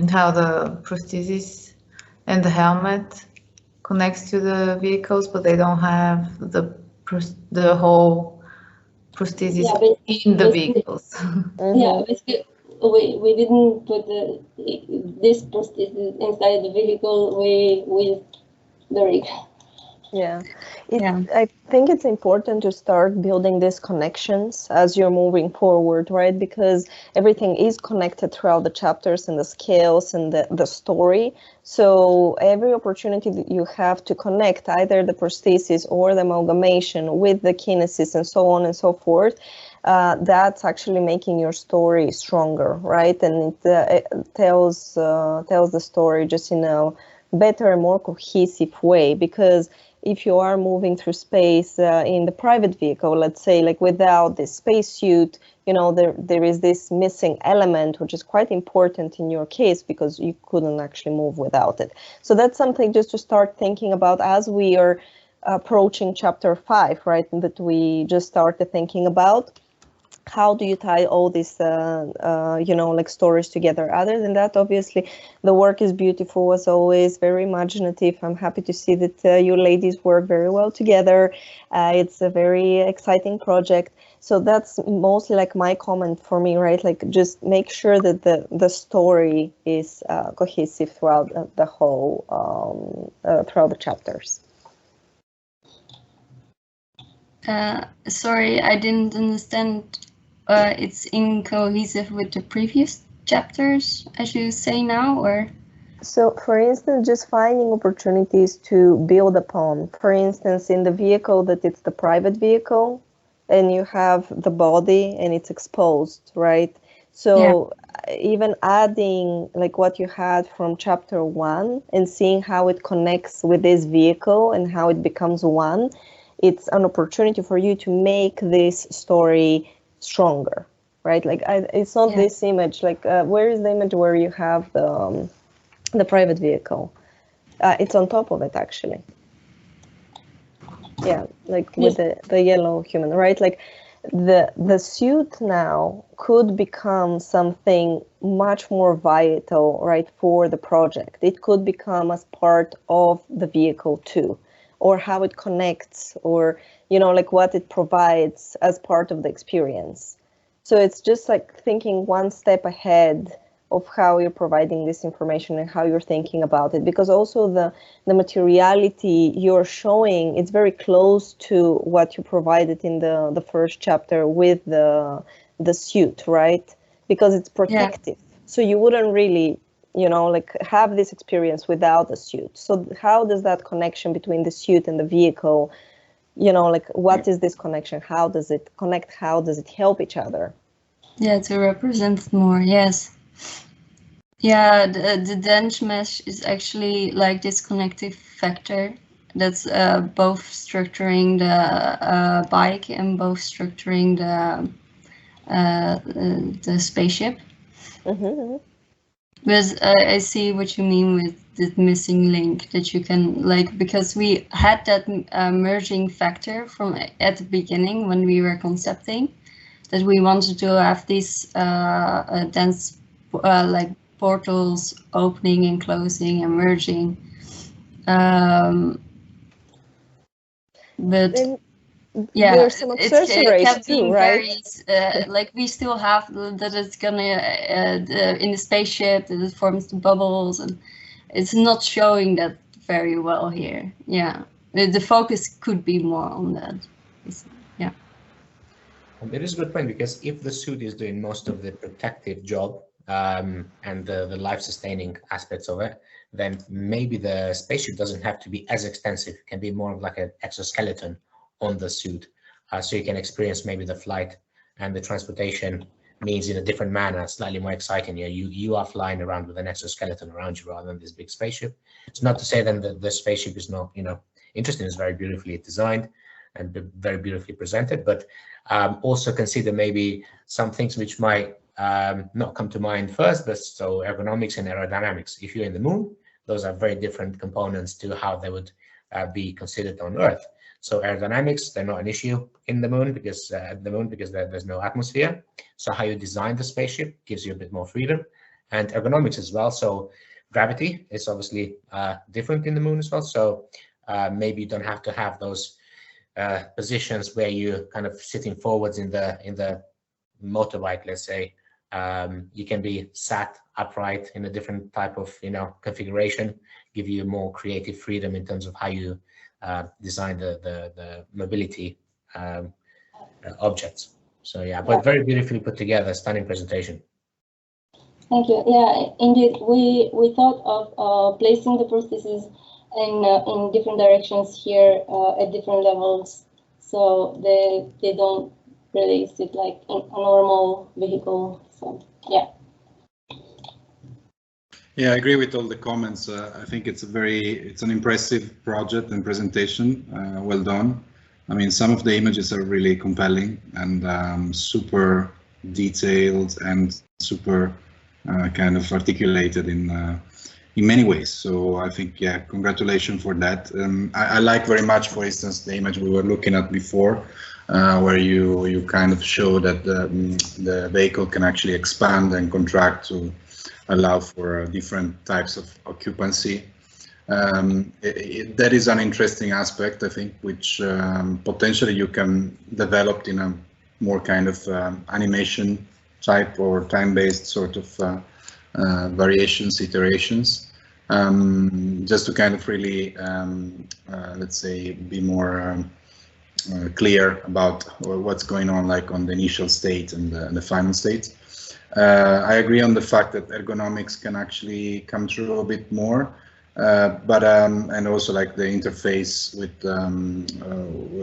how the prosthesis and the helmet connects to the vehicles, but they don't have the whole prosthesis in the vehicles. Yeah, basically, we didn't put this prosthesis inside the vehicle. We the rig. Yeah. I think it's important to start building these connections as you're moving forward, right? Because everything is connected throughout the chapters and the scales and the story. So every opportunity that you have to connect either the prosthesis or the amalgamation with the kinesis and so on and so forth, that's actually making your story stronger, right? And it tells the story just in a better and more cohesive way, because if you are moving through space in the private vehicle, let's say, like without this spacesuit, you know, there is this missing element, which is quite important in your case because you couldn't actually move without it. So that's something just to start thinking about as we are approaching chapter 5, right? And that we just started thinking about. How do you tie all these, you know, like stories together? Other than that, obviously, the work is beautiful as always, very imaginative. I'm happy to see that you ladies work very well together. It's a very exciting project. So that's mostly like my comment for me, right? Like just make sure that the story is cohesive throughout the whole, throughout the chapters. Sorry, I didn't understand. It's incohesive with the previous chapters, as you say now, or? So, for instance, just finding opportunities to build upon. For instance, in the vehicle that it's the private vehicle, and you have the body and it's exposed, right? So even adding like what you had from chapter 1 and seeing how it connects with this vehicle and how it becomes one, it's an opportunity for you to make this story stronger, right? Like it's not this image, like where is the image where you have the private vehicle? It's on top of it, actually. Yeah, like with the yellow human, right? Like the suit now could become something much more vital, right, for the project. It could become as part of the vehicle too, or how it connects, or, you know, like what it provides as part of the experience. So it's just like thinking one step ahead of how you're providing this information and how you're thinking about it, because also the materiality you're showing, it's very close to what you provided in the first chapter with the suit, right? Because it's protective. Yeah. So you wouldn't really, you know, like have this experience without a suit. So how does that connection between the suit and the vehicle, you know, like what is this connection? How does it connect? How does it help each other? Yeah, to represent more, yes. Yeah, the dense mesh is actually like this connective factor that's both structuring the bike and both structuring the spaceship. Mm-hmm. Because I see what you mean with the missing link, that you can, like, because we had that merging factor from at the beginning when we were concepting, that we wanted to have these dense like portals opening and closing and merging. But yeah, there's some accessories too, right? Very, like we still have that it's gonna in the spaceship that it forms the bubbles, and it's not showing that very well here. Yeah, the focus could be more on that. Yeah. It is a good point, because if the suit is doing most of the protective job and the life-sustaining aspects of it, then maybe the spaceship doesn't have to be as extensive. It can be more of like an exoskeleton on the suit, so you can experience maybe the flight and the transportation means in a different manner, slightly more exciting. You are flying around with an exoskeleton around you rather than this big spaceship. It's not to say then that the spaceship is not, you know, interesting. It's very beautifully designed and very beautifully presented, but also consider maybe some things which might not come to mind first, but so ergonomics and aerodynamics. If you're in the moon, those are very different components to how they would be considered on Earth. So aerodynamics, they're not an issue in the moon because there's no atmosphere. So how you design the spaceship gives you a bit more freedom, and ergonomics as well. So gravity is obviously different in the moon as well. So maybe you don't have to have those positions where you kind of sitting forwards in the motorbike, let's say. You can be sat upright in a different type of, you know, configuration, give you more creative freedom in terms of how you design the mobility objects. So yeah, but very beautifully put together, stunning presentation. Thank you. Yeah, indeed, we thought of placing the prostheses in different directions here at different levels, so they don't really sit like in a normal vehicle. So yeah. Yeah, I agree with all the comments. I think it's an impressive project and presentation. Well done. I mean, some of the images are really compelling and super detailed and super kind of articulated in many ways. So I think, yeah, congratulations for that. I like very much, for instance, the image we were looking at before, where you kind of show that the vehicle can actually expand and contract to allow for different types of occupancy. That is an interesting aspect, I think, which potentially you can develop in a more kind of animation type or time-based sort of variations, iterations, just to kind of really, let's say, be more clear about what's going on, like on the initial state and the final state. I agree on the fact that ergonomics can actually come through a bit more, but and also like the interface with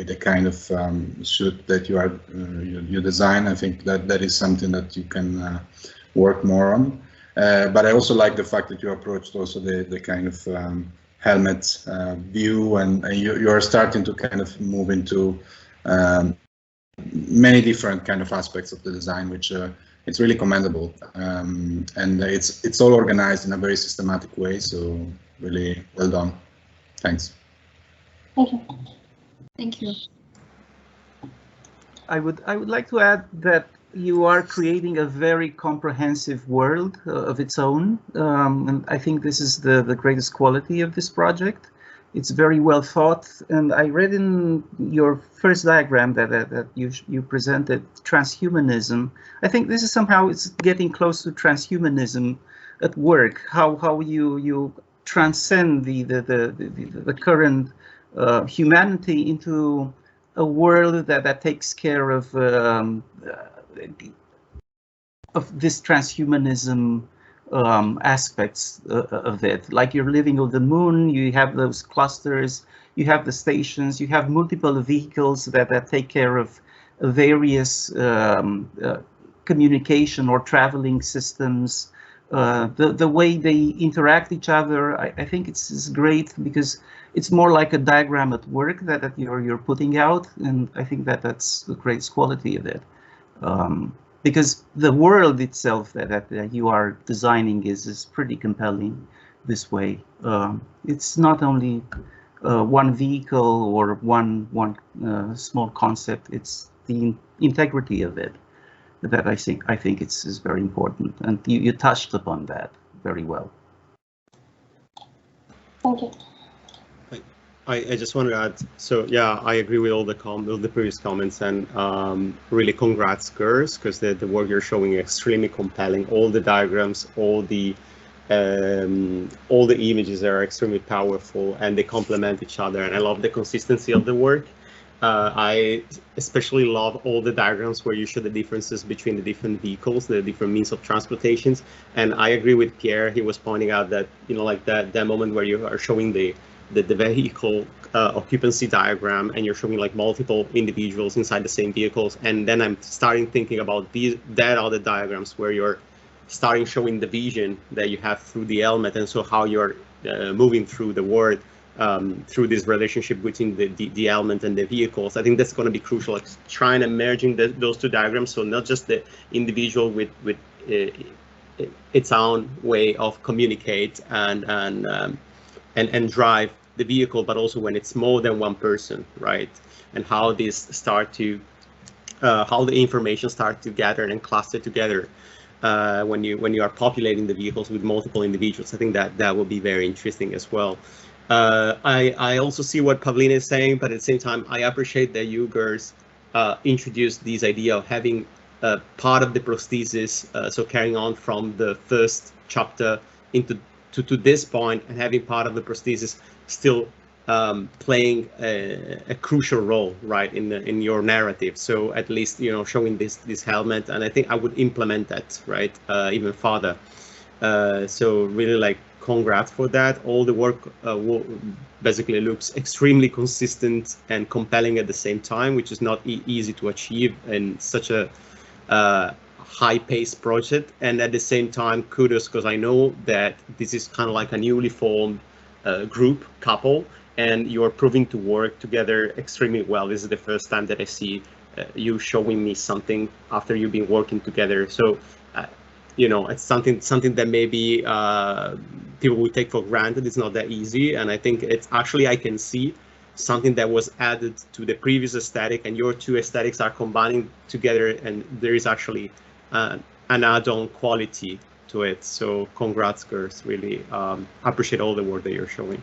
the kind of suit that you design. I think that is something that you can work more on. But I also like the fact that you approached also the kind of helmet view, and you are starting to kind of move into many different kind of aspects of the design, which it's really commendable, and it's all organized in a very systematic way. So really well done. Thanks. Thank you. Thank you. I would like to add that you are creating a very comprehensive world of its own, and I think this is the greatest quality of this project. it's very well thought. And I read in your first diagram that you presented transhumanism. I think this is somehow it's getting close to transhumanism at work. How you transcend the current humanity into a world that takes care of this transhumanism aspects of it. Like you're living on the moon, you have those clusters, you have the stations, you have multiple vehicles that take care of various communication or traveling systems. The way they interact each other, I think it's great because it's more like a diagram at work that you're putting out, and I think that's the great quality of it. Because the world itself that you are designing is pretty compelling this way. It's not only one vehicle or one small concept, it's the integrity of it that I think is very important, and you touched upon that very well. Thank you. I just want to add, so yeah, I agree with all the previous comments, and really congrats, girls, because the work you're showing is extremely compelling. All the diagrams, all the images are extremely powerful, and they complement each other. And I love the consistency of the work. I especially love all the diagrams where you show the differences between the different vehicles, the different means of transportations. And I agree with Pierre. He was pointing out that, you know, like that moment where you are showing the vehicle occupancy diagram, and you're showing like multiple individuals inside the same vehicles, and then I'm starting thinking about that other diagrams where you're starting showing the vision that you have through the helmet, and so how you're moving through the world through this relationship between the helmet and the vehicles. I think that's going to be crucial, like trying to merging those two diagrams, so not just the individual with its own way of communicate and drive the vehicle, but also when it's more than one person, right? And how this start to, how the information start to gather and cluster together when you are populating the vehicles with multiple individuals. I think that will be very interesting as well. I also see what Pavlina is saying, but at the same time, I appreciate that you girls introduced this idea of having part of the prosthesis, so carrying on from the first chapter to this point, and having part of the prosthesis still playing a crucial role, right, in your narrative. So at least, you know, showing this helmet, and I think I would implement that, right, even further. So really, like, congrats for that. All the work basically looks extremely consistent and compelling at the same time, which is not easy to achieve in such a high-paced project. And at the same time, kudos, because I know that this is kind of like a newly formed couple, and you're proving to work together extremely well. This is the first time that I see you showing me something after you've been working together. So, you know, it's something that maybe people would take for granted. It's not that easy, and I think it's actually, I can see something that was added to the previous aesthetic, and your two aesthetics are combining together, and there is actually an add-on quality to it. So congrats, girls. Really appreciate all the work that you're showing.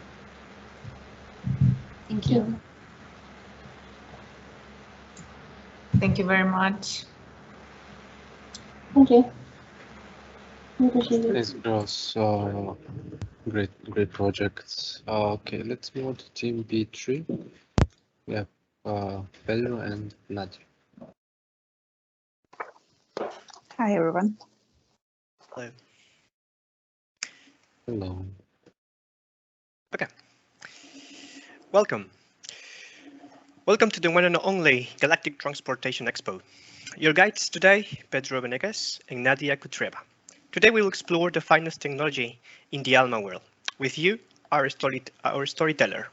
Thank you. Thank you very much. Thank you. Appreciate it. Thanks, girls. Great projects. Okay, let's move to team B3. We have Pedro and Nadia. Hi, everyone. Hello. Hello. Okay. Welcome. Welcome to the one and only Galactic Transportation Expo. Your guides today, Pedro Venegas and Nadia Kutreva. Today we will explore the finest technology in the ALMA world. With you, our storyteller.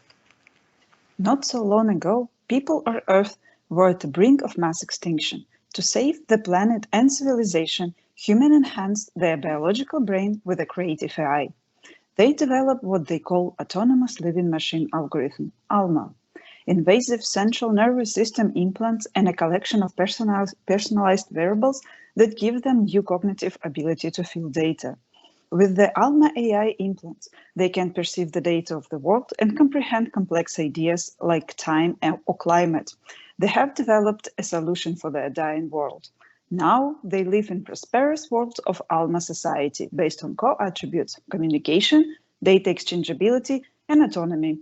Not so long ago, people on Earth were at the brink of mass extinction. To save the planet and civilization, humans enhanced their biological brain with a creative AI. They developed what they call Autonomous Living Machine Algorithm, ALMA, invasive central nervous system implants and a collection of personalized variables that give them new cognitive ability to feel data. With the ALMA AI implants, they can perceive the data of the world and comprehend complex ideas like time or climate. They have developed a solution for the dying world. Now they live in prosperous world of ALMA society based on core attributes: communication, data exchangeability, and autonomy.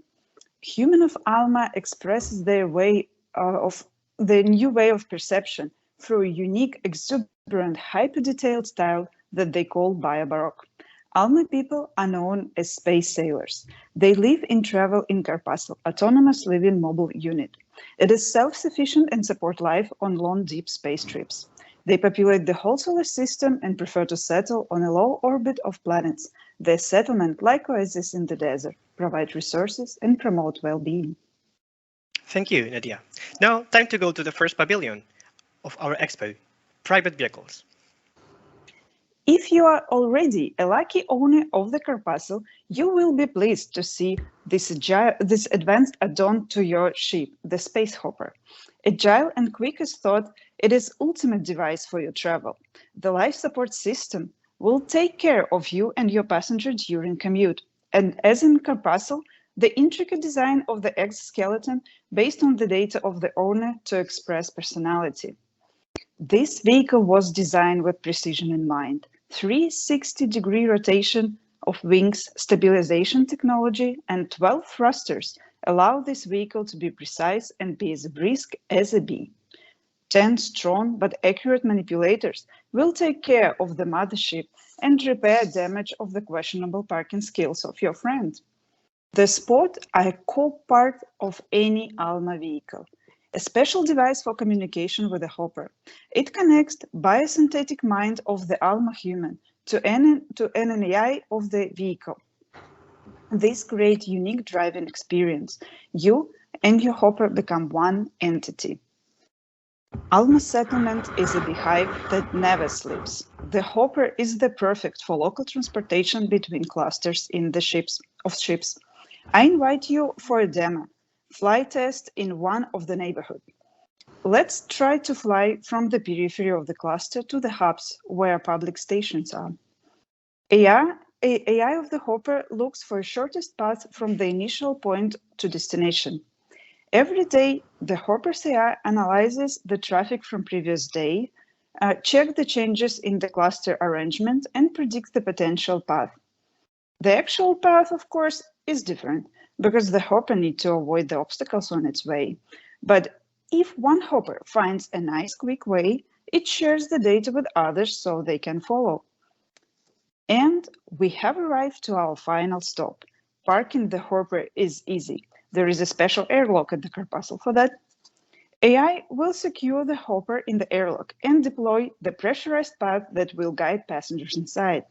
Human of ALMA expresses their new way of perception through a unique, exuberant, hyper-detailed style that they call bio-baroque. ALMA people are known as space sailors. They live and travel in Carpathel, autonomous living mobile unit. It is self-sufficient and support life on long, deep space trips. They populate the whole solar system and prefer to settle on a low orbit of planets. Their settlement, like oases in the desert, provide resources and promote well-being. Thank you, Nadia. Now, time to go to the first pavilion of our expo, private vehicles. If you are already a lucky owner of the Carpathel, you will be pleased to see this advanced add-on to your ship, the Space Hopper. Agile and quick as thought, it is ultimate device for your travel. The life support system will take care of you and your passenger during commute. And as in Carpathel, the intricate design of the exoskeleton based on the data of the owner to express personality. This vehicle was designed with precision in mind. 360-degree rotation of wings, stabilization technology, and 12 thrusters allow this vehicle to be precise and be as brisk as a bee. 10 strong but accurate manipulators will take care of the mothership and repair damage of the questionable parking skills of your friend. The sport are a core part of any ALMA vehicle. A special device for communication with the hopper. It connects biosynthetic mind of the ALMA human to an AI of the vehicle. This creates unique driving experience. You and your hopper become one entity. ALMA settlement is a beehive that never sleeps. The hopper is the perfect for local transportation between clusters in the ships. I invite you for a demo. Fly test in one of the neighborhood. Let's try to fly from the periphery of the cluster to the hubs where public stations are. AI of the hopper looks for a shortest path from the initial point to destination. Every day, the hopper's AI analyzes the traffic from previous day, check the changes in the cluster arrangement, and predicts the potential path. The actual path, of course, is different, because the hopper needs to avoid the obstacles on its way. But if one hopper finds a nice quick way, it shares the data with others so they can follow. And we have arrived to our final stop. Parking the hopper is easy. There is a special airlock at the Carpathel for that. AI will secure the hopper in the airlock and deploy the pressurized path that will guide passengers inside.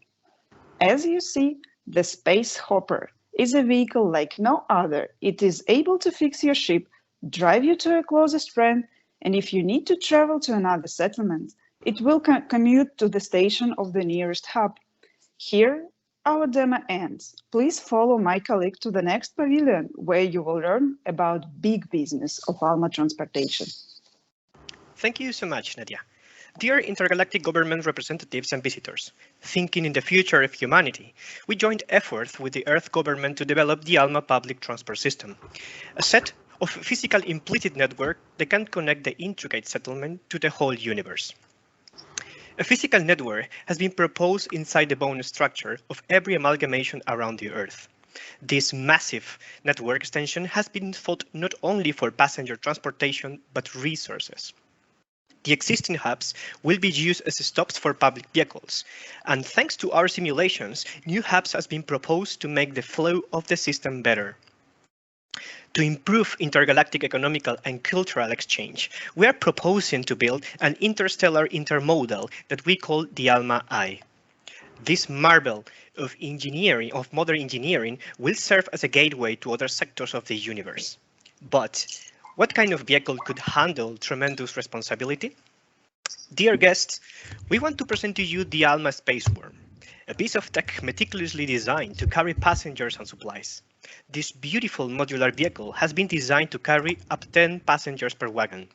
As you see, the Space Hopper is a vehicle like no other. It is able to fix your ship, drive you to your closest friend, and if you need to travel to another settlement, it will commute to the station of the nearest hub. Here, our demo ends. Please follow my colleague to the next pavilion, where you will learn about big business of ALMA transportation. Thank you so much, Nadia. Dear intergalactic government representatives and visitors, thinking in the future of humanity, we joined efforts with the Earth government to develop the ALMA public transport system, a set of physical implicit network that can connect the intricate settlement to the whole universe. A physical network has been proposed inside the bone structure of every amalgamation around the Earth. This massive network extension has been thought not only for passenger transportation, but resources. The existing hubs will be used as stops for public vehicles, and thanks to our simulations, new hubs have been proposed to make the flow of the system better. To improve intergalactic economical and cultural exchange, we are proposing to build an interstellar intermodal that we call the ALMA Eye. This marvel of engineering, of modern engineering, will serve as a gateway to other sectors of the universe. But what kind of vehicle could handle tremendous responsibility? Dear guests, we want to present to you the ALMA Space Worm, a piece of tech meticulously designed to carry passengers and supplies. This beautiful modular vehicle has been designed to carry up to 10 passengers per wagon.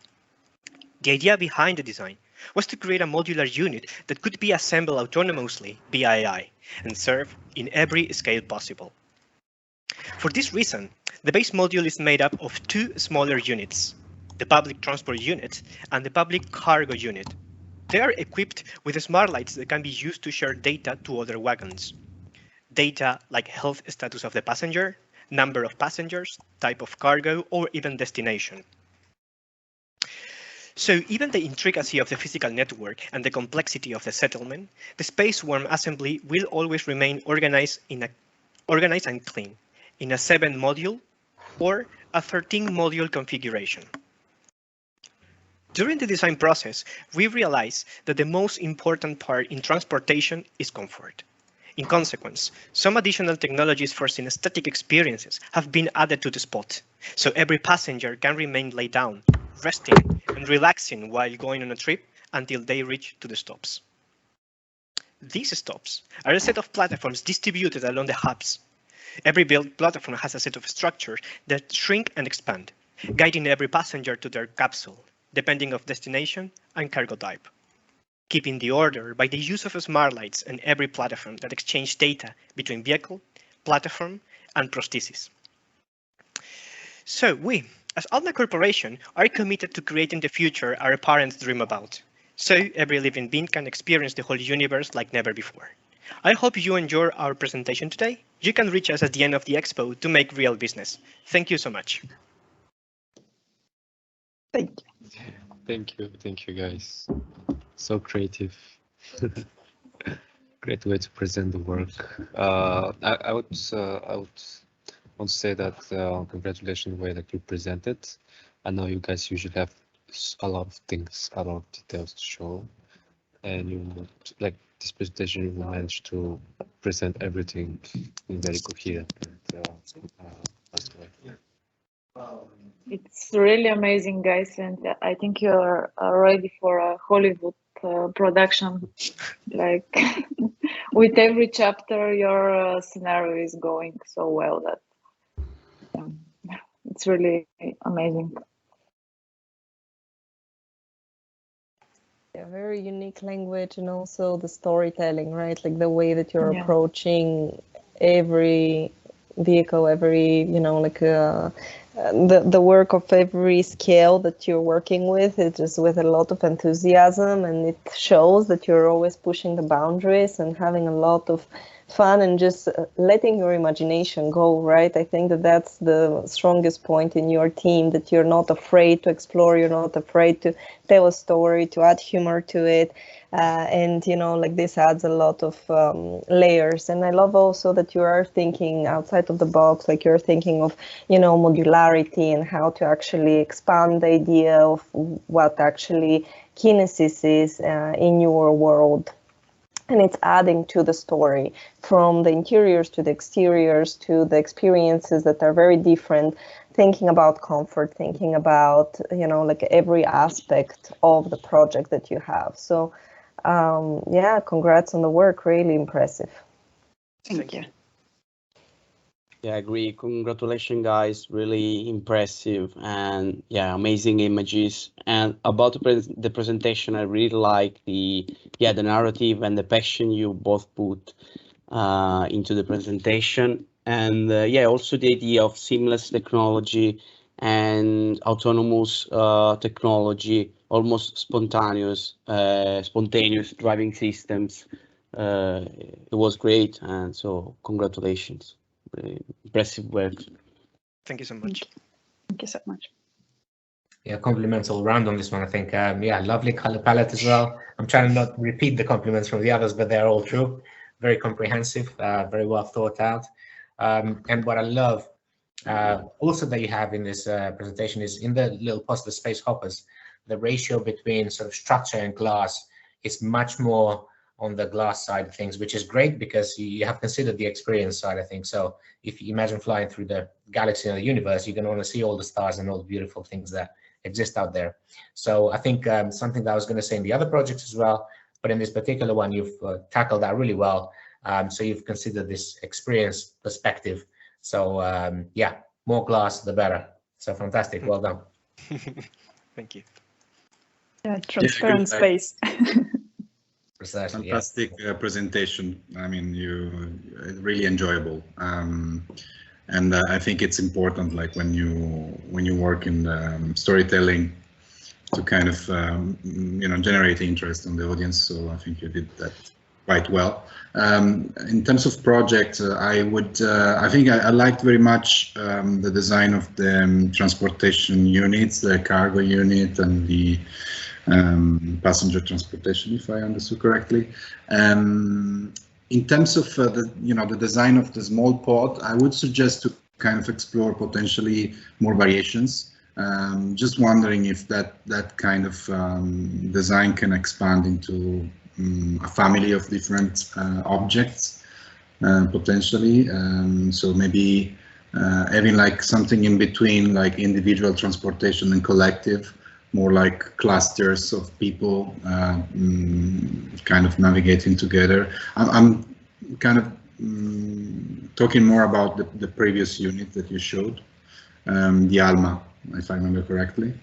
The idea behind the design was to create a modular unit that could be assembled autonomously via AI and serve in every scale possible. For this reason, the base module is made up of two smaller units, the public transport unit and the public cargo unit. They are equipped with smart lights that can be used to share data to other wagons. Data like health status of the passenger, number of passengers, type of cargo, or even destination. So even the intricacy of the physical network and the complexity of the settlement, the space worm assembly will always remain organized and clean in a 7-module or a 13-module configuration. During the design process, we realized that the most important part in transportation is comfort. In consequence, some additional technologies for synesthetic experiences have been added to the spot, so every passenger can remain laid down, resting and relaxing while going on a trip until they reach to the stops. These stops are a set of platforms distributed along the hubs. Every built platform has a set of structures that shrink and expand, guiding every passenger to their capsule, depending on destination and cargo type. Keeping the order by the use of smart lights and every platform that exchange data between vehicle, platform, and prosthesis. So we, as Alma Corporation, are committed to creating the future our parents dream about, so every living being can experience the whole universe like never before. I hope you enjoy our presentation today. You can reach us at the end of the expo to make real business. Thank you so much. Thank you. Thank you guys. So creative. Great way to present the work. I would want to say that congratulations the way that you presented. I know you guys usually have a lot of things, a lot of details to show, and you like this presentation you managed to present everything in very coherent and fast way. It's really amazing, guys, and I think you're ready for a Hollywood production. Like with every chapter, your scenario is going so well that it's really amazing. Yeah, very unique language, and also the storytelling, right? Like the way that you're approaching every vehicle, every, like the work of every scale that you're working with, it's just with a lot of enthusiasm, and it shows that you're always pushing the boundaries and having a lot of fun and just letting your imagination go, right? I think that that's the strongest point in your team, that you're not afraid to explore, you're not afraid to tell a story, to add humor to it. And, like this adds a lot of layers. And I love also that you are thinking outside of the box, like you're thinking of, modularity and how to actually expand the idea of what actually Kinesis is in your world. And it's adding to the story, from the interiors to the exteriors to the experiences that are very different, thinking about comfort, thinking about, like every aspect of the project that you have. So, yeah, congrats on the work, really impressive. Thank you. Yeah, I agree. Congratulations, guys. Really impressive, and yeah, amazing images. And about the presentation, I really like the narrative and the passion you both put into the presentation. And yeah, also the idea of seamless technology and autonomous technology, almost spontaneous driving systems. It was great, and so congratulations. Impressive work. Thank you so much. Thank you so much. Yeah, compliments all around on this one, I think. Yeah, lovely color palette as well. I'm trying to not repeat the compliments from the others, but they're all true. Very comprehensive, very well thought out. And what I love also that you have in this presentation is in the little positive space hoppers, the ratio between sort of structure and glass is much more on the glass side of things, which is great because you have considered the experience side of things. So if you imagine flying through the galaxy or the universe, you're going to want to see all the stars and all the beautiful things that exist out there. So I think something that I was going to say in the other projects as well, but in this particular one, you've tackled that really well. So you've considered this experience perspective. So yeah, more glass, the better. So fantastic. Well done. Thank you. Yeah, transparent space. Precisely. Fantastic presentation. I mean, really enjoyable. And I think it's important, like when you work in storytelling, to kind of generate interest in the audience. So I think you did that quite well. In terms of project, I think I liked very much the design of the transportation units, the cargo unit and the passenger transportation, if I understood correctly. In terms of the design of the small pod, I would suggest to kind of explore potentially more variations. Just wondering if that kind of design can expand into a family of different objects potentially. So maybe having like something in between, like individual transportation and collective, more like clusters of people kind of navigating together. I'm kind of talking more about the previous unit that you showed, the ALMA, if I remember correctly.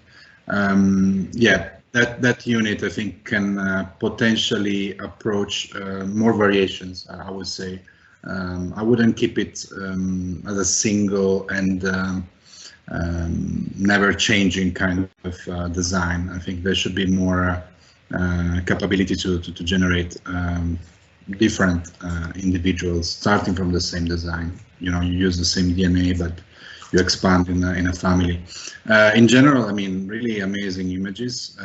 Yeah, that unit I think can potentially approach more variations, I would say. I wouldn't keep it as a single and never changing kind of design. I think there should be more capability to generate different individuals starting from the same design. You use the same DNA, but you expand in a family. In general, I mean, really amazing images.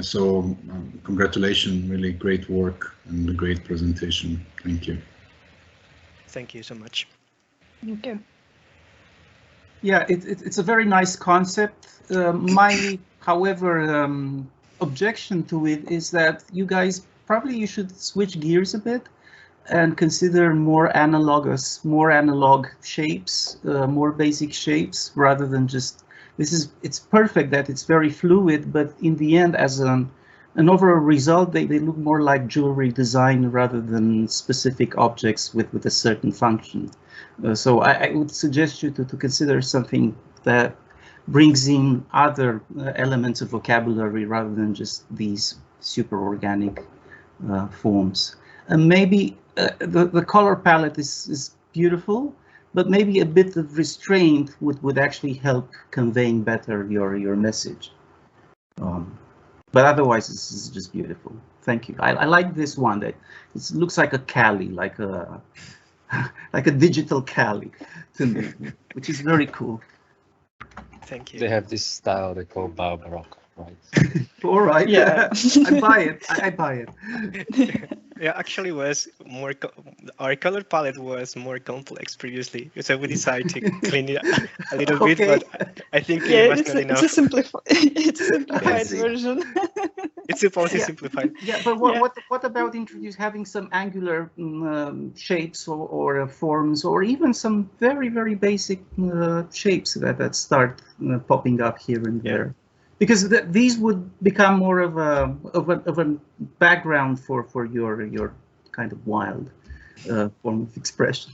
So congratulations, really great work and a great presentation. Thank you. Thank you so much. Thank you. Yeah, it's a very nice concept. My, however, objection to it is that you guys you should switch gears a bit and consider more analogous, more analog shapes, more basic shapes, rather than just it's perfect that it's very fluid, but in the end, as an overall result, they look more like jewelry design rather than specific objects with a certain function. So I would suggest you to consider something that brings in other elements of vocabulary rather than just these super organic forms. And maybe the color palette is beautiful, but maybe a bit of restraint would actually help conveying better your message. But otherwise, this is just beautiful. Thank you. I like this one. That it looks like a Kali, like a digital Kali to me, which is very cool. Thank you. They have this style they call Baroque, right? All right. Yeah. I buy it. I buy it. Yeah, actually was more, our color palette was more complex previously, so we decided to clean it a little bit, but I think it was not enough. It's a simplified version. It's supposed to simplify. Yeah, but what about having some angular shapes or forms, or even some very, very basic shapes that start popping up here and there? Because these would become more of a background for your kind of wild form of expression.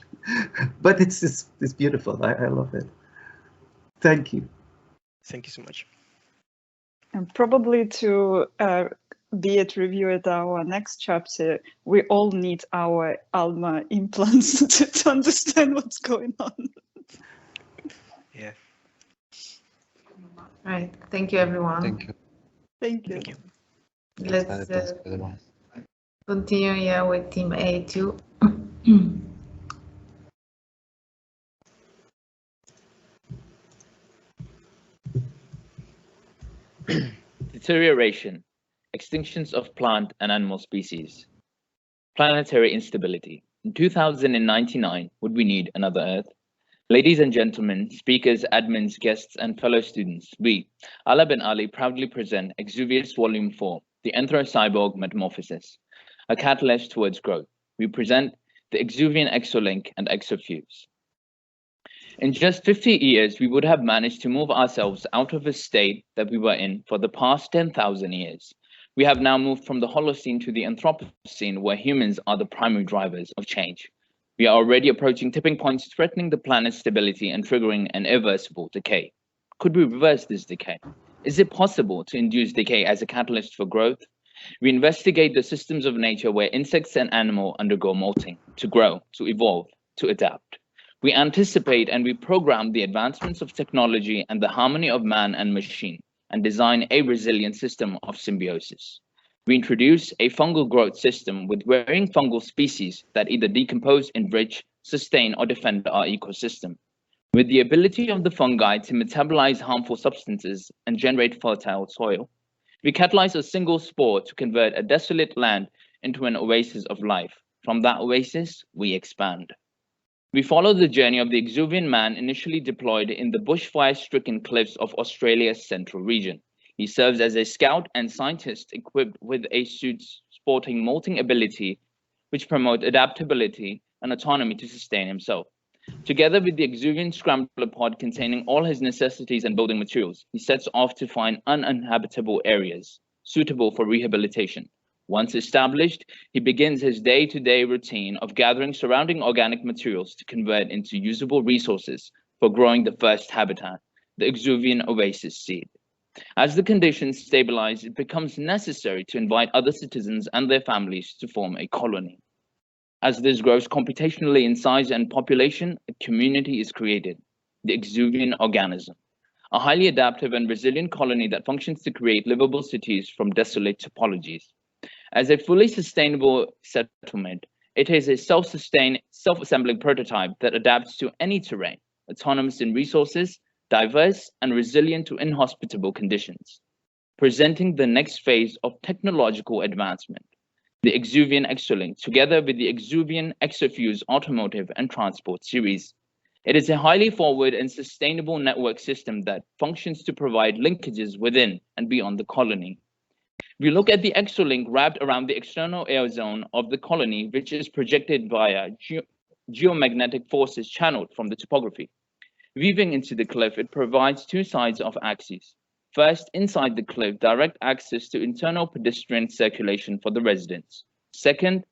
But it's beautiful. I love it. Thank you. Thank you so much. And probably to be it review at our next chapter, we all need our ALMA implants to understand what's going on. Yeah. Right. Thank you, everyone. Thank you. Thank you. Thank you. Let's continue with Team A2. Deterioration, extinctions of plant and animal species, planetary instability. In 2099, would we need another Earth? Ladies and gentlemen, speakers, admins, guests, and fellow students, we, Ala bin Ali, proudly present Exuvius Volume 4, The Anthro-Cyborg Metamorphosis, a catalyst towards growth. We present the Exuvian Exolink and Exofuse. In just 50 years, we would have managed to move ourselves out of a state that we were in for the past 10,000 years. We have now moved from the Holocene to the Anthropocene, where humans are the primary drivers of change. We are already approaching tipping points threatening the planet's stability and triggering an irreversible decay. Could we reverse this decay? Is it possible to induce decay as a catalyst for growth? We investigate the systems of nature where insects and animals undergo molting to grow, to evolve, to adapt. We anticipate and we program the advancements of technology and the harmony of man and machine, and design a resilient system of symbiosis. We introduce a fungal growth system with varying fungal species that either decompose, enrich, sustain, or defend our ecosystem. With the ability of the fungi to metabolize harmful substances and generate fertile soil, we catalyze a single spore to convert a desolate land into an oasis of life. From that oasis, we expand. We follow the journey of the Exuvian man initially deployed in the bushfire-stricken cliffs of Australia's central region. He serves as a scout and scientist equipped with a suit sporting molting ability, which promote adaptability and autonomy to sustain himself. Together with the Exuvian scrambler pod containing all his necessities and building materials, he sets off to find uninhabitable areas suitable for rehabilitation. Once established, he begins his day-to-day routine of gathering surrounding organic materials to convert into usable resources for growing the first habitat, the Exuvian oasis seed. As the conditions stabilize, it becomes necessary to invite other citizens and their families to form a colony. As this grows computationally in size and population, a community is created, the Exuvian organism, a highly adaptive and resilient colony that functions to create livable cities from desolate topologies. As a fully sustainable settlement, it is a self-sustained, self-assembling prototype that adapts to any terrain, autonomous in resources, diverse and resilient to inhospitable conditions, presenting the next phase of technological advancement. The Exuvian Exolink, together with the Exuvian Exofuse automotive and transport series. It is a highly forward and sustainable network system that functions to provide linkages within and beyond the colony. We look at the Exolink wrapped around the external air zone of the colony, which is projected via geomagnetic forces channeled from the topography. Weaving into the cliff, it provides two sides of axes. First, inside the cliff, direct access to internal pedestrian circulation for the residents. Second,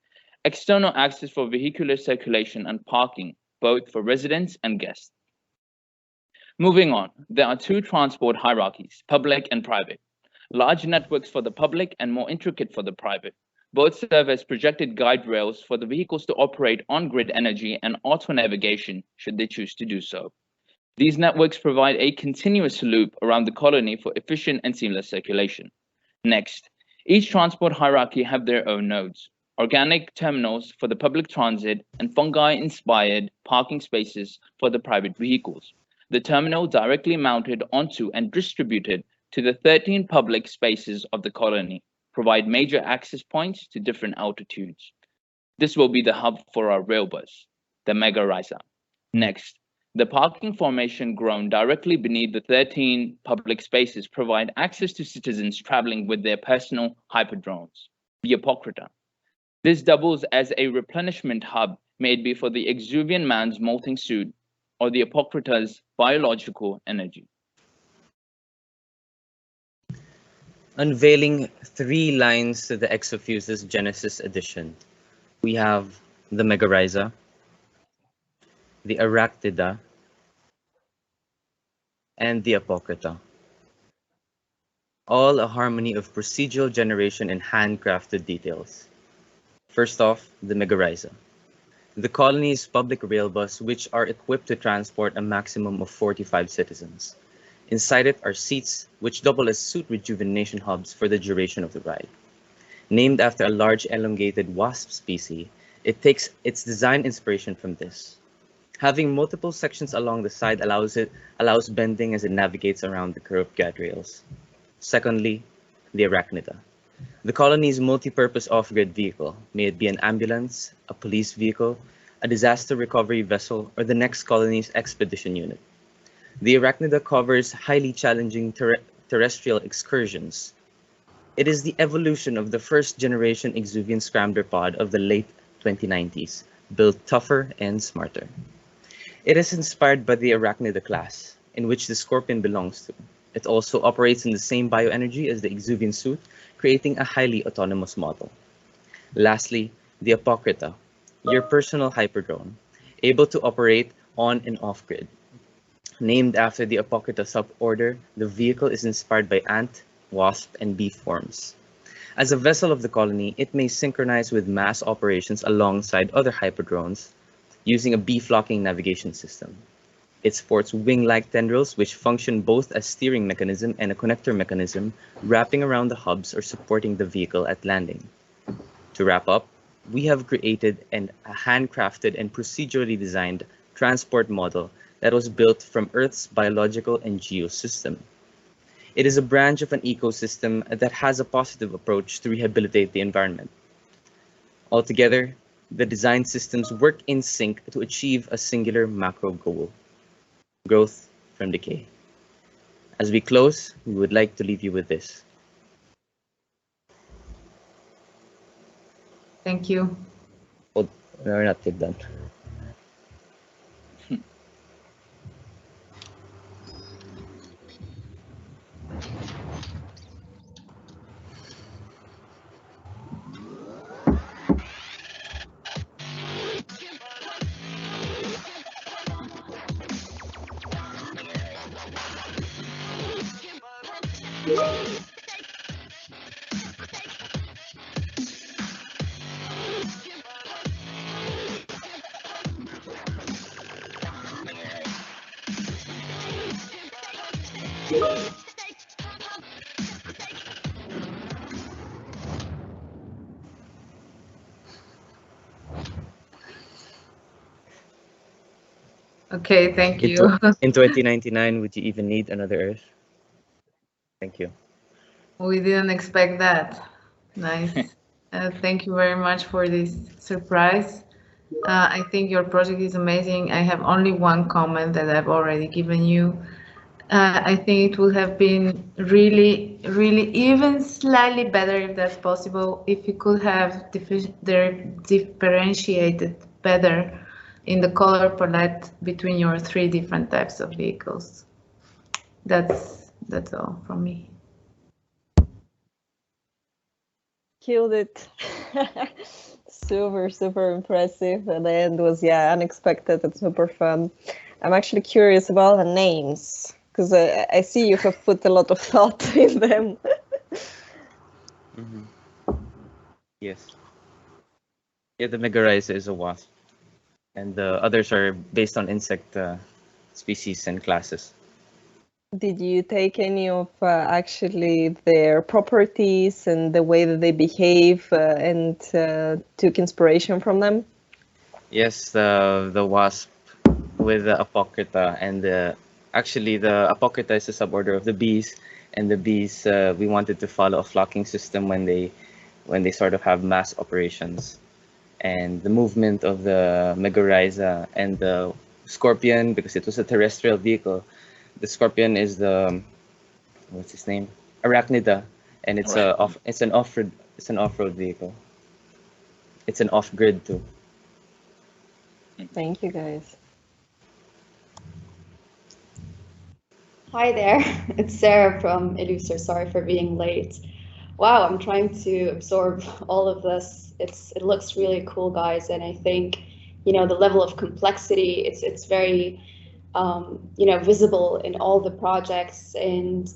external access for vehicular circulation and parking, both for residents and guests. Moving on, there are two transport hierarchies, public and private. Large networks for the public and more intricate for the private. Both serve as projected guide rails for the vehicles to operate on grid energy and auto navigation should they choose to do so. These networks provide a continuous loop around the colony for efficient and seamless circulation. Next, each transport hierarchy have their own nodes, organic terminals for the public transit and fungi-inspired parking spaces for the private vehicles. The terminal directly mounted onto and distributed to the 13 public spaces of the colony, provide major access points to different altitudes. This will be the hub for our rail bus, the Megariza. Next, the parking formation grown directly beneath the 13 public spaces provide access to citizens traveling with their personal hyperdrones, the Apocrypha. This doubles as a replenishment hub made be for the Exuvian man's molting suit or the Apocrypha's biological energy. Unveiling 3 lines to the Exofuse's Genesis edition, we have the Megariza, the Arachnida, and the Apocrypha. All a harmony of procedural generation and handcrafted details. First off, the Megariza. The colony's public rail bus, which are equipped to transport a maximum of 45 citizens. Inside it are seats, which double as suit rejuvenation hubs for the duration of the ride. Named after a large elongated wasp species, it takes its design inspiration from this. Having multiple sections along the side allows bending as it navigates around the curved guardrails. Secondly, the Arachnida. The colony's multi-purpose off-grid vehicle, may it be an ambulance, a police vehicle, a disaster recovery vessel, or the next colony's expedition unit. The Arachnida covers highly challenging terrestrial excursions. It is the evolution of the first-generation Exuvian scrambler pod of the late 2090s, built tougher and smarter. It is inspired by the Arachnida class, in which the Scorpion belongs to. It also operates in the same bioenergy as the Exuvian suit, creating a highly autonomous model. Lastly, the Apocrypha, your personal hyperdrone, able to operate on and off-grid. Named after the Apocrypha suborder, the vehicle is inspired by ant, wasp, and bee forms. As a vessel of the colony, it may synchronize with mass operations alongside other hyperdrones using a bee-flocking navigation system. It sports wing-like tendrils which function both as steering mechanism and a connector mechanism, wrapping around the hubs or supporting the vehicle at landing. To wrap up, we have created a handcrafted and procedurally designed transport model that was built from Earth's biological and geosystem. It is a branch of an ecosystem that has a positive approach to rehabilitate the environment. Altogether, the design systems work in sync to achieve a singular macro goal: growth from decay. As we close, we would like to leave you with this. Thank you. Oh, we're not yet done. Okay, thank you. In 2099, would you even need another Earth? Thank you. We didn't expect that. Nice. Thank you very much for this surprise. I think your project is amazing. I have only one comment that I've already given you. I think it would have been really even slightly better, if that's possible, if you could have differentiated better in the color palette between your 3 different types of vehicles. That's all from me. Killed it. Super impressive. And the end was, yeah, unexpected and super fun. I'm actually curious about the names, because I see you have put a lot of thought in them. Yes. Yeah, the Megariza is a wasp, and the others are based on insect species and classes. Did you take any of actually their properties and the way that they behave and took inspiration from them? Yes, the wasp with the Apocrypha, and actually the Apocrypha is a suborder of the bees, and the bees we wanted to follow a flocking system when they sort of have mass operations, and the movement of the Megariza and the scorpion, because it was a terrestrial vehicle. The scorpion is the, what's his name? Arachnida, and it's an off-road vehicle. It's an off-grid too. Thank you, guys. Hi there, it's Sarah from Illuser. Sorry for being late. Wow, I'm trying to absorb all of this. It looks really cool, guys, and I think, you know, the level of complexity, it's very you know, visible in all the projects, and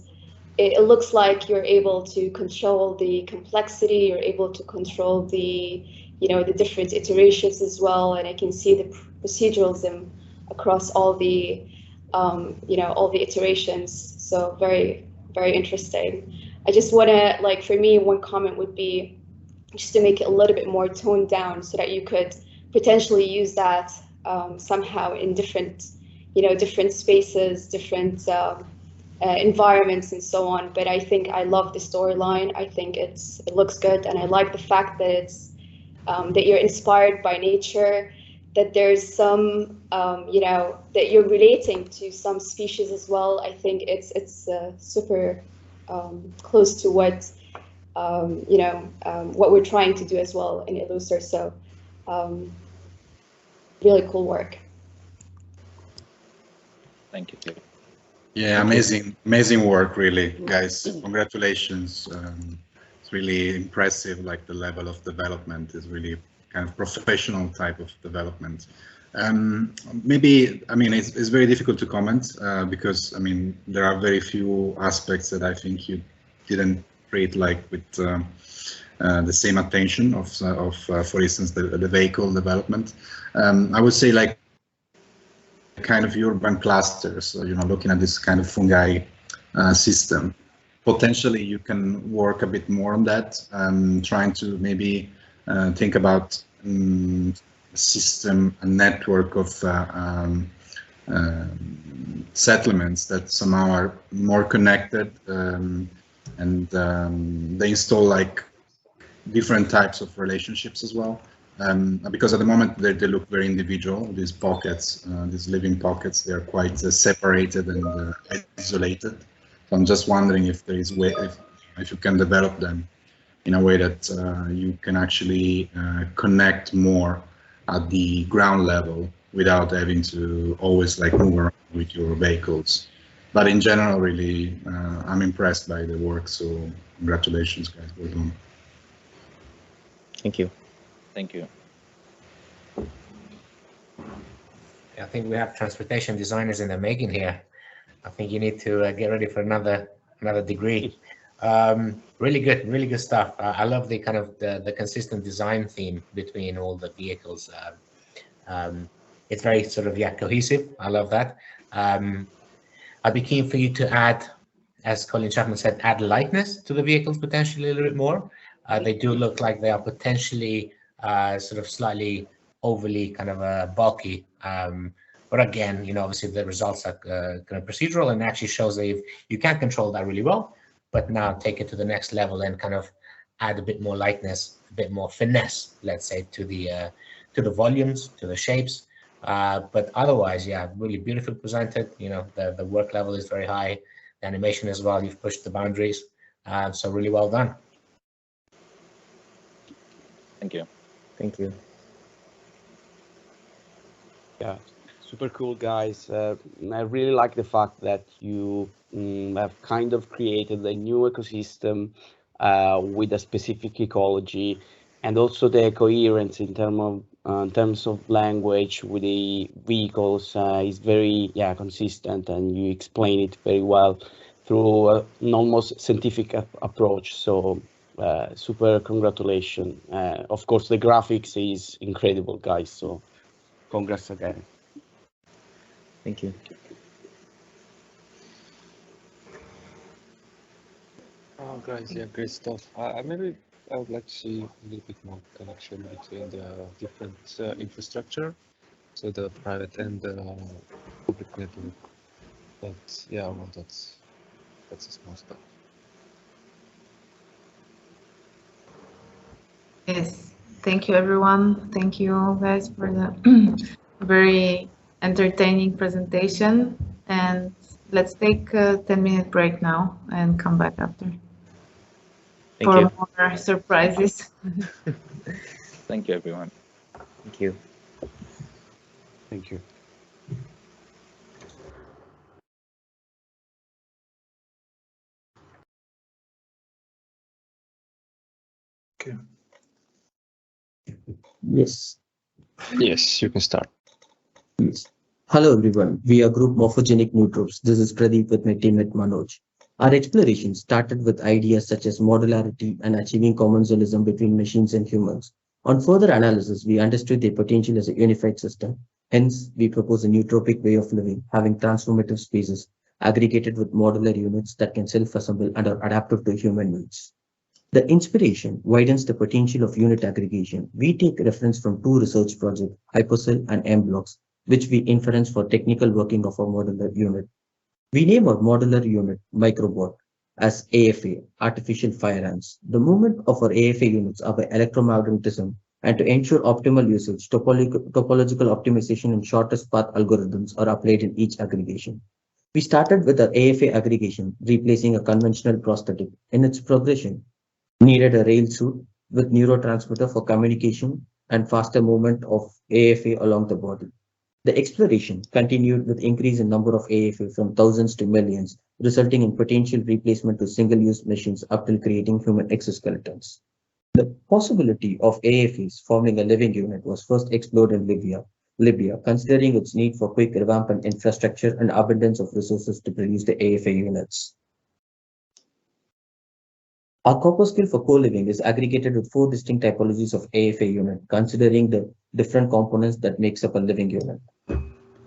it looks like you're able to control the complexity, you're able to control the, you know, the different iterations as well, and I can see the proceduralism across all the, you know, all the iterations. So very interesting. I just want to, like, for me, one comment would be just to make it a little bit more toned down so that you could potentially use that somehow in different, you know, different spaces, different environments and so on. But I think I love the storyline. I think it looks good, and I like the fact that it's that you're inspired by nature, that there's some you know, that you're relating to some species as well. I think it's super close to what you know, what we're trying to do as well in Illuser. So really cool work. Thank you. Yeah, amazing work, really, guys. Congratulations. It's really impressive. Like, the level of development is really kind of professional type of development. Maybe, I mean, it's very difficult to comment because, I mean, there are very few aspects that I think you didn't treat like with the same attention of for instance, the vehicle development. I would say like kind of urban clusters, so, you know, looking at this kind of fungi system. Potentially you can work a bit more on that, trying to maybe think about system, a network of settlements that somehow are more connected, and they install like different types of relationships as well. Because at the moment they look very individual, these pockets, these living pockets, they are quite separated and isolated. So I'm just wondering if there is way, if you can develop them in a way that you can actually connect more at the ground level without having to always like move around with your vehicles. But in general, really, I'm impressed by the work. So congratulations, guys. Well done. Thank you. Thank you. I think we have transportation designers in the making here. I think you need to get ready for another degree. Really good stuff. I love the kind of the consistent design theme between all the vehicles. It's very sort of cohesive. I love that. I'd be keen for you to add, as Colin Chapman said, add lightness to the vehicles potentially a little bit more. They do look like they are potentially sort of slightly overly kind of bulky. But again, you know, obviously the results are kind of procedural and actually shows that you can control that really well, but now take it to the next level and kind of add a bit more lightness, a bit more finesse, let's say, to the volumes, to the shapes. But otherwise, yeah, really beautifully presented. You know, the work level is very high. The animation as well, you've pushed the boundaries. So really well done. Thank you. Thank you. Yeah, super cool, guys. I really like the fact that you have kind of created a new ecosystem with a specific ecology, and also the coherence in terms of language with the vehicles is very consistent, and you explain it very well through an almost scientific approach. So super congratulations. Of course, the graphics is incredible, guys. So congrats again. Thank you. Oh, guys, yeah, great stuff. Maybe I would like to see a little bit more connection between the different infrastructure, so the private and the public network. But yeah, well, that's a small stuff. Yes, thank you, everyone. Thank you, guys, for the very entertaining presentation. And let's take a 10-minute break now and come back after for more surprises. Thank you, everyone. Thank you. Thank you. Okay. Yes. Yes, you can start. Yes. Hello, everyone. We are Group Morphogenic Neutrobes. This is Pradeep with my teammate Manoj. Our exploration started with ideas such as modularity and achieving commensalism between machines and humans. On further analysis, we understood their potential as a unified system. Hence, we propose a nootropic way of living, having transformative spaces aggregated with modular units that can self-assemble and are adaptive to human needs. The inspiration widens the potential of unit aggregation. We take reference from two research projects, Hypercell and M-Blocks, which we inference for technical working of a modular unit. We name our modular unit Microbot as AFA, Artificial Fire Ants. The movement of our AFA units are by electromagnetism, and to ensure optimal usage, topological optimization and shortest path algorithms are applied in each aggregation. We started with our AFA aggregation, replacing a conventional prosthetic. In its progression, needed a rail suit with neurotransmitter for communication and faster movement of AFA along the body. The exploration continued with increase in number of AFA from thousands to millions, resulting in potential replacement to single-use machines up till creating human exoskeletons. The possibility of AFAs forming a living unit was first explored in Libya, Libya, considering its need for quick revamped infrastructure and abundance of resources to produce the AFA units. Our corpuscle for co-living is aggregated with 4 distinct typologies of AFA unit, considering the different components that makes up a living unit.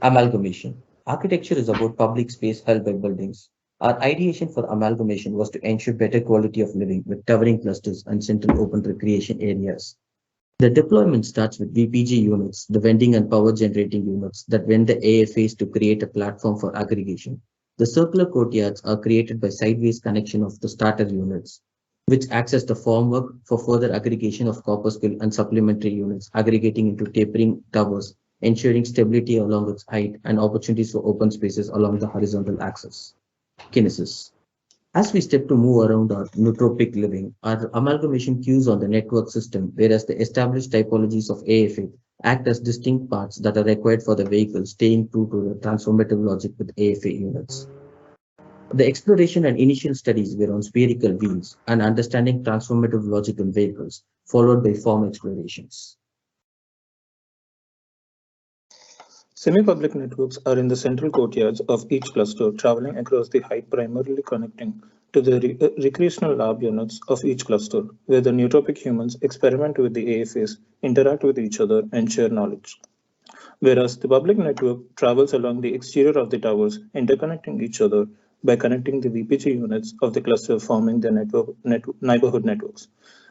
Amalgamation. Architecture is about public space held by buildings. Our ideation for amalgamation was to ensure better quality of living with towering clusters and central open recreation areas. The deployment starts with VPG units, the vending and power generating units that vend the AFAs to create a platform for aggregation. The circular courtyards are created by sideways connection of the starter units, which acts as the formwork for further aggregation of corpuscle and supplementary units, aggregating into tapering towers, ensuring stability along its height and opportunities for open spaces along the horizontal axis. Kinesis. As we step to move around our nootropic living, our amalgamation cues on the network system, whereas the established typologies of AFA act as distinct parts that are required for the vehicle, staying true to the transformative logic with AFA units. The exploration and initial studies were on spherical wheels and understanding transformative logic in vehicles, followed by form explorations. Semi-public networks are in the central courtyards of each cluster, traveling across the height, primarily connecting to the recreational lab units of each cluster, where the nootropic humans experiment with the AFAs, interact with each other, and share knowledge. Whereas the public network travels along the exterior of the towers, interconnecting each other by connecting the VPG units of the cluster, forming the neighborhood networks.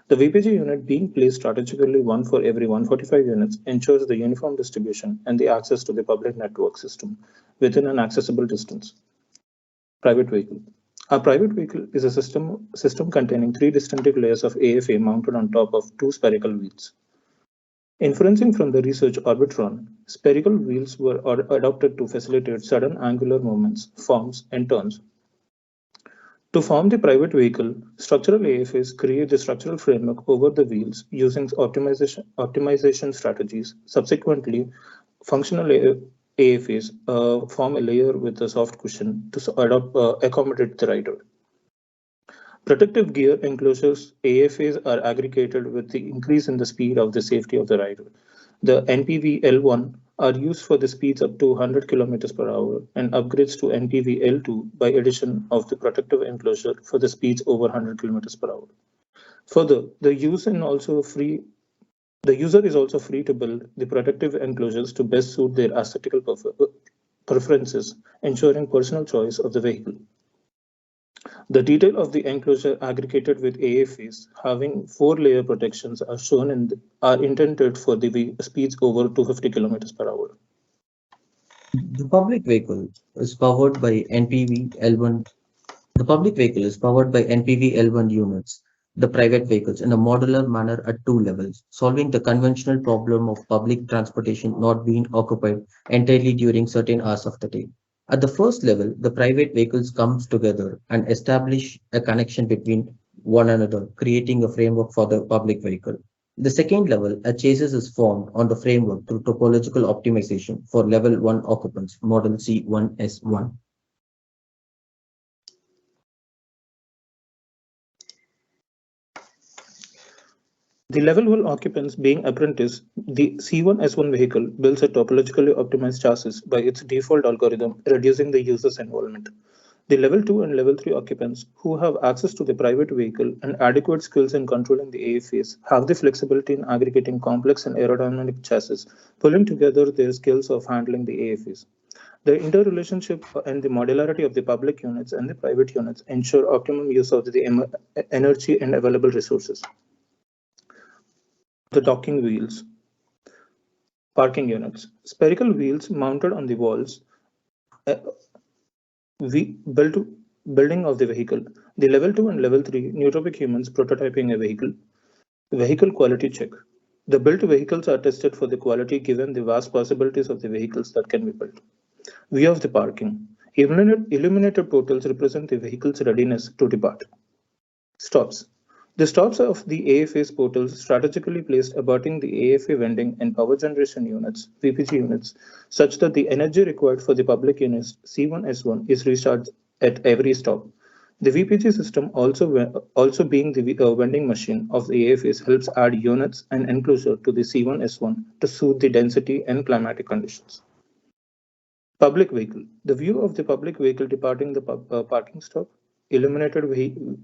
The VPG unit being placed strategically one for every 145 units ensures the uniform distribution and the access to the public network system within an accessible distance. Private vehicle. A private vehicle is a system containing 3 distinctive layers of AFA mounted on top of 2 spherical wheels. Inferencing from the research Orbitron, spherical wheels were adopted to facilitate sudden angular movements, forms, and turns. To form the private vehicle, structural AFAs create the structural framework over the wheels using optimization strategies. Subsequently, functional AFAs form a layer with a soft cushion to accommodate the rider. Protective gear enclosures AFAs are aggregated with the increase in the speed of the safety of the rider. The NPV L1 are used for the speeds up to 100 km per hour and upgrades to NPV L2 by addition of the protective enclosure for the speeds over 100 km per hour. Further, the user is also free to build the protective enclosures to best suit their aesthetical preferences, ensuring personal choice of the vehicle. The detail of the enclosure aggregated with AFAs having 4-layer protections are shown and are intended for the speeds over 250 km per hour. The public vehicle is powered by NPV L1. The public vehicle is powered by NPV L1 units, the private vehicles, in a modular manner at 2 levels, solving the conventional problem of public transportation not being occupied entirely during certain hours of the day. At the first level, the private vehicles comes together and establish a connection between one another, creating a framework for the public vehicle. The second level, a chassis is formed on the framework through topological optimization for level 1 occupants, model C1S1. The level 1 occupants being apprentice, the C1S1 vehicle builds a topologically optimized chassis by its default algorithm, reducing the user's involvement. The level 2 and level 3 occupants who have access to the private vehicle and adequate skills in controlling the AFAs have the flexibility in aggregating complex and aerodynamic chassis, pulling together their skills of handling the AFAs. The interrelationship and the modularity of the public units and the private units ensure optimum use of the energy and available resources. The docking wheels. Parking units. Spherical wheels mounted on the walls. Building of the vehicle. The level 2 and level 3 nootropic humans prototyping a vehicle. Vehicle quality check. The built vehicles are tested for the quality given the vast possibilities of the vehicles that can be built. View of the parking. Illuminated portals represent the vehicle's readiness to depart. Stops. The stops of the AFA's portals strategically placed abutting the AFA vending and power generation units, VPG units, such that the energy required for the public units C1S1 is recharged at every stop. The VPG system, also being the vending machine of the AFAs, helps add units and enclosure to the C1S1 to suit the density and climatic conditions. Public vehicle. The view of the public vehicle departing the parking stop. Illuminated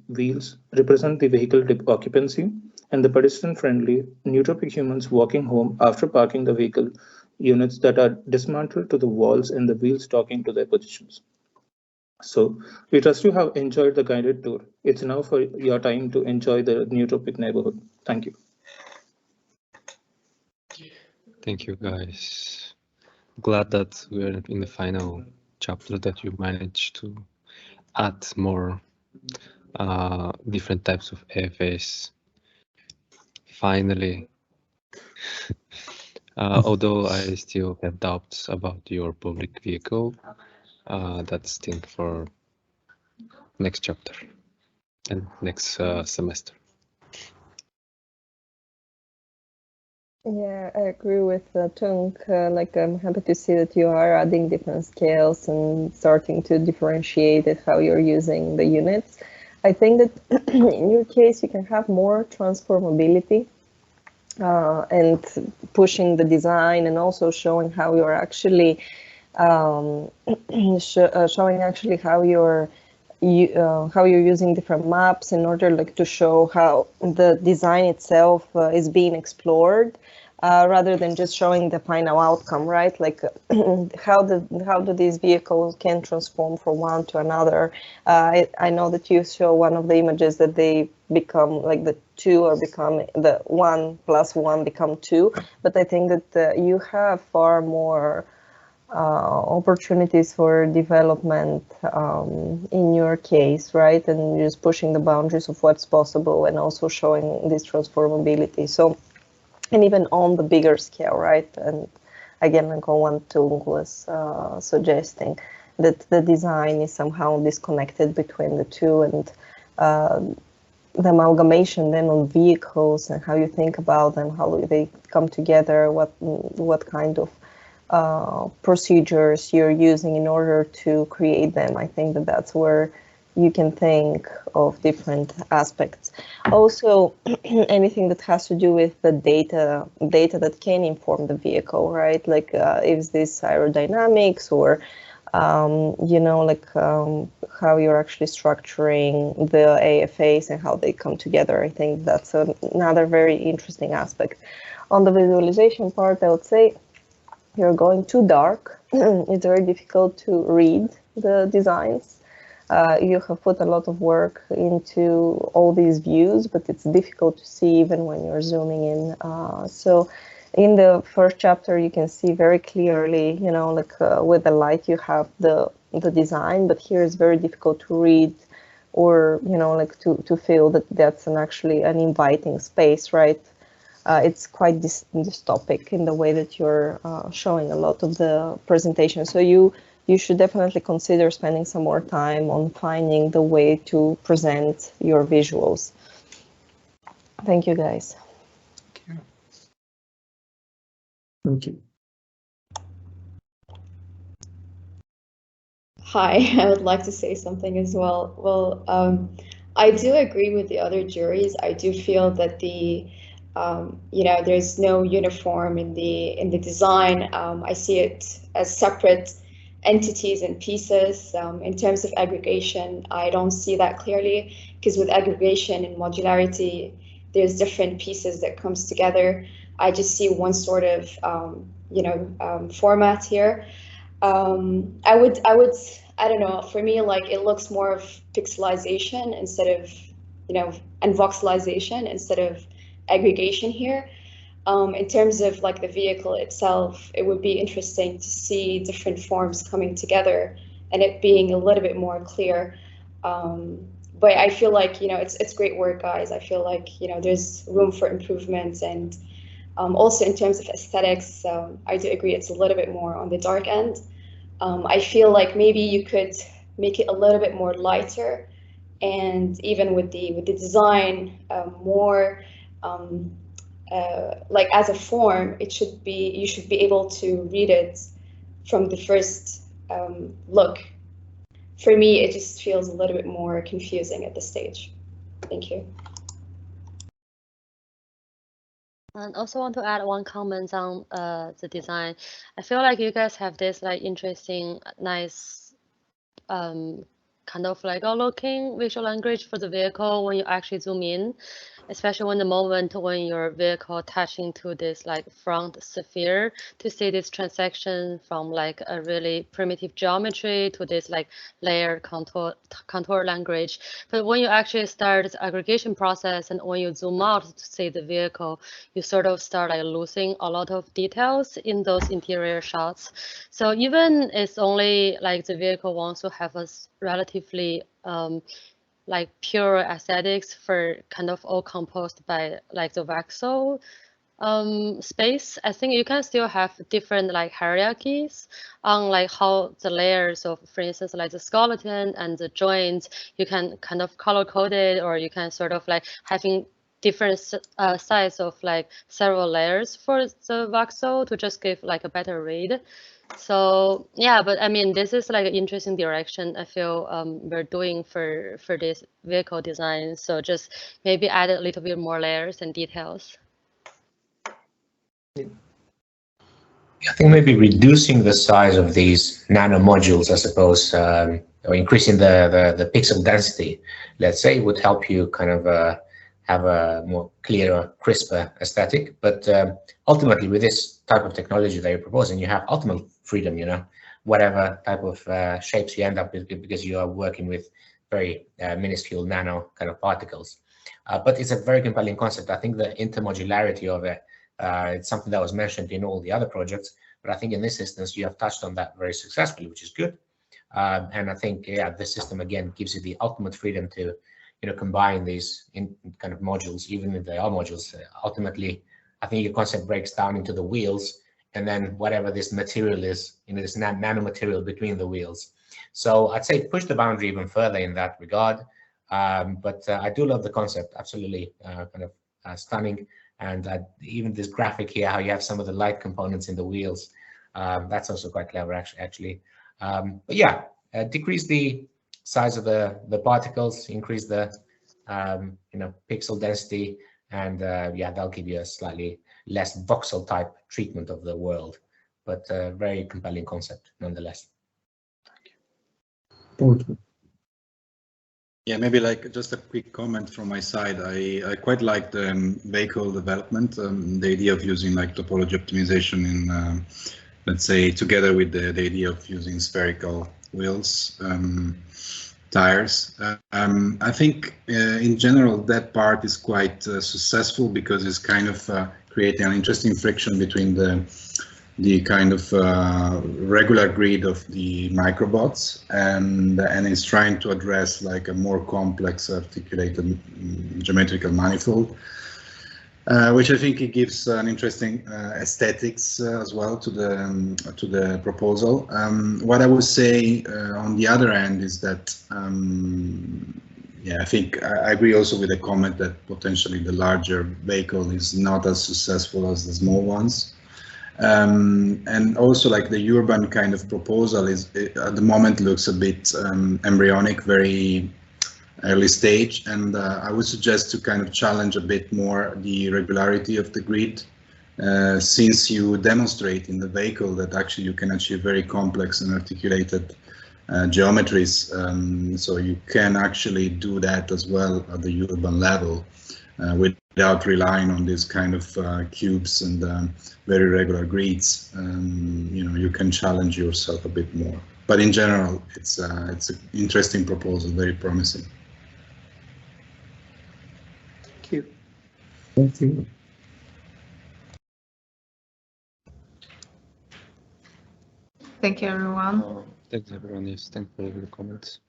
wheels represent the vehicle occupancy, and the pedestrian-friendly nootropic humans walking home after parking the vehicle units that are dismantled to the walls and the wheels talking to their positions. So we trust you have enjoyed the guided tour. It's now for your time to enjoy the nootropic neighborhood. Thank you. Thank you, guys. Glad that we're in the final chapter, that you managed to add more different types of AFAs. Finally. Although I still have doubts about your public vehicle, that's thing for next chapter and next semester. Yeah, I agree with Tung. Like, I'm happy to see that you are adding different scales and starting to differentiate how you're using the units. I think that in your case, you can have more transformability and pushing the design, and also showing how you're actually showing actually how you're using different maps in order to show how the design itself is being explored, rather than just showing the final outcome, right? Like how do these vehicles can transform from one to another. I know that you show one of the images that they become like the two, or become the 1 + 1 become 2, but I think that you have far more opportunities for development in your case, right? And just pushing the boundaries of what's possible, and also showing this transformability. So, and even on the bigger scale, right? And again, like what Tung was suggesting, that the design is somehow disconnected between the two, and the amalgamation then on vehicles and how you think about them, how they come together, what kind of procedures you're using in order to create them. I think that that's where you can think of different aspects. Also, anything that has to do with the data that can inform the vehicle, right? Like, is this aerodynamics, or how you're actually structuring the AFAs and how they come together. I think that's another very interesting aspect. On the visualization part, I would say you're going too dark. It's very difficult to read the designs. You have put a lot of work into all these views, but it's difficult to see even when you're zooming in. So in the first chapter, you can see very clearly, with the light you have the design, but here it's very difficult to read, or, to feel that that's actually an inviting space, right? It's quite dystopic in the way that you're showing a lot of the presentation. So you should definitely consider spending some more time on finding the way to present your visuals. Thank you, guys. Thank you. Hi, I would like to say something as well. Well, I do agree with the other juries. I do feel that there's no uniform in the design. I see it as separate entities and pieces. In terms of aggregation, I don't see that clearly, because with aggregation and modularity, there's different pieces that comes together. I just see one sort of format here. I don't know, for me, like, it looks more of pixelization instead of, and voxelization instead of aggregation here. In terms of like the vehicle itself, it would be interesting to see different forms coming together and it being a little bit more clear. But I feel like, it's great work, guys. I feel like, there's room for improvement. And also in terms of aesthetics, I do agree it's a little bit more on the dark end. I feel like maybe you could make it a little bit more lighter, and even with the design, more like as a form, you should be able to read it from the first look. for me, it just feels a little bit more confusing at this stage. Thank you. And also want to add one comment on the design. I feel like you guys have this like interesting, nice, kind of like a looking visual language for the vehicle when you actually zoom in, especially when the moment when your vehicle touching to this like front sphere, to see this transaction from like a really primitive geometry to this like layered contour language. But when you actually start the aggregation process and when you zoom out to see the vehicle, you sort of start like losing a lot of details in those interior shots. So even it's only like the vehicle wants to have a relatively like pure aesthetics for kind of all composed by like the voxel space, I think you can still have different like hierarchies on like how the layers of, for instance, like the skeleton and the joints, you can kind of color code it, or you can sort of like having different size of like several layers for the voxel to just give like a better read. So yeah, but I mean, this is like an interesting direction I feel we're doing for this vehicle design. So just maybe add a little bit more layers and details. I think maybe reducing the size of these nano modules, I suppose, or increasing the pixel density, let's say, would help you kind of have a more clearer, crisper aesthetic. But ultimately, with this type of technology that you're proposing, you have ultimate freedom, you know, whatever type of shapes you end up with, because you are working with very minuscule nano kind of particles. But it's a very compelling concept. I think the intermodularity of it, it's something that was mentioned in all the other projects, but I think in this instance, you have touched on that very successfully, which is good. And I think, yeah, the system, again, gives you the ultimate freedom to, you know, combine these in kind of modules, even if they are modules. Ultimately, I think your concept breaks down into the wheels, and then whatever this material is, you know, this nano material between the wheels. So I'd say push the boundary even further in that regard. But I do love the concept, absolutely kind of stunning. And even this graphic here, how you have some of the light components in the wheels, that's also quite clever, actually. But yeah, decrease the size of the particles, increase the you know, pixel density, and yeah, that'll give you a slightly less voxel type treatment of the world, but very compelling concept nonetheless. Thank you. Yeah, maybe like just a quick comment from my side. I quite like the vehicle development, the idea of using like topology optimization in, let's say, together with the idea of using spherical wheels, tires. I think in general that part is quite successful because it's kind of creating an interesting friction between the kind of regular grid of the microbots, and it's trying to address like a more complex articulated geometrical manifold, which I think it gives an interesting aesthetics as well to the proposal. What I would say on the other end is that yeah, I think I agree also with the comment that potentially the larger vehicle is not as successful as the small ones. And also like the urban kind of proposal is at the moment looks a bit embryonic, very early stage, and I would suggest to kind of challenge a bit more the regularity of the grid, since you demonstrate in the vehicle that actually you can achieve very complex and articulated geometries, so you can actually do that as well at the urban level without relying on this kind of cubes and very regular grids. You know, you can challenge yourself a bit more. But in general, it's an interesting proposal, very promising. Thank you. Thank you. Thank you, everyone. Thanks, everyone. Yes, thanks for the comments.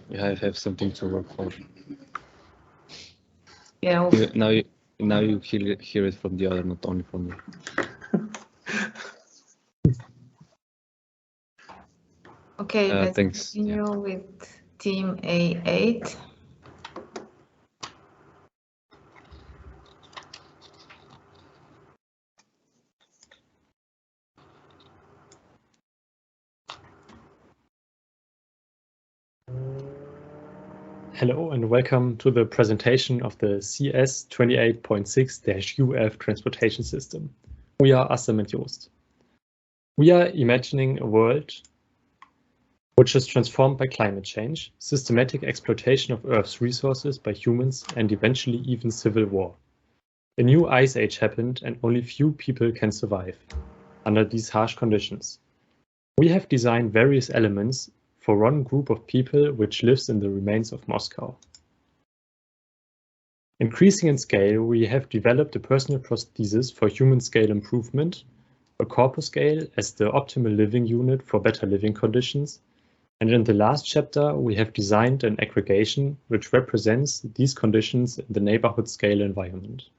Yeah, I have something to work for. Yeah. Now you hear it from the other, not only from me. Okay, let's thanks. continue with team A8. Hello and welcome to the presentation of the CS 28.6-UF transportation system. We are Assem and Joost. We are imagining a world which is transformed by climate change, systematic exploitation of Earth's resources by humans, and eventually even civil war. A new ice age happened and only few people can survive under these harsh conditions. We have designed various elements for one group of people which lives in the remains of Moscow. Increasing in scale, we have developed a personal prosthesis for human scale improvement, a corpus scale as the optimal living unit for better living conditions, and in the last chapter we have designed an aggregation which represents these conditions in the neighborhood scale environment.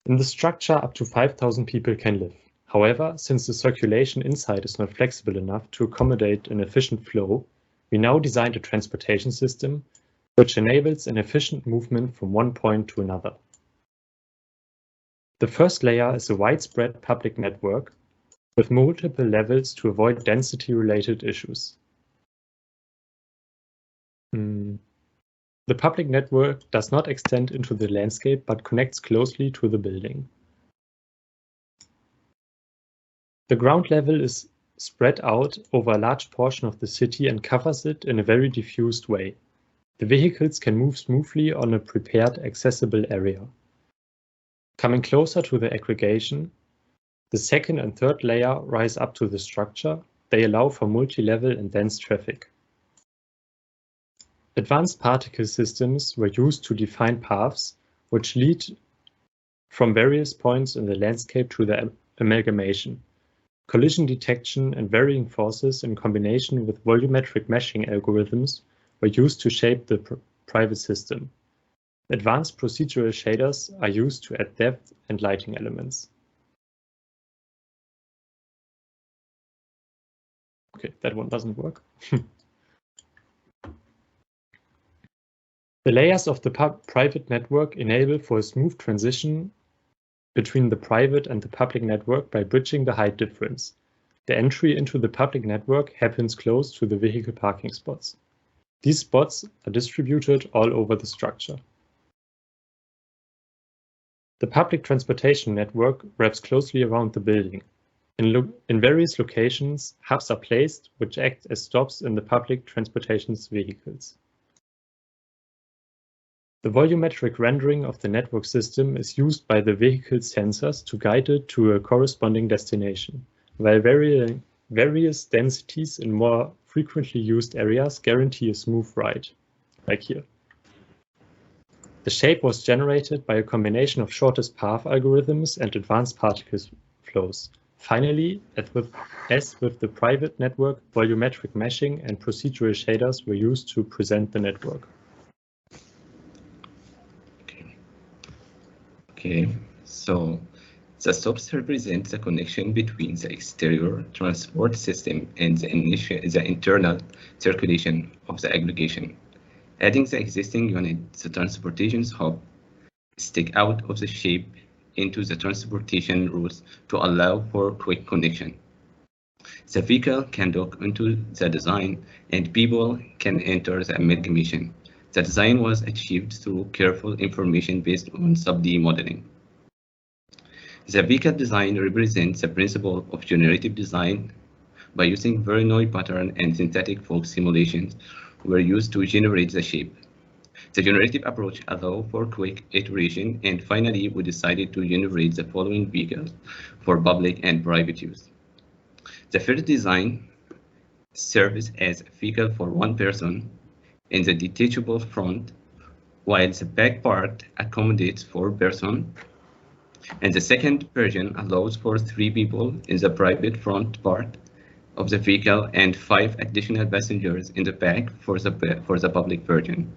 In the structure, up to 5,000 people can live. However, since the circulation inside is not flexible enough to accommodate an efficient flow, we now designed a transportation system which enables an efficient movement from one point to another. The first layer is a widespread public network with multiple levels to avoid density-related issues. The public network does not extend into the landscape but connects closely to the building. The ground level is spread out over a large portion of the city and covers it in a very diffused way. The vehicles can move smoothly on a prepared, accessible area. Coming closer to the aggregation, the second and third layer rise up to the structure. They allow for multi-level and dense traffic. Advanced particle systems were used to define paths which lead from various points in the landscape to the amalgamation. Collision detection and varying forces in combination with volumetric meshing algorithms were used to shape the private system. Advanced procedural shaders are used to add depth and lighting elements. Okay, that one doesn't work. The layers of the private network enable for a smooth transition between the private and the public network by bridging the height difference. The entry into the public network happens close to the vehicle parking spots. These spots are distributed all over the structure. The public transportation network wraps closely around the building. In various locations, hubs are placed which act as stops in the public transportation vehicles. The volumetric rendering of the network system is used by the vehicle sensors to guide it to a corresponding destination, while various densities in more frequently used areas guarantee a smooth ride, like here. The shape was generated by a combination of shortest path algorithms and advanced particle flows. Finally, as with the private network, volumetric meshing and procedural shaders were used to present the network. Okay, so the stops represent the connection between the exterior transport system and the internal circulation of the aggregation. Adding the existing unit, the transportation hub, stick out of the shape into the transportation routes to allow for quick connection. The vehicle can dock into the design and people can enter the amalgamation. The design was achieved through careful information based on sub-D modeling. The vehicle design represents the principle of generative design by using Voronoi pattern and synthetic fog simulations were used to generate the shape. The generative approach allowed for quick iteration, and finally we decided to generate the following vehicles for public and private use. The first design serves as a vehicle for one person in the detachable front, while the back part accommodates 4 persons, and the second version allows for 3 people in the private front part of the vehicle and 5 additional passengers in the back for the public version.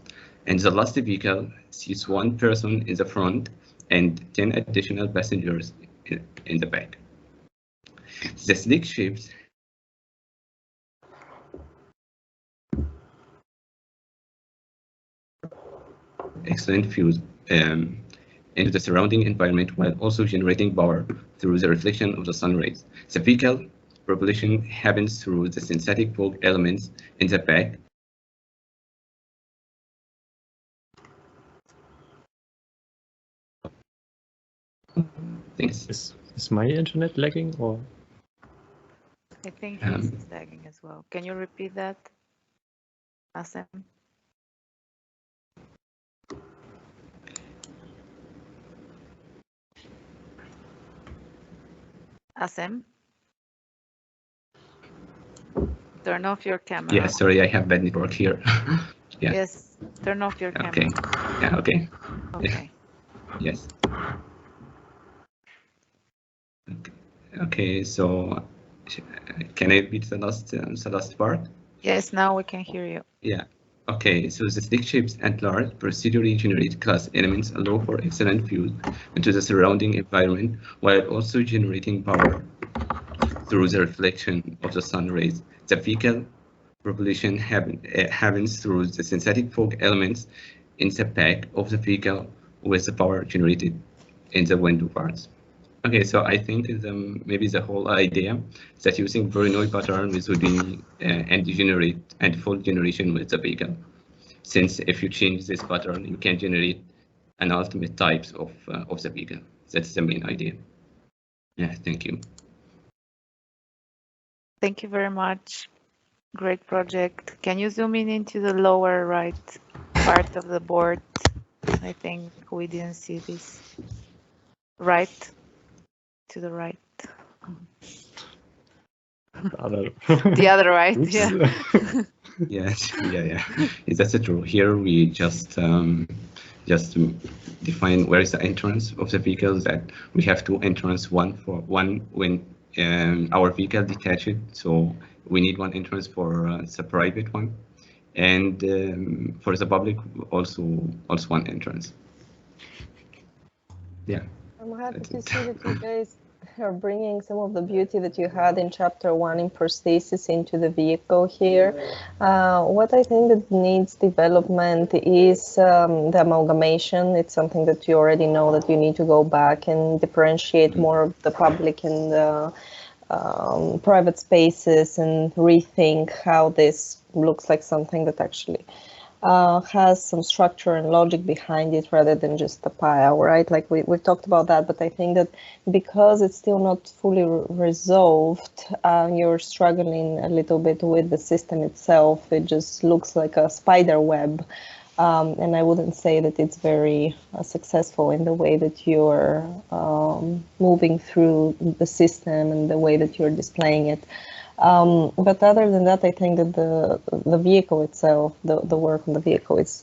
And the last vehicle seats 1 person in the front and 10 additional passengers in the back. The slick shapes excellent views into the surrounding environment while also generating power through the reflection of the sun rays. The vehicle Propulsion happens through the synthetic bulk elements in the back. Thanks. Is my internet lagging or? I think his is lagging as well. Can you repeat that, Assem? Assem? Turn off your camera. Yeah, sorry, I have bad network here. Yeah. Yes, turn off your camera. Okay. Yeah, okay. Okay. Yeah. Yes. Okay, so can I repeat the last part? Yes, now we can hear you. Yeah. Okay, so the stick shapes and large procedurally generated class elements allow for excellent view into the surrounding environment while also generating power through the reflection of the sun rays. The vehicle propulsion happens through the synthetic bulk elements in the back of the vehicle with the power generated in the window parts. Okay, so I think maybe the whole idea that using Voronoi pattern would be and full generation with the vehicle. Since if you change this pattern, you can generate an ultimate types of the vehicle. That's the main idea. Yeah, thank you. Thank you very much. Great project. Can you zoom in into the lower right part of the board? I think we didn't see this. Right. To the right. The other right, yeah. Yes, yeah. That's true. Here we just define where is the entrance of the vehicle. That we have two entrances, one when our vehicle detached. So we need one entrance for the private one, and for the public also one entrance. Yeah. I'm happy to see that you guys are bringing some of the beauty that you had in chapter 1 in prosthesis into the vehicle here. What I think that needs development is the amalgamation. It's something that you already know that you need to go back and differentiate more of the public and the private spaces and rethink how this looks like something that actually has some structure and logic behind it rather than just a pile, right? Like we've talked about that, but I think that because it's still not fully resolved, you're struggling a little bit with the system itself. It just looks like a spider web. And I wouldn't say that it's very successful in the way that you're moving through the system and the way that you're displaying it. But other than that, I think that the vehicle itself, the work on the vehicle is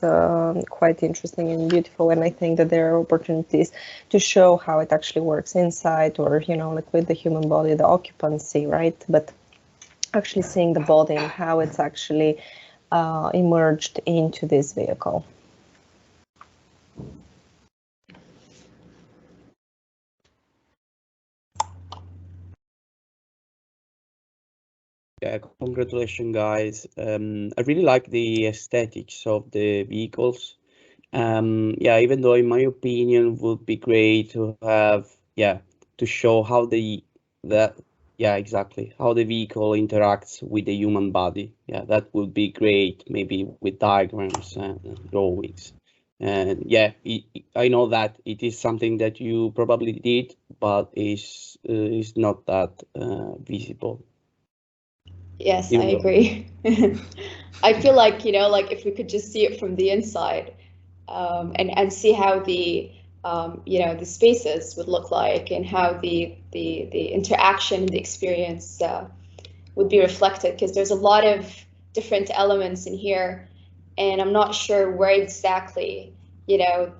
quite interesting and beautiful. And I think that there are opportunities to show how it actually works inside, or, you know, like with the human body, the occupancy, right? But actually seeing the body and how it's actually emerged into this vehicle. Yeah, congratulations, guys. I really like the aesthetics of the vehicles. Yeah, even though in my opinion would be great to have, to show how how the vehicle interacts with the human body. Yeah, that would be great, maybe with diagrams and drawings. And yeah, I know that it is something that you probably did, but is not that visible. Yes, I agree. I feel like, you know, like if we could just see it from the inside, and see how the you know, the spaces would look like, and how the interaction, the experience would be reflected, because there's a lot of different elements in here, and I'm not sure where exactly, you know,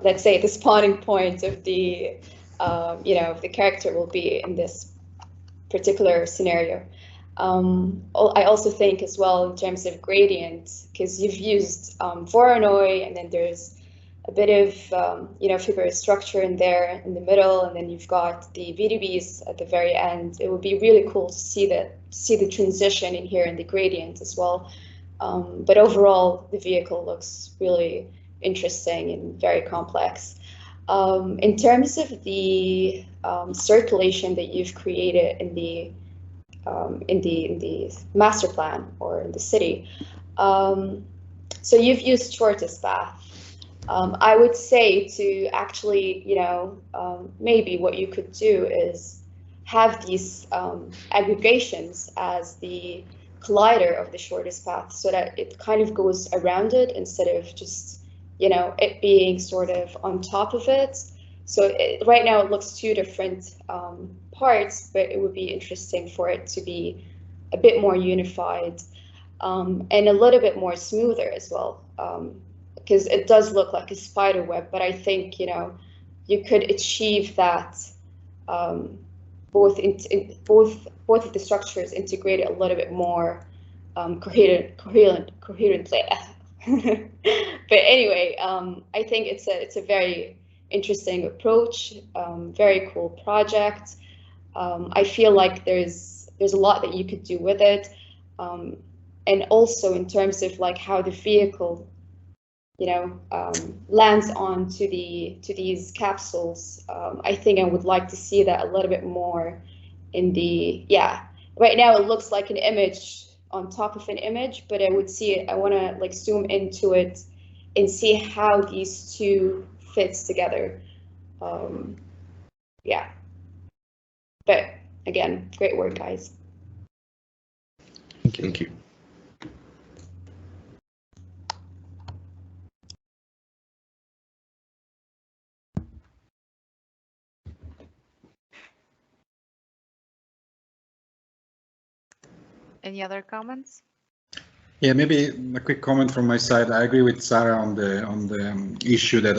let's say the spawning point of the you know, the character will be in this particular scenario. I also think as well in terms of gradient, because you've used Voronoi, and then there's a bit of you know, figure structure in there in the middle, and then you've got the VDBs at the very end. It would be really cool to see the transition in here and the gradient as well. But overall, the vehicle looks really interesting and very complex. In terms of the circulation that you've created in the in the master plan or in the city. So you've used shortest path. I would say to actually, maybe what you could do is have these aggregations as the collider of the shortest path, so that it kind of goes around it instead of just, it being sort of on top of it. So right now it looks two different parts, but it would be interesting for it to be a bit more unified and a little bit more smoother as well. Because it does look like a spider web, but I think, you could achieve that both of the structures integrated a little bit more coherently. But anyway, I think it's a very interesting approach, very cool project. I feel like there's a lot that you could do with it, and also in terms of like how the vehicle lands onto these capsules. I think I would like to see that a little bit more in the, right now it looks like an image on top of an image, but I would see it, I want to like zoom into it and see how these two fits together. Yeah, but again, great work, guys. Thank you. Any other comments? Yeah, maybe a quick comment from my side. I agree with Sarah on the issue that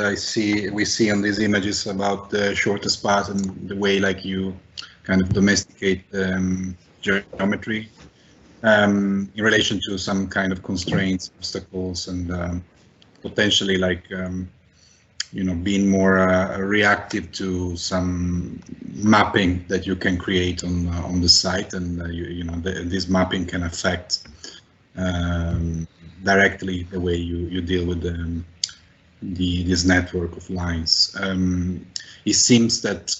we see on these images about the shortest path and the way like you kind of domesticate geometry in relation to some kind of constraints, obstacles, and potentially like being more reactive to some mapping that you can create on the site, and this mapping can affect directly the way you deal with this network of lines. It seems that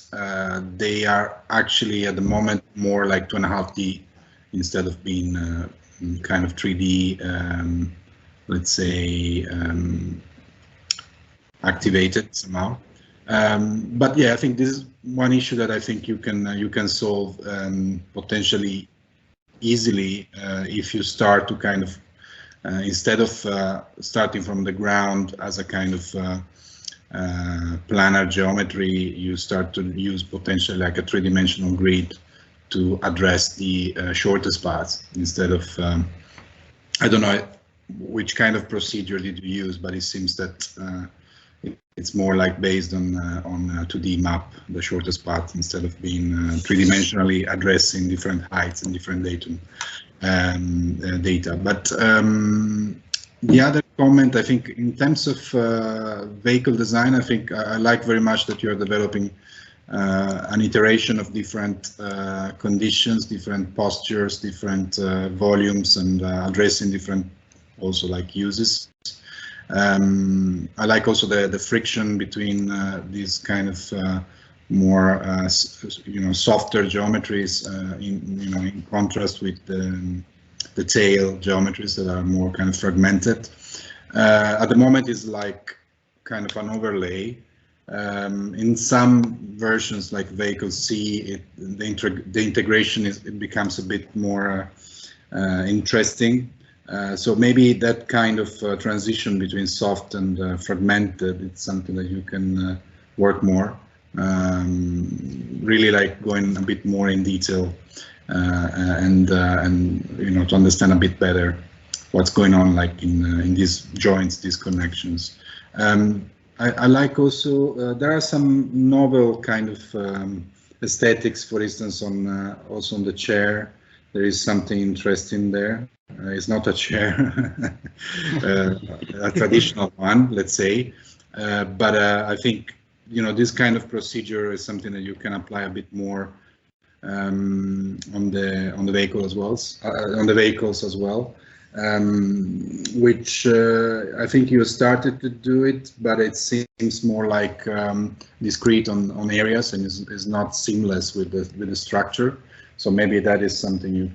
they are actually at the moment more like 2.5D instead of being kind of 3D, let's say, activated somehow. But yeah, I think this is one issue that I think you can solve potentially easily if you start to kind of instead of starting from the ground as a kind of planar geometry, you start to use potentially like a three-dimensional grid to address the shortest path instead of I don't know which kind of procedure did you use, but it seems that it's more like based on 2D map, the shortest path, instead of being three-dimensionally addressing different heights and different data. But the other comment, I think, in terms of vehicle design, I think I like very much that you're developing an iteration of different conditions, different postures, different volumes, and addressing different also like uses. I like also the friction between these kind of more softer geometries in contrast with the tail geometries that are more kind of fragmented. At the moment is like kind of an overlay. In some versions like vehicle C, the integration becomes a bit more interesting. So maybe that kind of transition between soft and fragmented, it's something that you can work more. Really like going a bit more in detail and to understand a bit better what's going on like in these joints, these connections. I like also there are some novel kind of aesthetics, for instance, also on the chair. There is something interesting there. It's not a chair, a traditional one, let's say, but I think this kind of procedure is something that you can apply a bit more on the vehicle as well, which I think you started to do it, but it seems more like discrete on areas and is not seamless with the structure. So maybe that is something you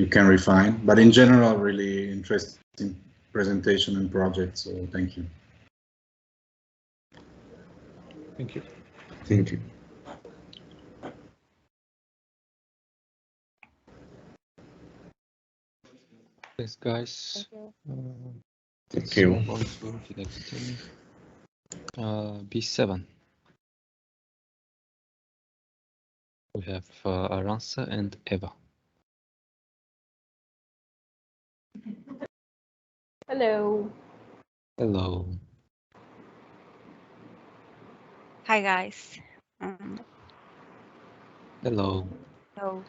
can refine. But in general, really interesting presentation and project. So thank you. Thank you. Thank you. Thanks, guys. Thank you. B7. We have Aranza and Eva. Hello. Hello. Hi, guys. Hello. Hello.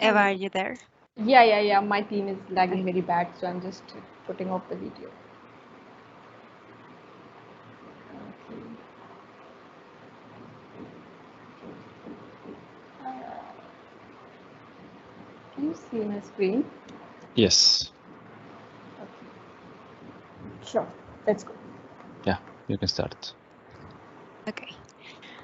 Eva, are you there? Yeah. My team is lagging very bad, so I'm just putting off the video. Okay. Can you see my screen? Yes. Okay. Sure. Let's go. Yeah, you can start. Okay.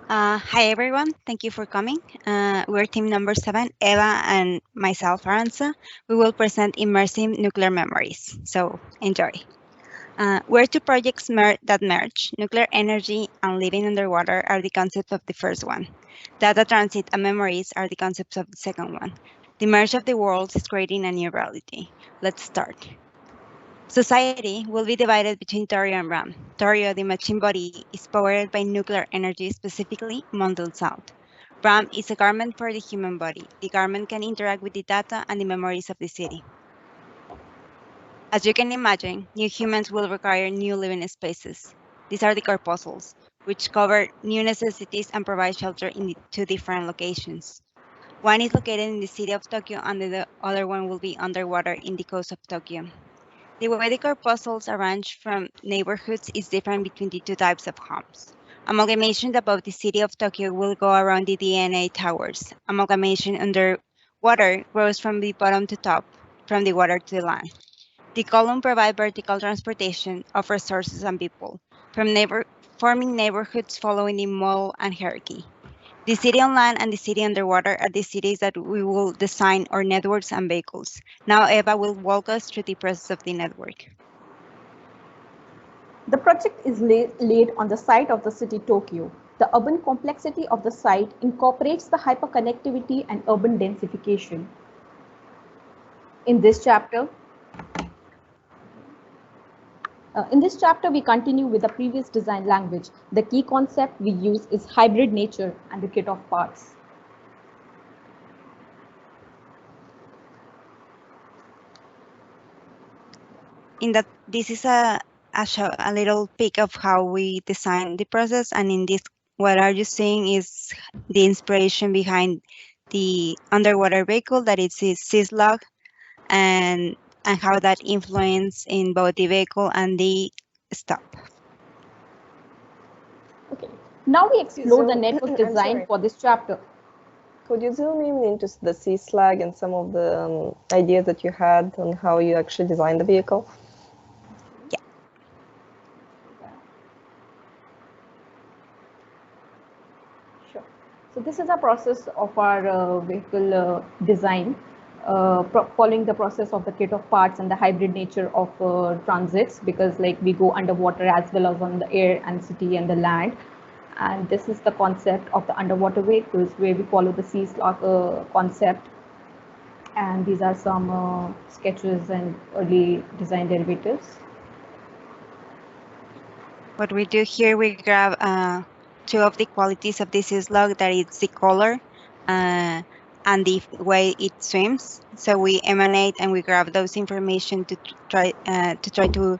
Hi, everyone. Thank you for coming. We're team number 7, Eva and myself, Aranza. We will present immersive nuclear memories. So enjoy. Where two projects that merge, nuclear energy and living underwater, are the concepts of the first one. Data transit and memories are the concepts of the second one. The merge of the worlds is creating a new reality. Let's start. Society will be divided between Torio and Ram. Torio, the machine body, is powered by nuclear energy, specifically molten salt. Ram is a garment for the human body. The garment can interact with the data and the memories of the city. As you can imagine, new humans will require new living spaces. These are the corpuscles, which cover new necessities and provide shelter in 2 different locations. One is located in the city of Tokyo, and the other one will be underwater in the coast of Tokyo. The way the corpuscles arrange from neighborhoods is different between the 2 types of homes. Amalgamation above the city of Tokyo will go around the DNA towers. Amalgamation underwater grows from the bottom to top, from the water to the land. The column provides vertical transportation of resources and people, forming neighborhoods following the model and hierarchy. The city on land and the city underwater are the cities that we will design our networks and vehicles. Now Eva will walk us through the process of the network. The project is laid on the site of the city Tokyo. The urban complexity of the site incorporates the hyperconnectivity and urban densification. In this chapter, we continue with the previous design language. The key concept we use is hybrid nature and the kit of parts. This is a little peek of how we design the process, and in this, what are you seeing is the inspiration behind the underwater vehicle, that is syslog, and how that influence in both the vehicle and the stop. Okay. Now we explore the network design for this chapter. Could you zoom in into the syslog and some of the ideas that you had on how you actually designed the vehicle? Yeah. Sure. So this is a process of our vehicle design, following the process of the kit of parts and the hybrid nature of transits, because like we go underwater as well as on the air and city and the land. And this is the concept of the underwater vehicles, where we follow the syslog concept. And these are some sketches and early design derivatives. What we do here, we grab 2 of the qualities of this syslog, that is the color and the way it swims. So we emanate and we grab those information to try to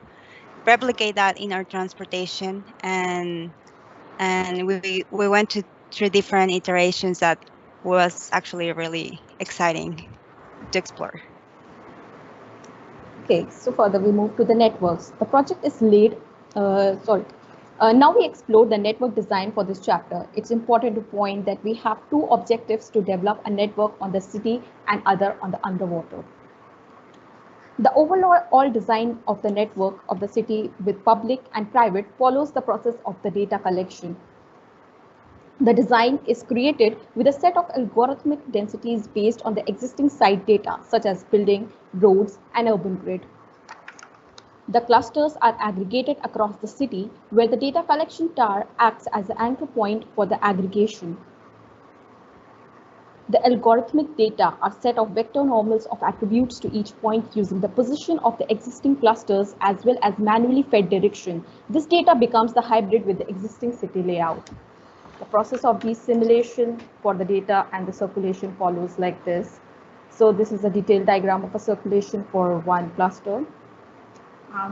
replicate that in our transportation, and we went through different iterations that was actually really exciting to explore. Okay, so further we move to the networks. The project is laid, now we explore the network design for this chapter. It's important to point that we have 2 objectives to develop a network on the city and other on the underwater. The overall design of the network of the city with public and private follows the process of the data collection. The design is created with a set of algorithmic densities based on the existing site data, such as building, roads, and urban grid. The clusters are aggregated across the city, where the data collection tower acts as the anchor point for the aggregation. The algorithmic data are set of vector normals of attributes to each point using the position of the existing clusters as well as manually fed direction. This data becomes the hybrid with the existing city layout. The process of desimulation for the data and the circulation follows like this. So this is a detailed diagram of a circulation for one cluster.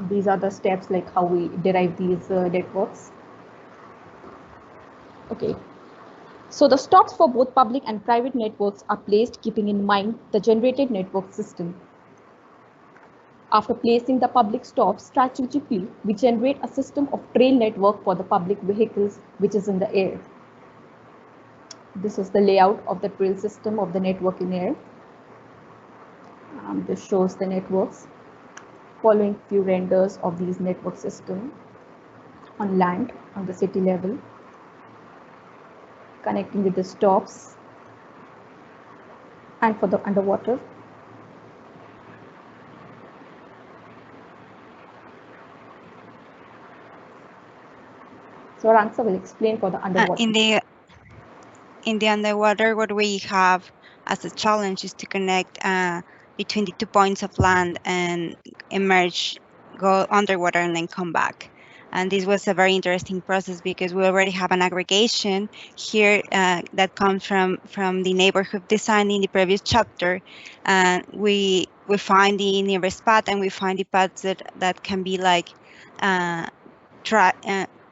These are the steps like how we derive these networks. Okay. So the stops for both public and private networks are placed keeping in mind the generated network system. After placing the public stops strategically, we generate a system of trail network for the public vehicles which is in the air. This is the layout of the trail system of the network in air. This shows the networks. Following few renders of these network system on land, on the city level, connecting with the stops, and for the underwater. So Rangsa will explain for the underwater. In the underwater, what we have as a challenge is to connect between the 2 points of land and emerge, go underwater, and then come back. And this was a very interesting process because we already have an aggregation here that comes from the neighborhood design in the previous chapter. We find the nearest path, and we find the paths that can be like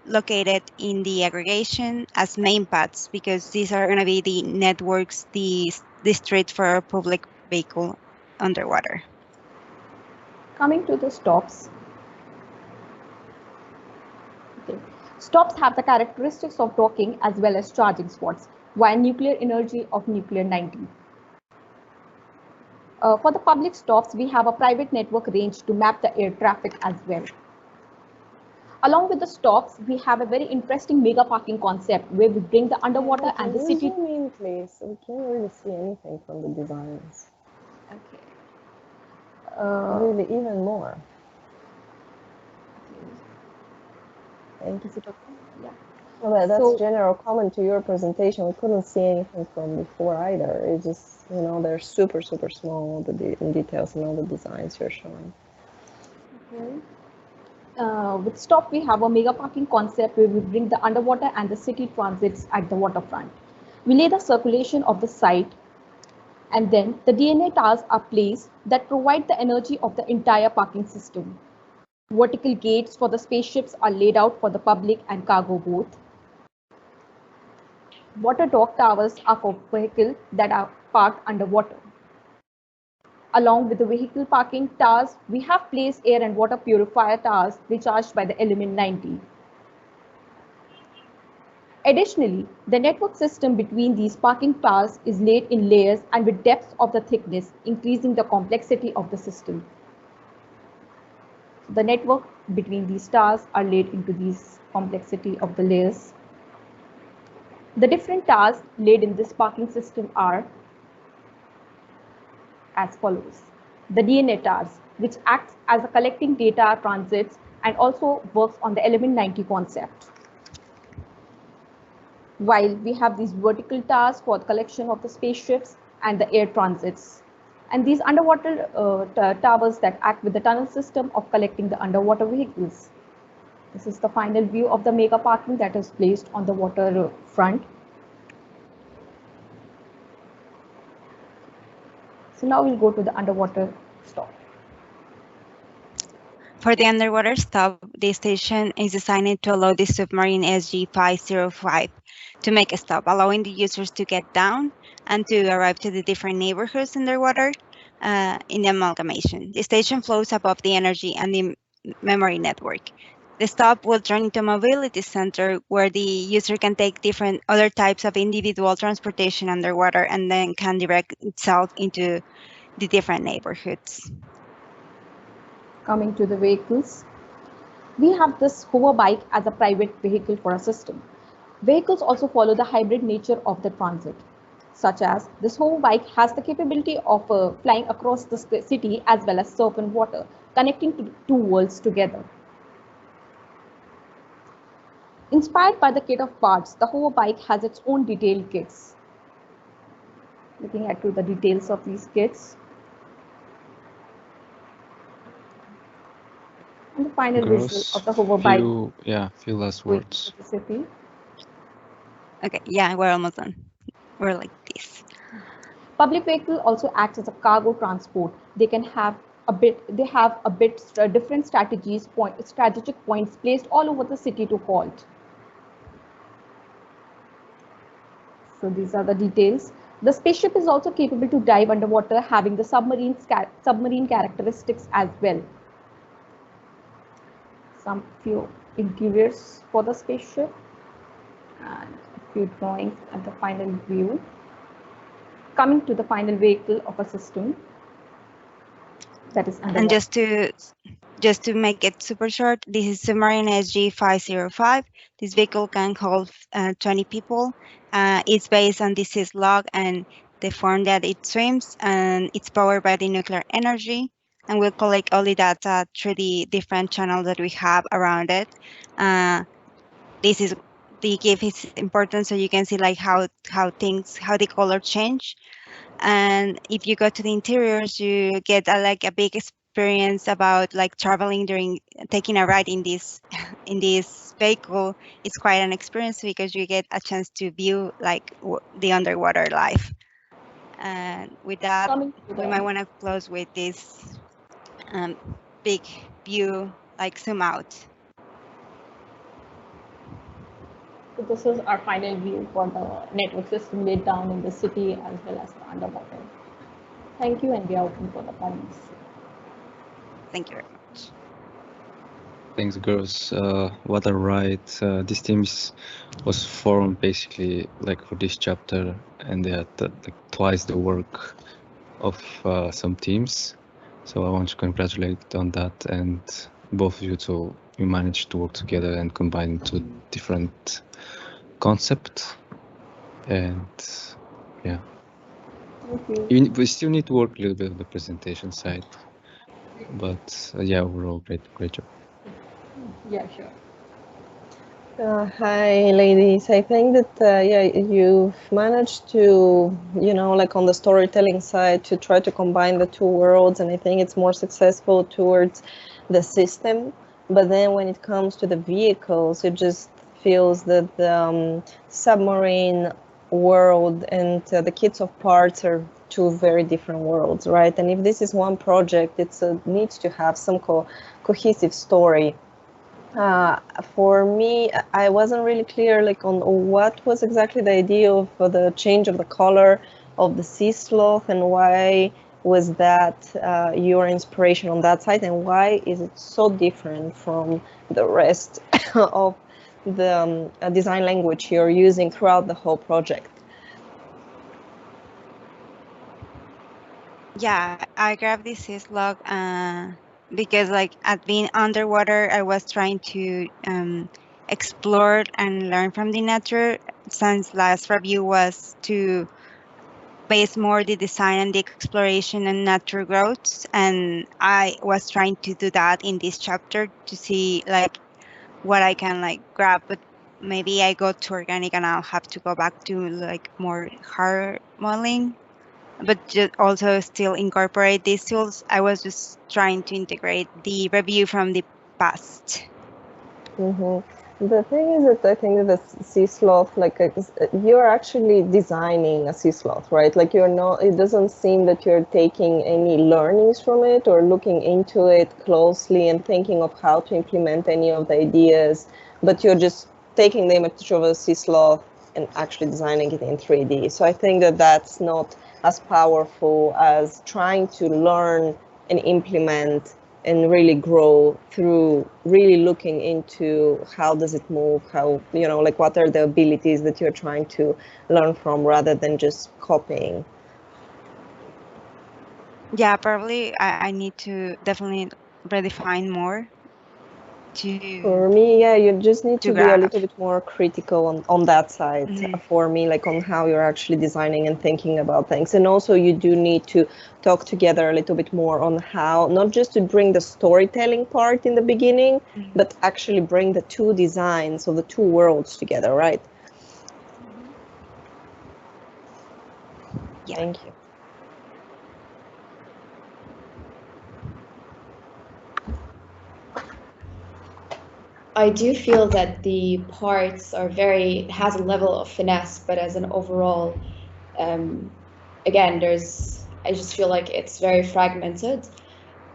located in the aggregation as main paths, because these are going to be the networks, the street for public vehicle underwater. Coming to the stops. Okay. Stops have the characteristics of docking as well as charging spots via nuclear energy of nuclear 90. For the public stops, we have a private network range to map the air traffic as well. Along with the stops, we have a very interesting mega parking concept where we bring the underwater and the city. Zoom in, please. We can't really see anything from the designs. Okay. Really, even more. Thank you. Yeah. Well, that's general comment to your presentation. We couldn't see anything from before either. It's just, you know, they're super, super small, the details and all the designs you're showing. Okay. With stop, we have a mega parking concept where we bring the underwater and the city transits at the waterfront. We lay the circulation of the site, and then the DNA towers are placed that provide the energy of the entire parking system. Vertical gates for the spaceships are laid out for the public and cargo both. Water dock towers are for vehicles that are parked underwater. Along with the vehicle parking towers, we have placed air and water purifier towers recharged by the element 90. Additionally, the network system between these parking towers is laid in layers and with depths of the thickness, increasing the complexity of the system. The network between these towers are laid into these complexity of the layers. The different towers laid in this parking system are as follows. The DNA towers, which acts as a collecting data transits and also works on the element 90 concept. While we have these vertical towers for the collection of the spaceships and the air transits. And these underwater towers that act with the tunnel system of collecting the underwater vehicles. This is the final view of the mega parking that is placed on the water front. So now we'll go to the underwater stop. For the underwater stop, the station is designed to allow the submarine SG-505 to make a stop, allowing the users to get down and to arrive to the different neighborhoods underwater in the amalgamation. The station flows above the energy and the memory network. The stop will turn into a mobility center where the user can take different other types of individual transportation underwater and then can direct itself into the different neighborhoods. Coming to the vehicles, we have this hover bike as a private vehicle for a system. Vehicles also follow the hybrid nature of the transit, such as this hover bike has the capability of flying across the city as well as surf and water, connecting two worlds together. Inspired by the kit of parts, the hover bike has its own detailed kits. Looking at the details of these kits. And the final visual of the hover bike. Few last words. Okay, yeah, we're almost done. We're like this. Public vehicle also acts as a cargo transport. They can have different strategic points placed all over the city to halt. So these are the details. The spaceship is also capable to dive underwater, having the submarine characteristics as well. Some few interiors for the spaceship and a few drawings at the final view. Coming to the final vehicle of a system that is underwater. And just to make it super short, this is Submarine SG-505. This vehicle can hold 20 people. It's based on the syslog and the form that it swims, and it's powered by the nuclear energy, and we'll collect all the data through the different channels that we have around it. This is the GIF is important, so you can see like how the color change. And if you go to the interiors, you get a big experience about like taking a ride in this vehicle. It's quite an experience because you get a chance to view like the underwater life. And with that, we might want to close with this big view, like zoom out. So this is our final view for the network system laid down in the city as well as the underwater. Thank you, and we are open for the comments. Thank you very much. Thanks, girls. What a ride. This team was formed basically like for this chapter, and they had like twice the work of some teams. So I want to congratulate on that, and both of you you managed to work together and combine two different concepts. And yeah, we still need to work a little bit on the presentation side, but yeah, overall great job. Yeah, sure. Hi, ladies. I think that you've managed to, like on the storytelling side, to try to combine the two worlds, and I think it's more successful towards the system. But then when it comes to the vehicles, it just feels that the submarine world and the kits of parts are two very different worlds, right? And if this is one project, it needs to have some cohesive story. For me, I wasn't really clear like on what was exactly the idea of the change of the color of the sea sloth, and why was that your inspiration on that side, and why is it so different from the rest of the design language you're using throughout the whole project? Yeah, I grabbed this syslog because like at being underwater, I was trying to explore and learn from the nature, since last review was to base more the design and the exploration and nature growth, and I was trying to do that in this chapter to see like what I can like grab, but maybe I go to organic and I'll have to go back to like more hard modeling, but just also still incorporate these tools. I was just trying to integrate the review from the past. The thing is that I think that the sea sloth, like you're actually designing a sea sloth, right? Like you're not, it doesn't seem that you're taking any learnings from it or looking into it closely and thinking of how to implement any of the ideas, but you're just taking the image of a sea sloth and actually designing it in 3D. So I think that that's not as powerful as trying to learn and implement and really grow through really looking into how does it move, how, like what are the abilities that you're trying to learn from rather than just copying. Yeah, probably I need to definitely redefine more to. For me, yeah, you just need to be a grab. little bit more critical on that side. Mhm. For me, like on how you're actually designing and thinking about things. And also you do need to talk together a little bit more on how, not just to bring the storytelling part in the beginning, but actually bring the two designs of the two worlds together, right? Yeah. Thank you. I do feel that the parts are has a level of finesse, but as an overall, again, I just feel like it's very fragmented.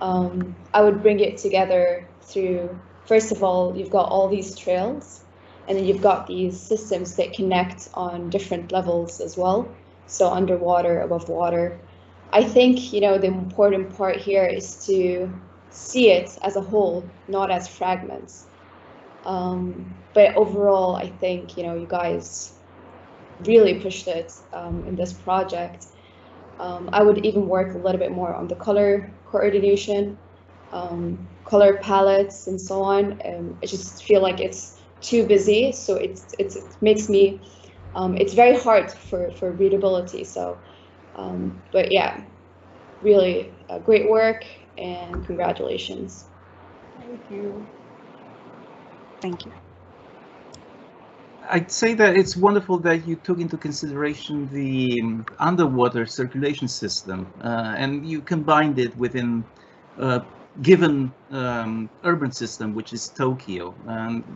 I would bring it together through, first of all, you've got all these trails, and then you've got these systems that connect on different levels as well. So underwater, above water. I think, you know, the important part here is to see it as a whole, not as fragments. But overall, I think, you know, you guys really pushed it in this project. I would even work a little bit more on the color coordination, color palettes, and so on. I just feel like it's too busy, so it makes me, it's very hard for readability. So, but yeah, really great work and congratulations. Thank you. Thank you. I'd say that it's wonderful that you took into consideration the underwater circulation system and you combined it within a given urban system, which is Tokyo,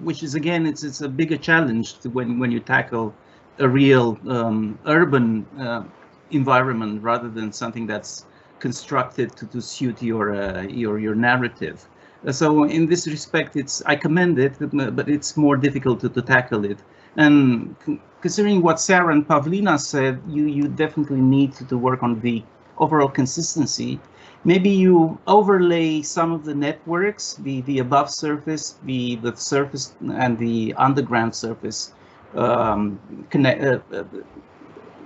which is, again, it's a bigger challenge when you tackle a real urban environment rather than something that's constructed to suit your narrative. So in this respect, I commend it, but it's more difficult to tackle it. And considering what Sarah and Pavlina said, you definitely need to work on the overall consistency. Maybe you overlay some of the networks, the above surface, the surface, and the underground surface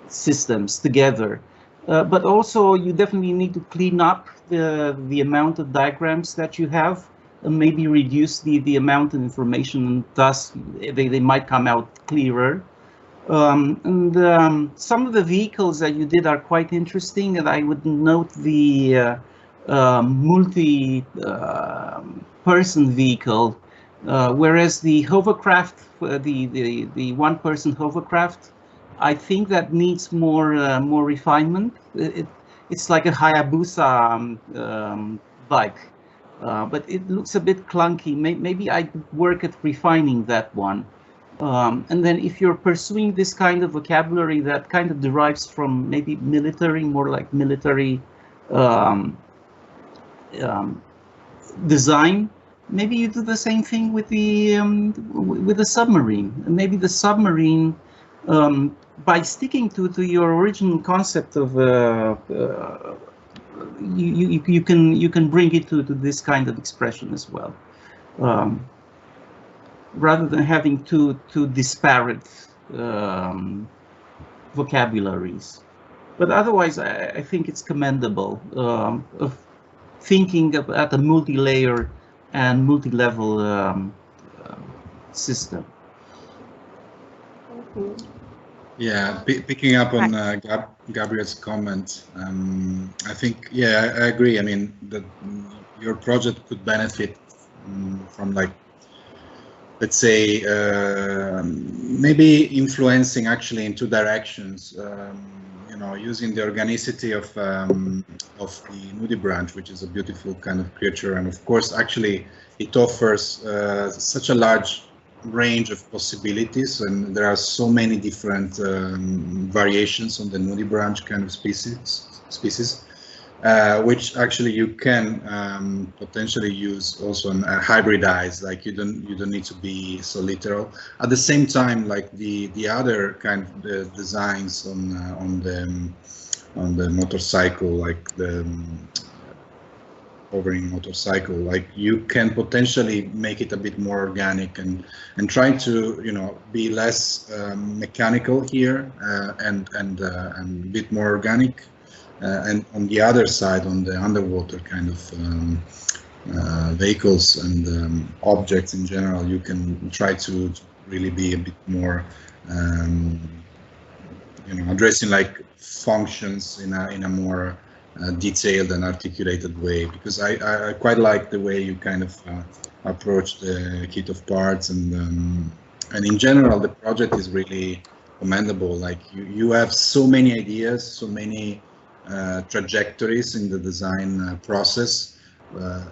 systems together. But also, you definitely need to clean up the amount of diagrams that you have, and maybe reduce the amount of information, and thus they might come out clearer. Some of the vehicles that you did are quite interesting, and I would note the multi-person vehicle, whereas the hovercraft, the one-person hovercraft, I think that needs more refinement. It's like a Hayabusa bike, but it looks a bit clunky. Maybe I could work at refining that one. And then if you're pursuing this kind of vocabulary that kind of derives from maybe military, more like military design, maybe you do the same thing with the submarine. And maybe the submarine, by sticking to your original concept of you can bring it to this kind of expression as well, rather than having two disparate vocabularies. But otherwise, I think it's commendable of thinking at a multi-layer and multi-level system. Thank you. Yeah, picking up on Gabriel's comment, I think, yeah, I agree. I mean, your project could benefit from, like, let's say, maybe influencing actually in two directions. You know, using the organicity of the nudie branch, which is a beautiful kind of creature, and of course, actually, it offers such a large range of possibilities, and there are so many different variations on the nudie branch kind of species, which actually you can potentially use also and hybridize. Like you don't need to be so literal. At the same time, like the other kind of designs on the motorcycle, like the hovering motorcycle, like you can potentially make it a bit more organic and try to, you know, be less mechanical here and a bit more organic. And on the other side, on the underwater kind of vehicles and objects in general, you can try to really be a bit more, addressing like functions in a more detailed and articulated way. Because I quite like the way you kind of approach the kit of parts, and in general the project is really commendable. Like you have so many ideas, so many trajectories in the design process.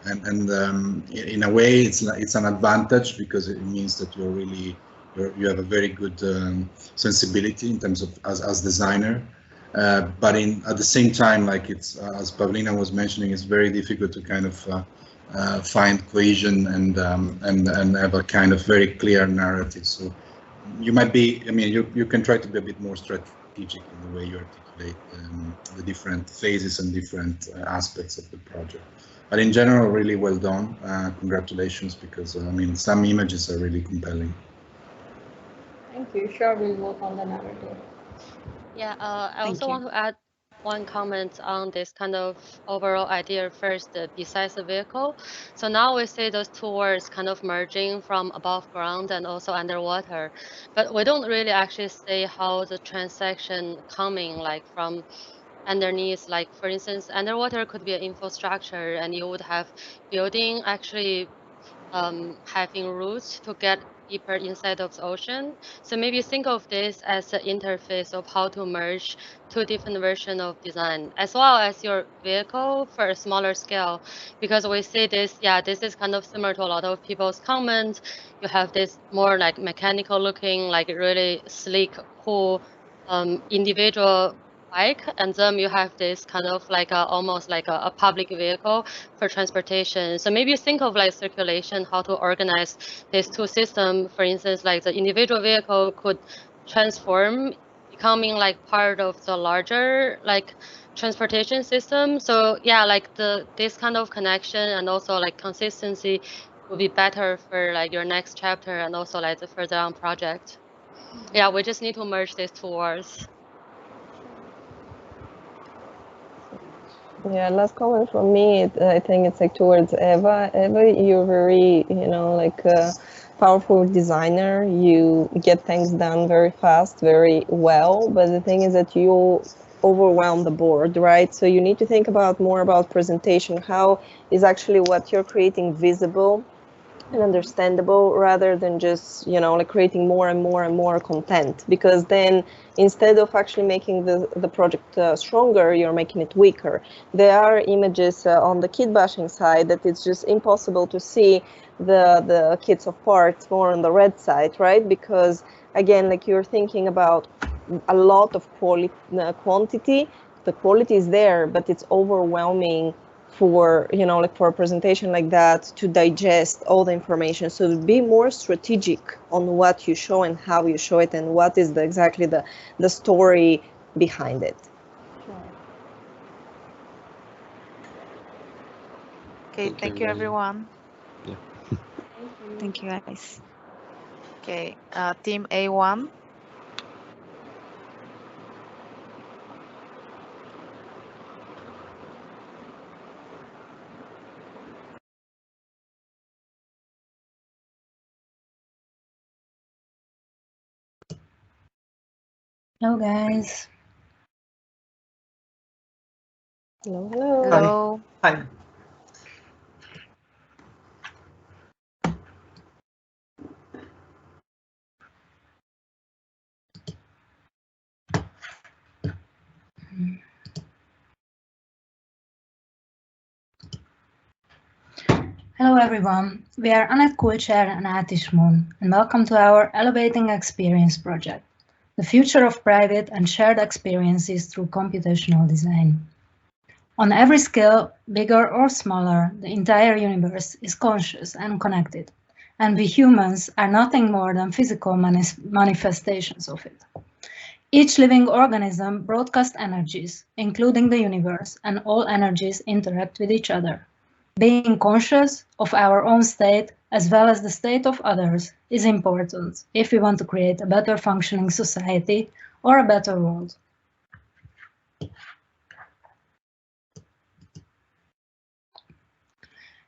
And in a way, it's an advantage, because it means that you have a very good sensibility in terms of as designer. But at the same time, like it's as Pavlina was mentioning, it's very difficult to kind of find cohesion and have a kind of very clear narrative. So you might be, you can try to be a bit more strategic in the way you articulate the different phases and different aspects of the project. But in general, really well done. Congratulations, because some images are really compelling. Thank you. Sure, we'll work on the narrative. Yeah, I also want to add one comment on this kind of overall idea first, besides the vehicle. So now we see those two words kind of merging from above ground and also underwater, but we don't really actually say how the transaction coming like from underneath. Like for instance, underwater could be an infrastructure, and you would have building actually having roots to get deeper inside of the ocean. So maybe think of this as an interface of how to merge two different versions of design, as well as your vehicle for a smaller scale. Because we see this, this is kind of similar to a lot of people's comments. You have this more like mechanical looking, like really sleek, cool individual bike, and then you have this kind of like almost like a public vehicle for transportation. So maybe think of like circulation, how to organize these two systems. For instance, like the individual vehicle could transform, becoming like part of the larger like transportation system. So yeah, like this kind of connection and also like consistency will be better for like your next chapter and also like the further on project. Yeah, we just need to merge these two words. Yeah, last comment from me, I think it's like towards Eva. Eva, you're very, like a powerful designer. You get things done very fast, very well. But the thing is that you overwhelm the board, right? So you need to think more about presentation. How is actually what you're creating visible and understandable, rather than just like creating more and more and more content, because then instead of actually making the project stronger, you're making it weaker. There are images on the kit bashing side that it's just impossible to see the kits of parts more on the red side, right? Because again, like you're thinking about a lot of quantity. The quality is there, but it's overwhelming for like for a presentation like that to digest all the information. So be more strategic on what you show and how you show it, and what is exactly the story behind it. Okay, thank you everyone. Yeah. Thank you, guys. Okay, team A1. Hello, guys. Hello, hello. Hello. Hi. Hello, everyone. We are Annette Kulcher and Atish Moon, and welcome to our Elevating Experience project, the future of private and shared experiences through computational design. On every scale, bigger or smaller, the entire universe is conscious and connected, and we humans are nothing more than physical manifestations of it. Each living organism broadcasts energies, including the universe, and all energies interact with each other. Being conscious of our own state, as well as the state of others, is important if we want to create a better functioning society or a better world.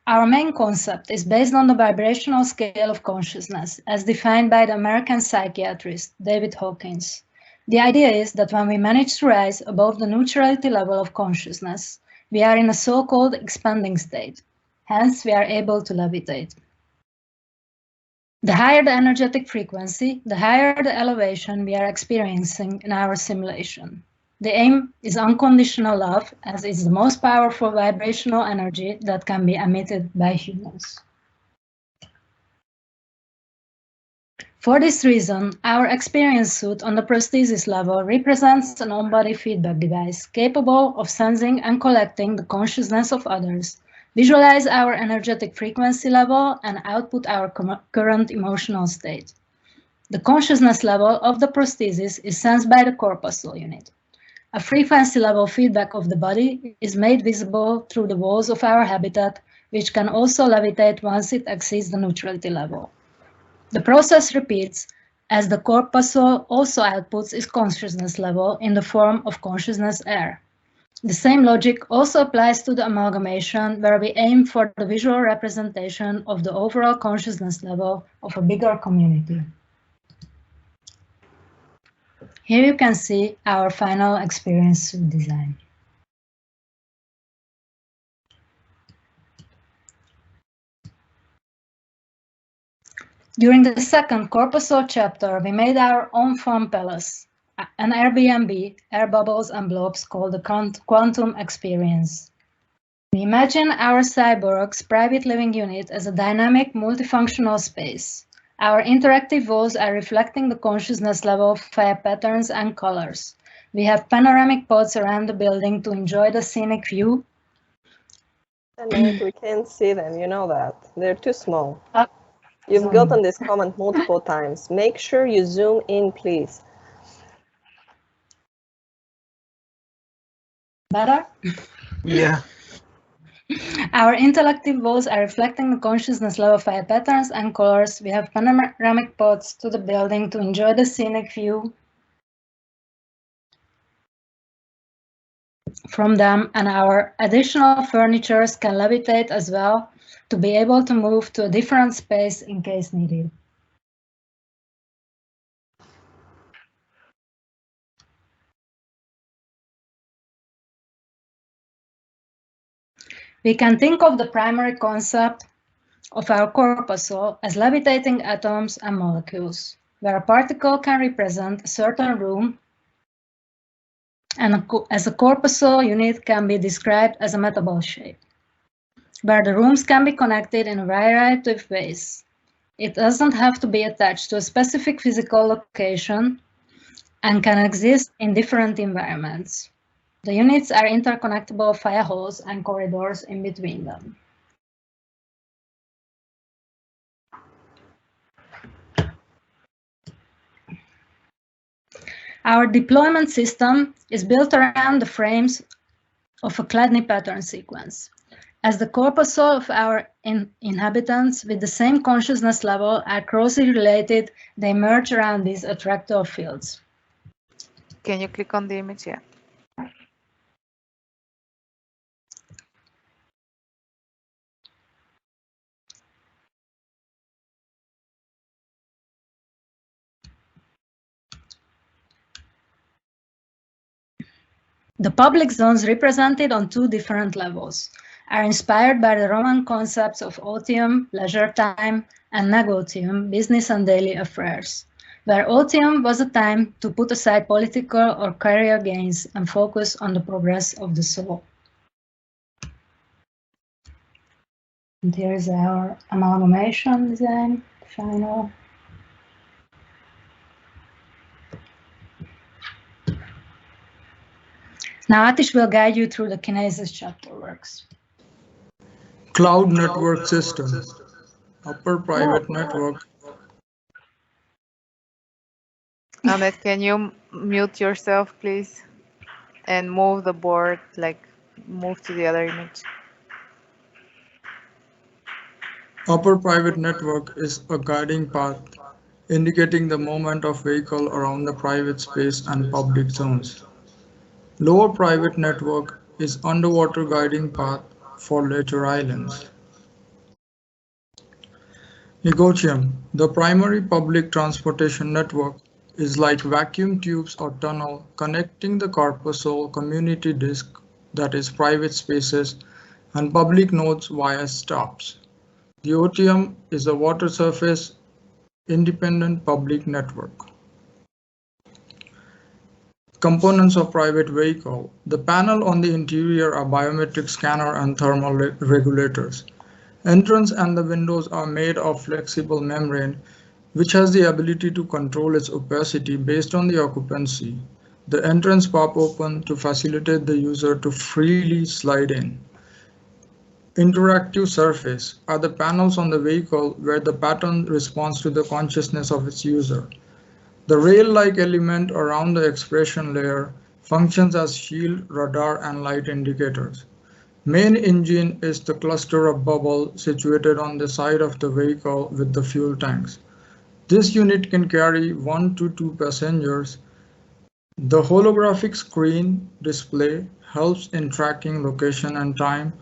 Our main concept is based on the vibrational scale of consciousness as defined by the American psychiatrist David Hawkins. The idea is that when we manage to rise above the neutrality level of consciousness, we are in a so-called expanding state. Hence, we are able to levitate. The higher the energetic frequency, the higher the elevation we are experiencing in our simulation. The aim is unconditional love, as it's the most powerful vibrational energy that can be emitted by humans. For this reason, our experience suit on the prosthesis level represents an on-body feedback device capable of sensing and collecting the consciousness of others, visualize our energetic frequency level, and output our current emotional state. The consciousness level of the prosthesis is sensed by the corpuscle unit. A frequency level feedback of the body is made visible through the walls of our habitat, which can also levitate once it exceeds the neutrality level. The process repeats as the corpuscle also outputs its consciousness level in the form of consciousness air. The same logic also applies to the amalgamation, where we aim for the visual representation of the overall consciousness level of a bigger community. Here you can see our final experience suit design. During the second corpuscle chapter, we made our own fun palace, an Airbnb, air bubbles and blobs called the Quantum Experience. We imagine our cyborg's private living unit as a dynamic, multifunctional space. Our interactive walls are reflecting the consciousness level via patterns and colors. We have panoramic pods around the building to enjoy the scenic view. And we can't see them, you know that. They're too small. You've gotten this comment multiple times. Make sure you zoom in, please. Better? Yeah. Our interactive walls are reflecting the consciousness level via patterns and colors. We have panoramic pods to the building to enjoy the scenic view from them, and our additional furnitures can levitate as well to be able to move to a different space in case needed. We can think of the primary concept of our corpuscle as levitating atoms and molecules, where a particle can represent a certain room, and as a corpuscle unit can be described as a metaball shape, where the rooms can be connected in a variety of ways. It doesn't have to be attached to a specific physical location and can exist in different environments. The units are interconnectable via halls and corridors in between them. Our deployment system is built around the frames of a Chladni pattern sequence. As the corpuscle of our inhabitants with the same consciousness level are closely related, they merge around these attractor fields. Can you click on the image? Yeah. The public zones represented on two different levels are inspired by the Roman concepts of otium, leisure time, and negotium, business and daily affairs, where otium was a time to put aside political or career gains and focus on the progress of the soul. And here is our amalgamation design, final. Now Atish will guide you through the Kinesis chapter works. Cloud network system, upper private network. Ahmed, can you mute yourself, please? And move the board, like move to the other image. Upper private network is a guiding path, indicating the movement of vehicle around the private space and public zones. Lower private network is underwater guiding path for later islands. Egotium, the primary public transportation network, is like vacuum tubes or tunnel connecting the corpuscle community disk, that is private spaces, and public nodes via stops. The OTM is a water surface independent public network. Components of private vehicle. The panel on the interior are biometric scanner and thermal regulators. Entrance and the windows are made of flexible membrane, which has the ability to control its opacity based on the occupancy. The entrance pop open to facilitate the user to freely slide in. Interactive surface are the panels on the vehicle where the pattern responds to the consciousness of its user. The rail-like element around the expression layer functions as shield, radar, and light indicators. Main engine is the cluster of bubble situated on the side of the vehicle with the fuel tanks. This unit can carry 1 to 2 passengers. The holographic screen display helps in tracking location and time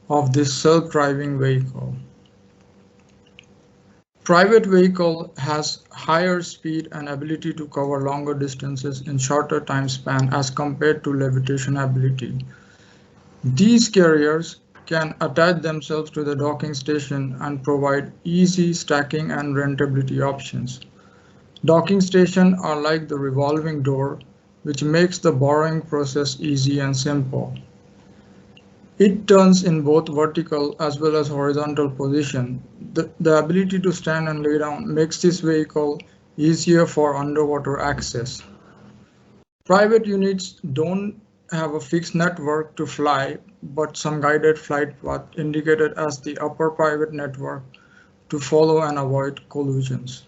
of this self-driving vehicle. Private vehicle has higher speed and ability to cover longer distances in shorter time span as compared to levitation ability. These carriers can attach themselves to the docking station and provide easy stacking and rentability options. Docking stations are like the revolving door, which makes the borrowing process easy and simple. It turns in both vertical as well as horizontal position. The ability to stand and lay down makes this vehicle easier for underwater access. Private units don't have a fixed network to fly, but some guided flight path indicated as the upper private network to follow and avoid collisions.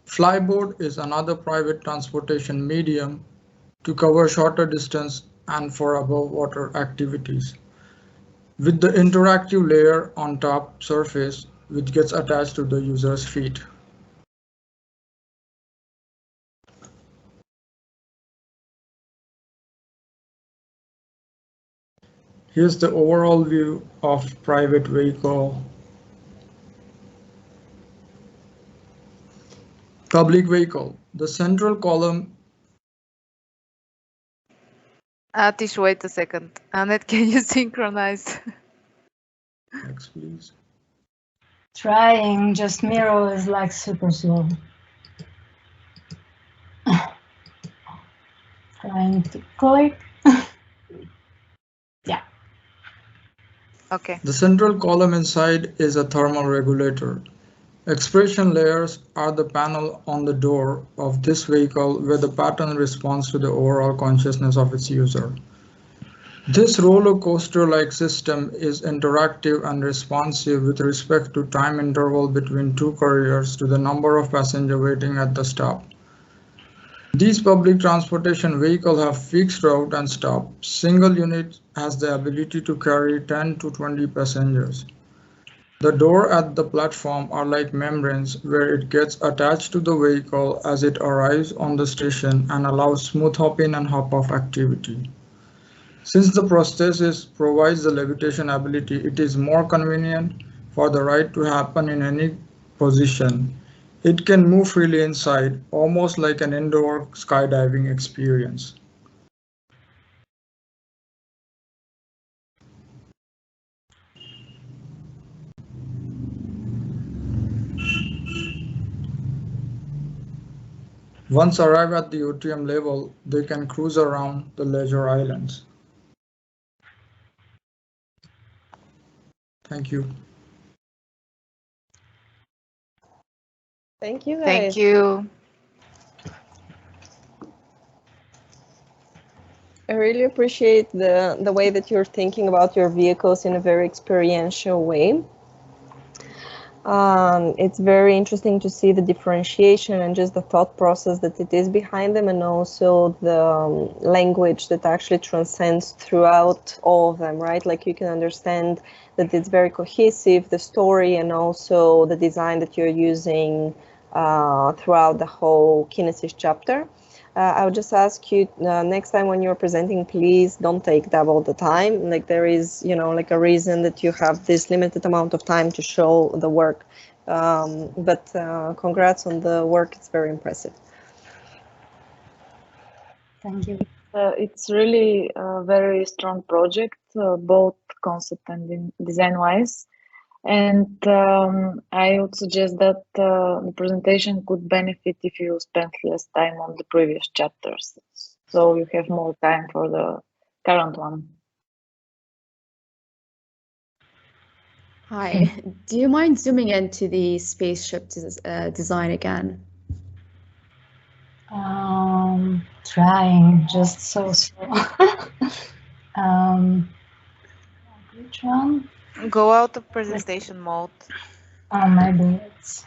Flyboard is another private transportation medium to cover shorter distance and for above water activities. With the interactive layer on top surface, which gets attached to the user's feet. Here's the overall view of private vehicle. Public vehicle. The central column. Atish, wait a second. Annette, can you synchronize? Next, please. Trying, just Miro is like super slow. Trying to click. Yeah. Okay. The central column inside is a thermal regulator. Expression layers are the panel on the door of this vehicle where the pattern responds to the overall consciousness of its user. This roller coaster-like system is interactive and responsive with respect to time interval between two couriers to the number of passengers waiting at the stop. These public transportation vehicles have fixed route and stop. Single unit has the ability to carry 10 to 20 passengers. The door at the platform are like membranes where it gets attached to the vehicle as it arrives on the station and allows smooth hop-in and hop-off activity. Since the prosthesis provides the levitation ability, it is more convenient for the ride to happen in any position. It can move freely inside, almost like an indoor skydiving experience. Once arrived at the OTM level, they can cruise around the leisure islands. Thank you. Thank you, guys. Thank you. I really appreciate the way that you're thinking about your vehicles in a very experiential way. It's very interesting to see the differentiation and just the thought process that it is behind them, and also the language that actually transcends throughout all of them, right? Like you can understand that it's very cohesive, the story, and also the design that you're using throughout the whole Kinesis chapter. I would just ask you next time when you're presenting, please don't take double the time. Like there is, you know, like a reason that you have this limited amount of time to show the work. But congrats on the work. It's very impressive. Thank you. It's really a very strong project, both concept and design-wise. And I would suggest that the presentation could benefit if you spend less time on the previous chapters, so you have more time for the current one. Hi, do you mind zooming into the spaceship design again? Trying, just so slow. Which one? Go out of presentation mode. Oh, maybe it's.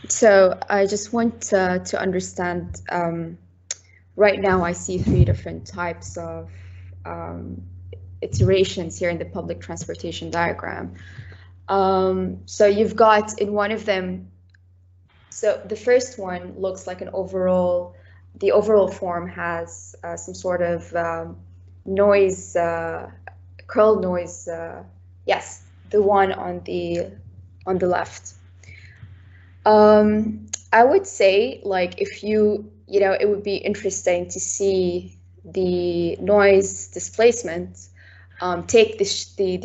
So I just want to understand, right now I see 3 different types of iterations here in the public transportation diagram. So you've got in one of them, so the first one looks like an overall, the overall form has some sort of noise, curl noise, yes, the one on the left. I would say, like, if you know, it would be interesting to see the noise displacement take the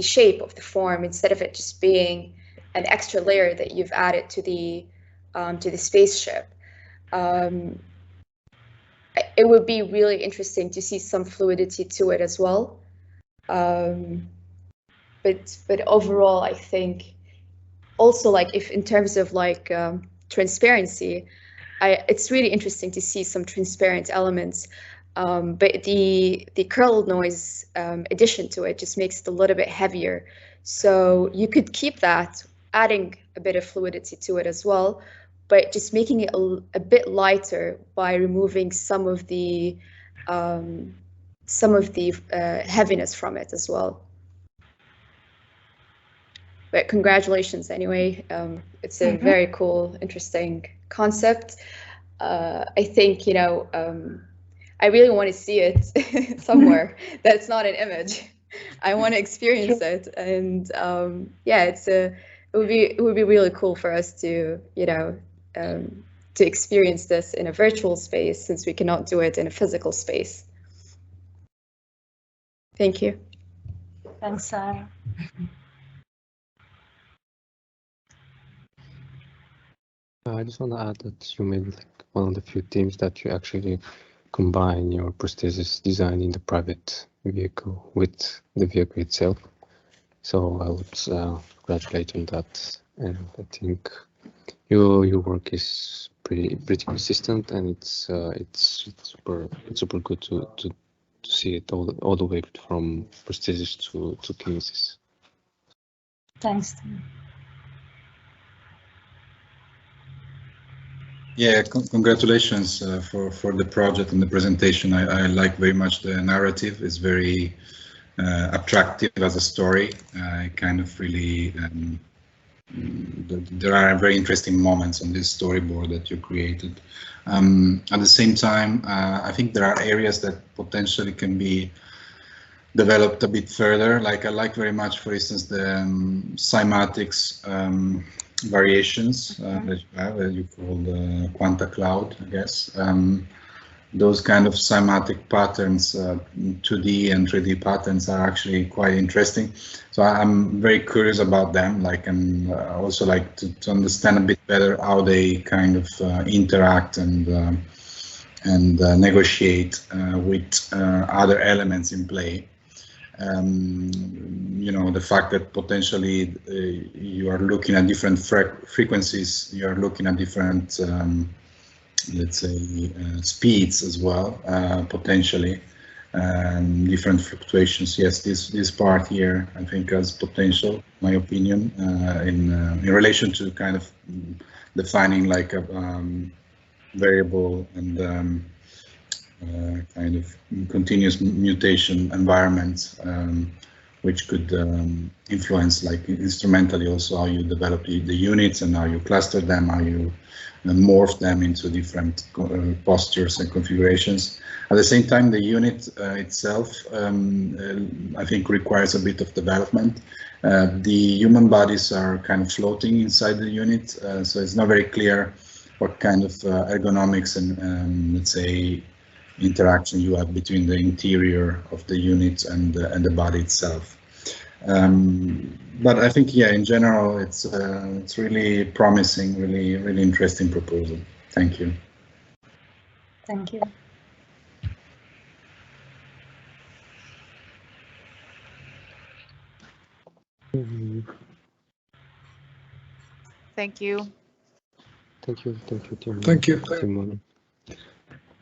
shape of the form instead of it just being an extra layer that you've added to the spaceship. It would be really interesting to see some fluidity to it as well. But overall, I think also, like, if in terms of like transparency, it's really interesting to see some transparent elements. But the curl noise addition to it just makes it a little bit heavier. So you could keep that, adding a bit of fluidity to it as well, but just making it a bit lighter by removing some of the heaviness from it as well. But congratulations anyway. It's a very cool, interesting concept. I think, you know, I really want to see it somewhere that's not an image. I want to experience it, and yeah, it would be really cool for us to, you know, to experience this in a virtual space, since we cannot do it in a physical space. Thank you. Thanks, Sarah. I just want to add that you made like one of the few teams that you actually combine your prosthesis design in the private vehicle with the vehicle itself. So I would congratulate on that, and I think your work is pretty consistent, and it's super good to see it all the way from prosthesis to Kinesis. Thanks, Tim. Yeah, congratulations for the project and the presentation. I like very much the narrative. It's very attractive as a story. I kind of really, there are very interesting moments on this storyboard that you created. At the same time, I think there are areas that potentially can be developed a bit further. Like I like very much, for instance, the cymatics variations that you have, that you call the Quanta Cloud, I guess. Those kind of cymatic patterns, 2D and 3D patterns, are actually quite interesting. So I'm very curious about them. Like, and also like to understand a bit better how they kind of interact and negotiate with other elements in play. You know, the fact that potentially you are looking at different frequencies, you are looking at different, let's say, speeds as well, potentially, different fluctuations. Yes, this part here, I think, has potential, my opinion, in relation to kind of defining like a variable and kind of continuous mutation environments which could influence, like, instrumentally also how you develop the units and how you cluster them, how you morph them into different postures and configurations. At the same time, the unit itself, I think, requires a bit of development. The human bodies are kind of floating inside the unit, so it's not very clear what kind of ergonomics and let's say interaction you have between the interior of the unit and the body itself. But I think, yeah, in general, it's really promising, really interesting proposal. Thank you. Thank you. Thank you. Thank you, team. Thank you. Team 1.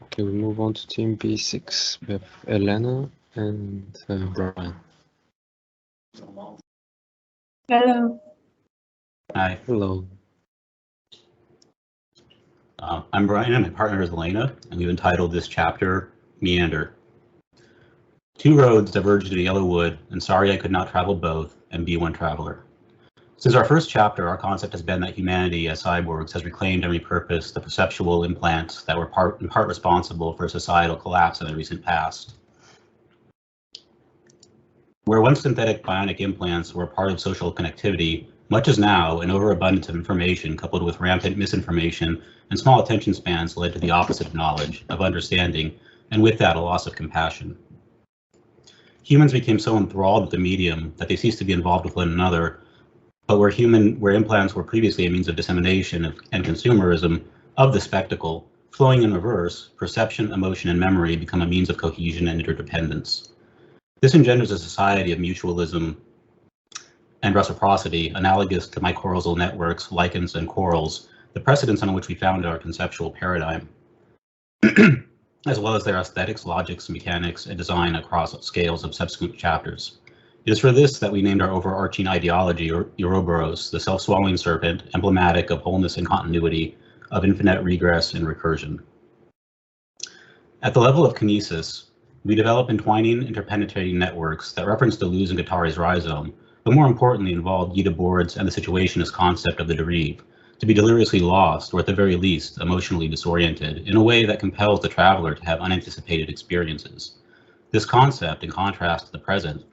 Okay, we move on to team B6. We have Elena and Brian. Hello. Hi. Hello. I'm Brian, and my partner is Elena, and we've entitled this chapter Meander. Two roads diverged into yellow wood, and sorry I could not travel both and be one traveler. Since our first chapter, our concept has been that humanity as cyborgs has reclaimed and repurposed the perceptual implants that were in part responsible for societal collapse in the recent past. Where once synthetic bionic implants were part of social connectivity, much as now, an overabundance of information coupled with rampant misinformation and small attention spans led to the opposite of knowledge, of understanding, and with that a loss of compassion. Humans became so enthralled with the medium that they ceased to be involved with one another, but where implants were previously a means of dissemination and consumerism of the spectacle, flowing in reverse, perception, emotion, and memory become a means of cohesion and interdependence. This engenders a society of mutualism and reciprocity, analogous to mycorrhizal networks, lichens, and corals, the precedents on which we found our conceptual paradigm, as well as their aesthetics, logics, mechanics, and design across scales of subsequent chapters. It is for this that we named our overarching ideology, Ouroboros, the self-swallowing serpent, emblematic of wholeness and continuity, of infinite regress and recursion. At the level of Kinesis, we develop entwining, interpenetrating networks that reference Deleuze and Guattari's rhizome, but more importantly involve Guida boards and the situationist concept of the derive, to be deliriously lost, or at the very least, emotionally disoriented, in a way that compels the traveler to have unanticipated experiences. This concept, in contrast to the present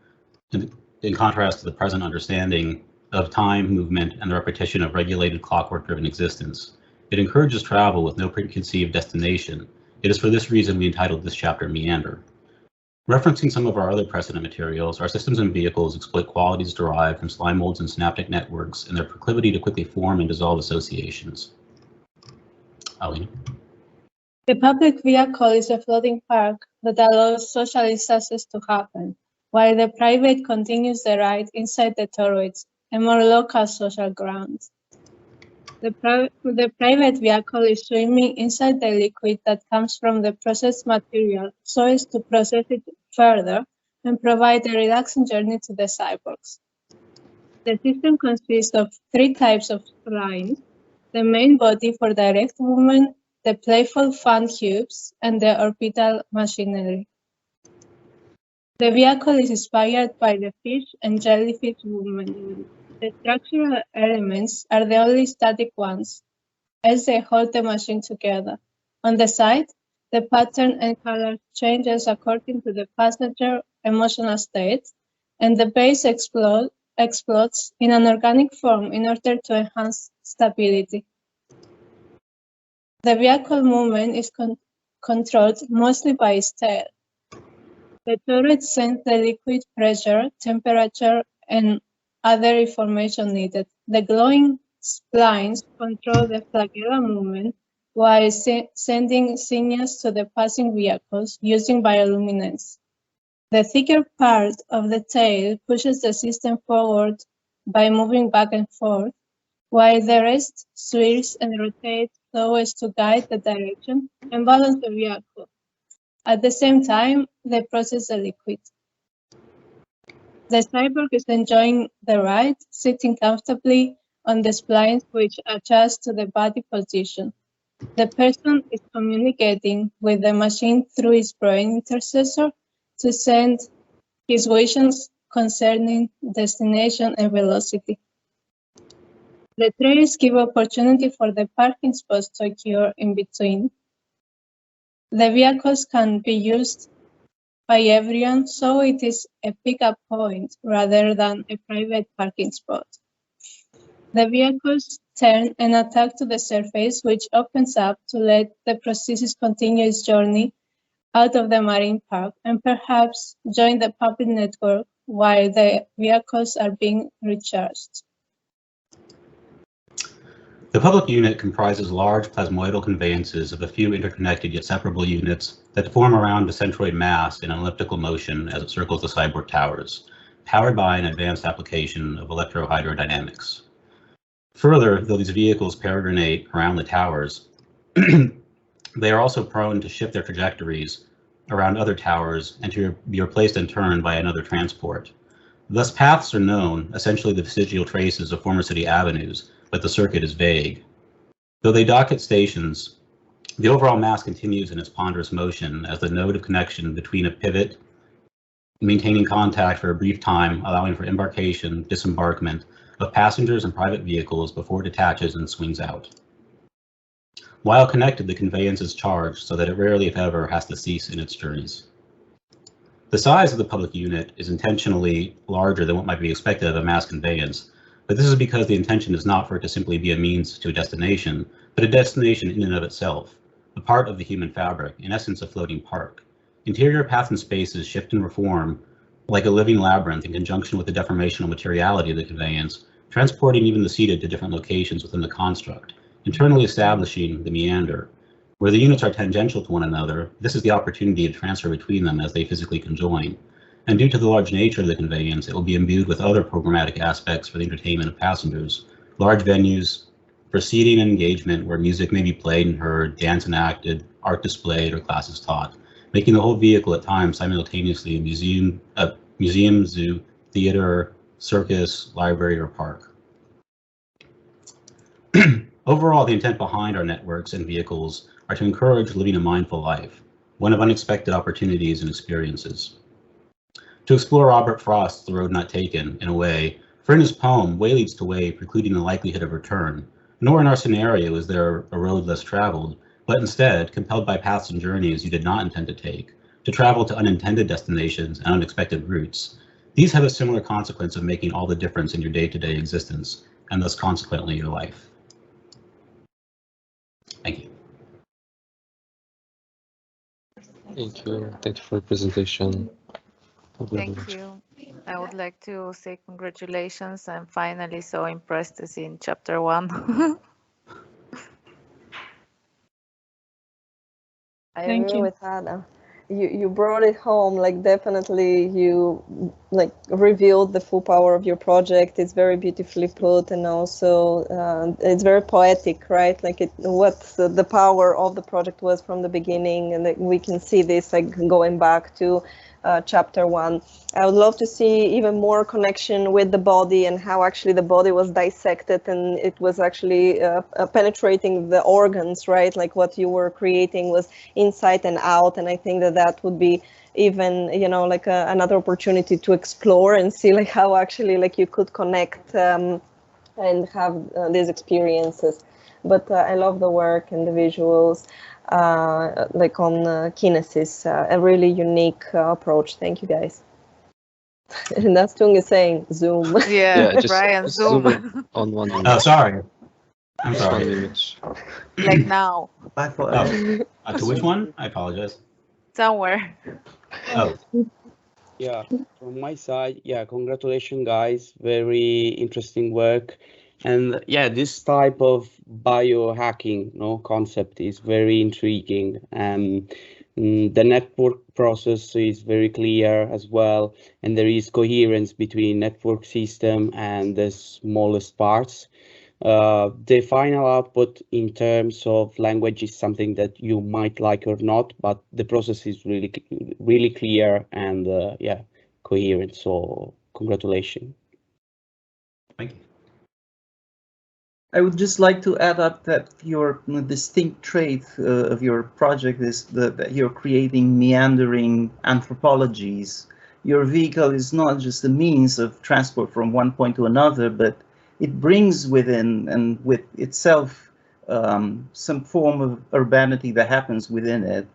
understanding of time, movement, and the repetition of regulated clockwork-driven existence, it encourages travel with no preconceived destination. It is for this reason we entitled this chapter Meander. Referencing some of our other precedent materials, our systems and vehicles exploit qualities derived from slime molds and synaptic networks and their proclivity to quickly form and dissolve associations. Alina? The public vehicle is a floating park that allows socialist access to happen, while the private continues the ride inside the turrets, a more local social ground. The private vehicle is swimming inside the liquid that comes from the processed material so as to process it further and provide a relaxing journey to the cyborgs. The system consists of 3 types of splines: the main body for direct movement, the playful fun cubes, and the orbital machinery. The vehicle is inspired by the fish and jellyfish movement. The structural elements are the only static ones, as they hold the machine together. On the side, the pattern and color changes according to the passenger emotional state, and the base explodes in an organic form in order to enhance stability. The vehicle movement is controlled mostly by its tail. The turret sends the liquid pressure, temperature, and other information needed. The glowing splines control the flagella movement while sending signals to the passing vehicles using bioluminescence. The thicker part of the tail pushes the system forward by moving back and forth, while the rest swirls and rotates so as to guide the direction and balance the vehicle. At the same time, they process the liquid. The cyborg is enjoying the ride, sitting comfortably on the splines which adjust to the body position. The person is communicating with the machine through its brain intercessor to send his visions, concerning destination and velocity. The trails give opportunity for the parking spots to occur in between. The vehicles can be used by everyone, so it is a pickup point rather than a private parking spot. The vehicles turn and attack to the surface, which opens up to let the prosthesis continue its journey out of the marine park and perhaps join the public network while the vehicles are being recharged. The public unit comprises large plasmoidal conveyances of a few interconnected yet separable units that form around a centroid mass in an elliptical motion as it circles the cyborg towers, powered by an advanced application of electrohydrodynamics. Further, though these vehicles peregrinate around the towers, they are also prone to shift their trajectories around other towers and to be replaced in turn by another transport. Thus, paths are known, essentially the vestigial traces of former city avenues, but the circuit is vague. Though they dock at stations, the overall mass continues in its ponderous motion as the node of connection between a pivot, maintaining contact for a brief time, allowing for embarkation, disembarkment of passengers and private vehicles before it detaches and swings out. While connected, the conveyance is charged so that it rarely, if ever, has to cease in its journeys. The size of the public unit is intentionally larger than what might be expected of a mass conveyance, but this is because the intention is not for it to simply be a means to a destination, but a destination in and of itself, a part of the human fabric, in essence a floating park. Interior paths and spaces shift and reform like a living labyrinth in conjunction with the deformational materiality of the conveyance, transporting even the seated to different locations within the construct, internally establishing the meander. Where the units are tangential to one another, this is the opportunity to transfer between them as they physically conjoin. And due to the large nature of the conveyance, it will be imbued with other programmatic aspects for the entertainment of passengers. Large venues for seating and engagement where music may be played and heard, dance enacted, art displayed, or classes taught, making the whole vehicle at times simultaneously a museum, zoo, theater, circus, library, or park. Overall, the intent behind our networks and vehicles are to encourage living a mindful life, one of unexpected opportunities and experiences. To explore Robert Frost's The Road Not Taken, in a way, for in his poem, way leads to way, precluding the likelihood of return, nor in our scenario is there a road less traveled, but instead, compelled by paths and journeys you did not intend to take, to travel to unintended destinations and unexpected routes. These have a similar consequence of making all the difference in your day-to-day existence, and thus consequently your life. Thank you. Thank you. Thank you for the presentation. Thank you. I would like to say congratulations. I'm finally so impressed to see in chapter 1. I agree with Anna. You brought it home, like definitely you like revealed the full power of your project. It's very beautifully put, and also it's very poetic, right? Like what the power of the project was from the beginning, and we can see this like going back to chapter 1. I would love to see even more connection with the body and how actually the body was dissected and it was actually penetrating the organs, right? Like what you were creating was inside and out, and I think that would be even, you know, like another opportunity to explore and see like how actually like you could connect and have these experiences. But I love the work and the visuals. Like on Kinesis, a really unique approach. Thank you guys. And that's Tung is saying Zoom. Yeah, just Brian, Zoom. on one image. Oh, sorry. I'm Just one sorry. image. Like now, To which one? I apologize. somewhere. Oh, Yeah, from my side, yeah, congratulations, guys. Very interesting work. And yeah, this type of biohacking, concept is very intriguing. The network process is very clear as well, and there is coherence between network system and the smallest parts. The final output in terms of language is something that you might like or not, but the process is really clear and yeah, coherent. So congratulations. thank you. I would just like to add up that your distinct trait of your project is that you're creating meandering anthropologies your vehicle is not just a means of transport from one point to another, but it brings within and with itself some form of urbanity that happens within it.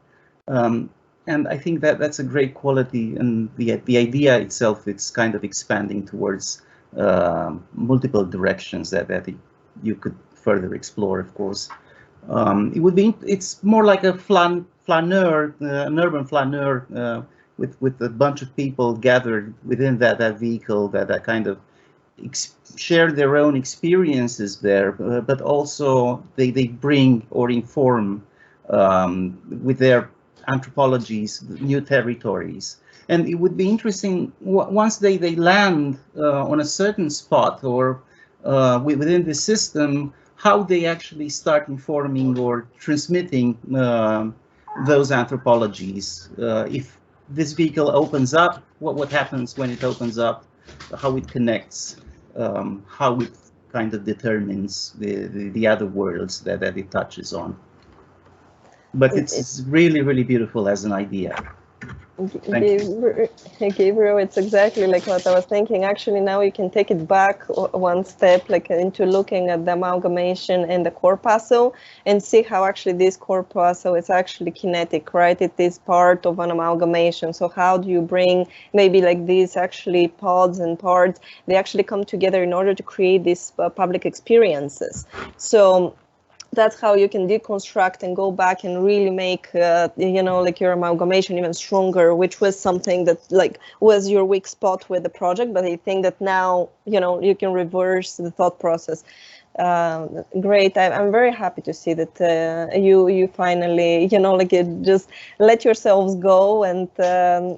And I think that that's a great quality, and the idea itself, it's kind of expanding towards multiple directions that you could further explore, of course. It's more like a flaneur, an urban flaneur with a bunch of people gathered within that vehicle that kind of share their own experiences there, but also they bring or inform with their anthropologies, new territories. And it would be interesting once they land on a certain spot or within the system, how they actually start informing or transmitting those anthropologies. If this vehicle opens up, what happens when it opens up, how it connects, how it kind of determines the other worlds that it touches on. But it's really, really beautiful as an idea. Gabriel, it's exactly like what I was thinking. Actually, now you can take it back one step, like into looking at the amalgamation and the corpuscle, and see how actually this corpuscle is actually kinetic, right? It is part of an amalgamation. So how do you bring maybe like these actually pods and parts, they actually come together in order to create these public experiences. So that's how you can deconstruct and go back and really make, you know, like your amalgamation even stronger, which was something that like was your weak spot with the project. But I think that now, you know, you can reverse the thought process. Great. I'm very happy to see that you finally, you know, like just let yourselves go, and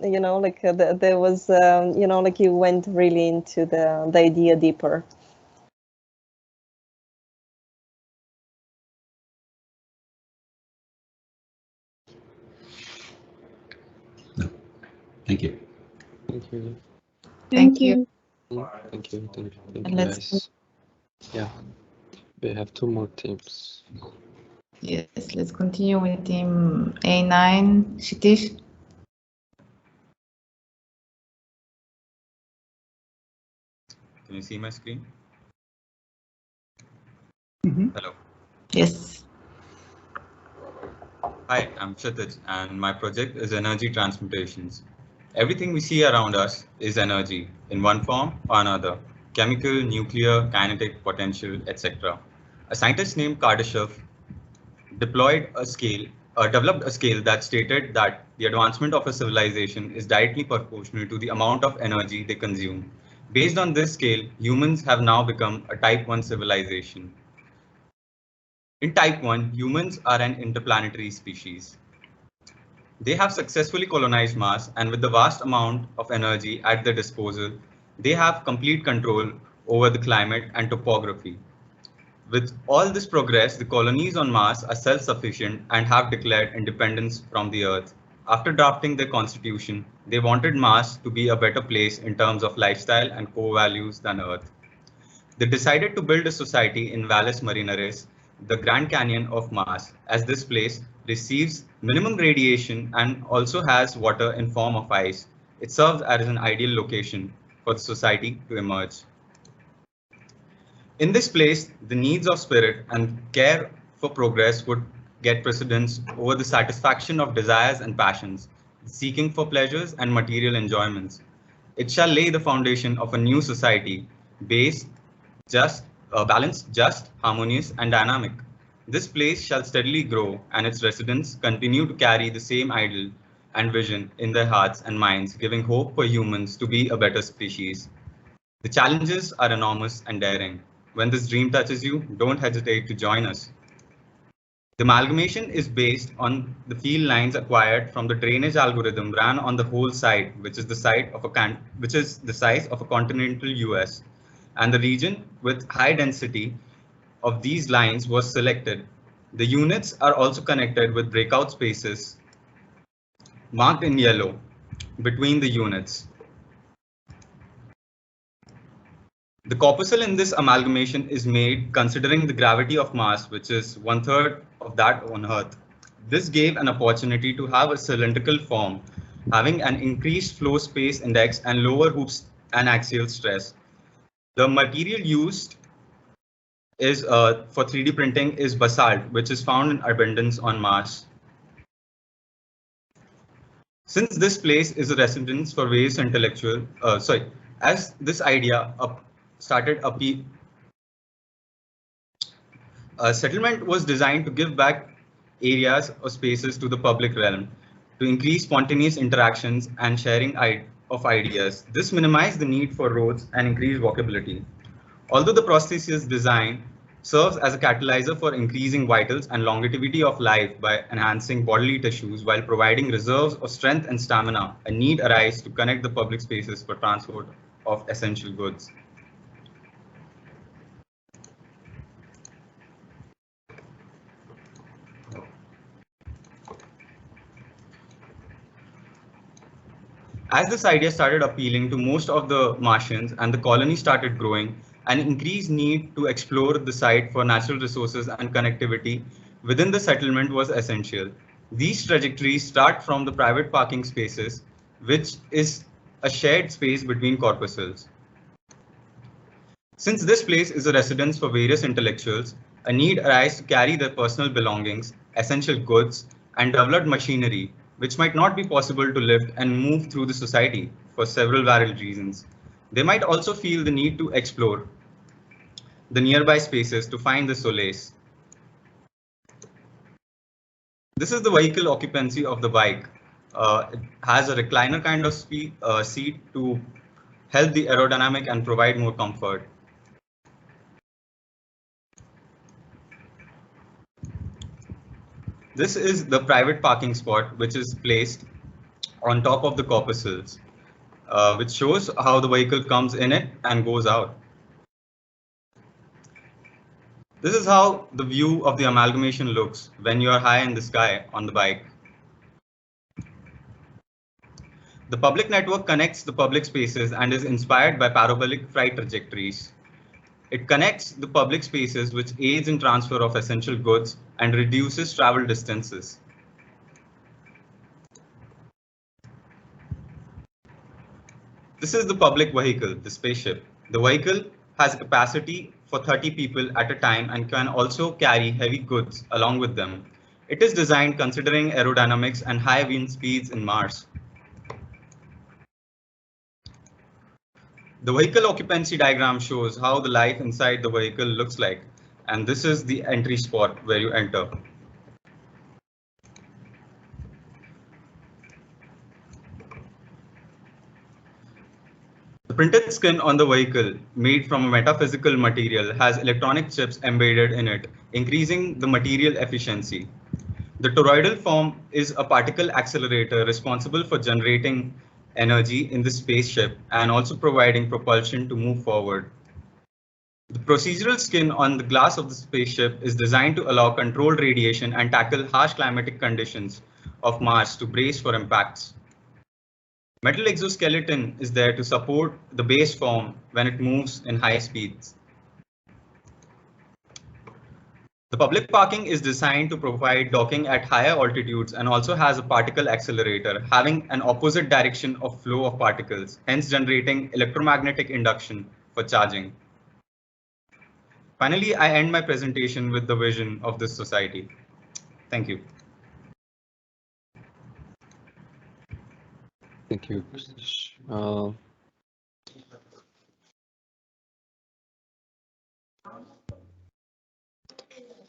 you know, like there was, you know, like you went really into the idea deeper. Thank you. Thank you. Thank you. Thank you. Thank you, And let's guys. Yeah, we have two more teams. Yes, let's continue with team A9. Shitish. Can you see my screen? Hello. Yes. Hi, I'm Kshitij, and my project is energy transmutations. Everything we see around us is energy in one form or another: chemical, nuclear, kinetic, potential, etc. A scientist named Kardashev developed a scale that stated that the advancement of a civilization is directly proportional to the amount of energy they consume. Based on this scale, humans have now become a type 1 civilization. In type 1, humans are an interplanetary species. They have successfully colonized Mars, and with the vast amount of energy at their disposal, they have complete control over the climate and topography. With all this progress, the colonies on Mars are self-sufficient and have declared independence from the Earth. After drafting their constitution, they wanted Mars to be a better place in terms of lifestyle and core values than Earth. They decided to build a society in Valles Marineris, the Grand Canyon of Mars, as this place receives minimum radiation and also has water in form of ice. It serves as an ideal location for the society to emerge. In this place, the needs of spirit and care for progress would get precedence over the satisfaction of desires and passions, seeking for pleasures and material enjoyments. It shall lay the foundation of a new society based balanced, just, harmonious, and dynamic. This place shall steadily grow, and its residents continue to carry the same ideal and vision in their hearts and minds, giving hope for humans to be a better species. The challenges are enormous and daring. When this dream touches you, don't hesitate to join us. The amalgamation is based on the field lines acquired from the drainage algorithm ran on the whole site, which is the size of a continental US, and the region with high density of these lines was selected. The units are also connected with breakout spaces marked in yellow between the units. The corpuscle in this amalgamation is made considering the gravity of Mars, which is 1/3 of that on Earth. This gave an opportunity to have a cylindrical form having an increased flow space index and lower hoops and axial stress. The material used is for 3D printing is basalt, which is found in abundance on Mars. Since this place is a residence for various intellectual, as this idea started appeal, settlement was designed to give back areas or spaces to the public realm, to increase spontaneous interactions and sharing of ideas. This minimized the need for roads and increased walkability. Although the prosthesis design serves as a catalyzer for increasing vitals and longevity of life by enhancing bodily tissues while providing reserves of strength and stamina, a need arises to connect the public spaces for transport of essential goods. As this idea started appealing to most of the Martians and the colony started growing, an increased need to explore the site for natural resources and connectivity within the settlement was essential. These trajectories start from the private parking spaces, which is a shared space between corpuscles. Since this place is a residence for various intellectuals, a need arises to carry their personal belongings, essential goods, and developed machinery, which might not be possible to lift and move through the society for several varied reasons. They might also feel the need to explore the nearby spaces to find the solace. This is the vehicle occupancy of the bike. It has a recliner kind of seat to help the aerodynamic and provide more comfort. This is the private parking spot, which is placed on top of the corpuscles, which shows how the vehicle comes in it and goes out. This is how the view of the amalgamation looks when you are high in the sky on the bike. The public network connects the public spaces and is inspired by parabolic flight trajectories. It connects the public spaces, which aids in transfer of essential goods and reduces travel distances. This is the public vehicle, the spaceship. The vehicle has a capacity for 30 people at a time and can also carry heavy goods along with them. It is designed considering aerodynamics and high wind speeds in Mars. The vehicle occupancy diagram shows how the life inside the vehicle looks like, and this is the entry spot where you enter. The printed skin on the vehicle, made from a metaphysical material, has electronic chips embedded in it, increasing the material efficiency. The toroidal form is a particle accelerator responsible for generating energy in the spaceship and also providing propulsion to move forward. The procedural skin on the glass of the spaceship is designed to allow controlled radiation and tackle harsh climatic conditions of Mars to brace for impacts. Metal exoskeleton is there to support the base form when it moves in high speeds. The public parking is designed to provide docking at higher altitudes and also has a particle accelerator, having an opposite direction of flow of particles, hence generating electromagnetic induction for charging. Finally, I end my presentation with the vision of this society. Thank you. Thank you.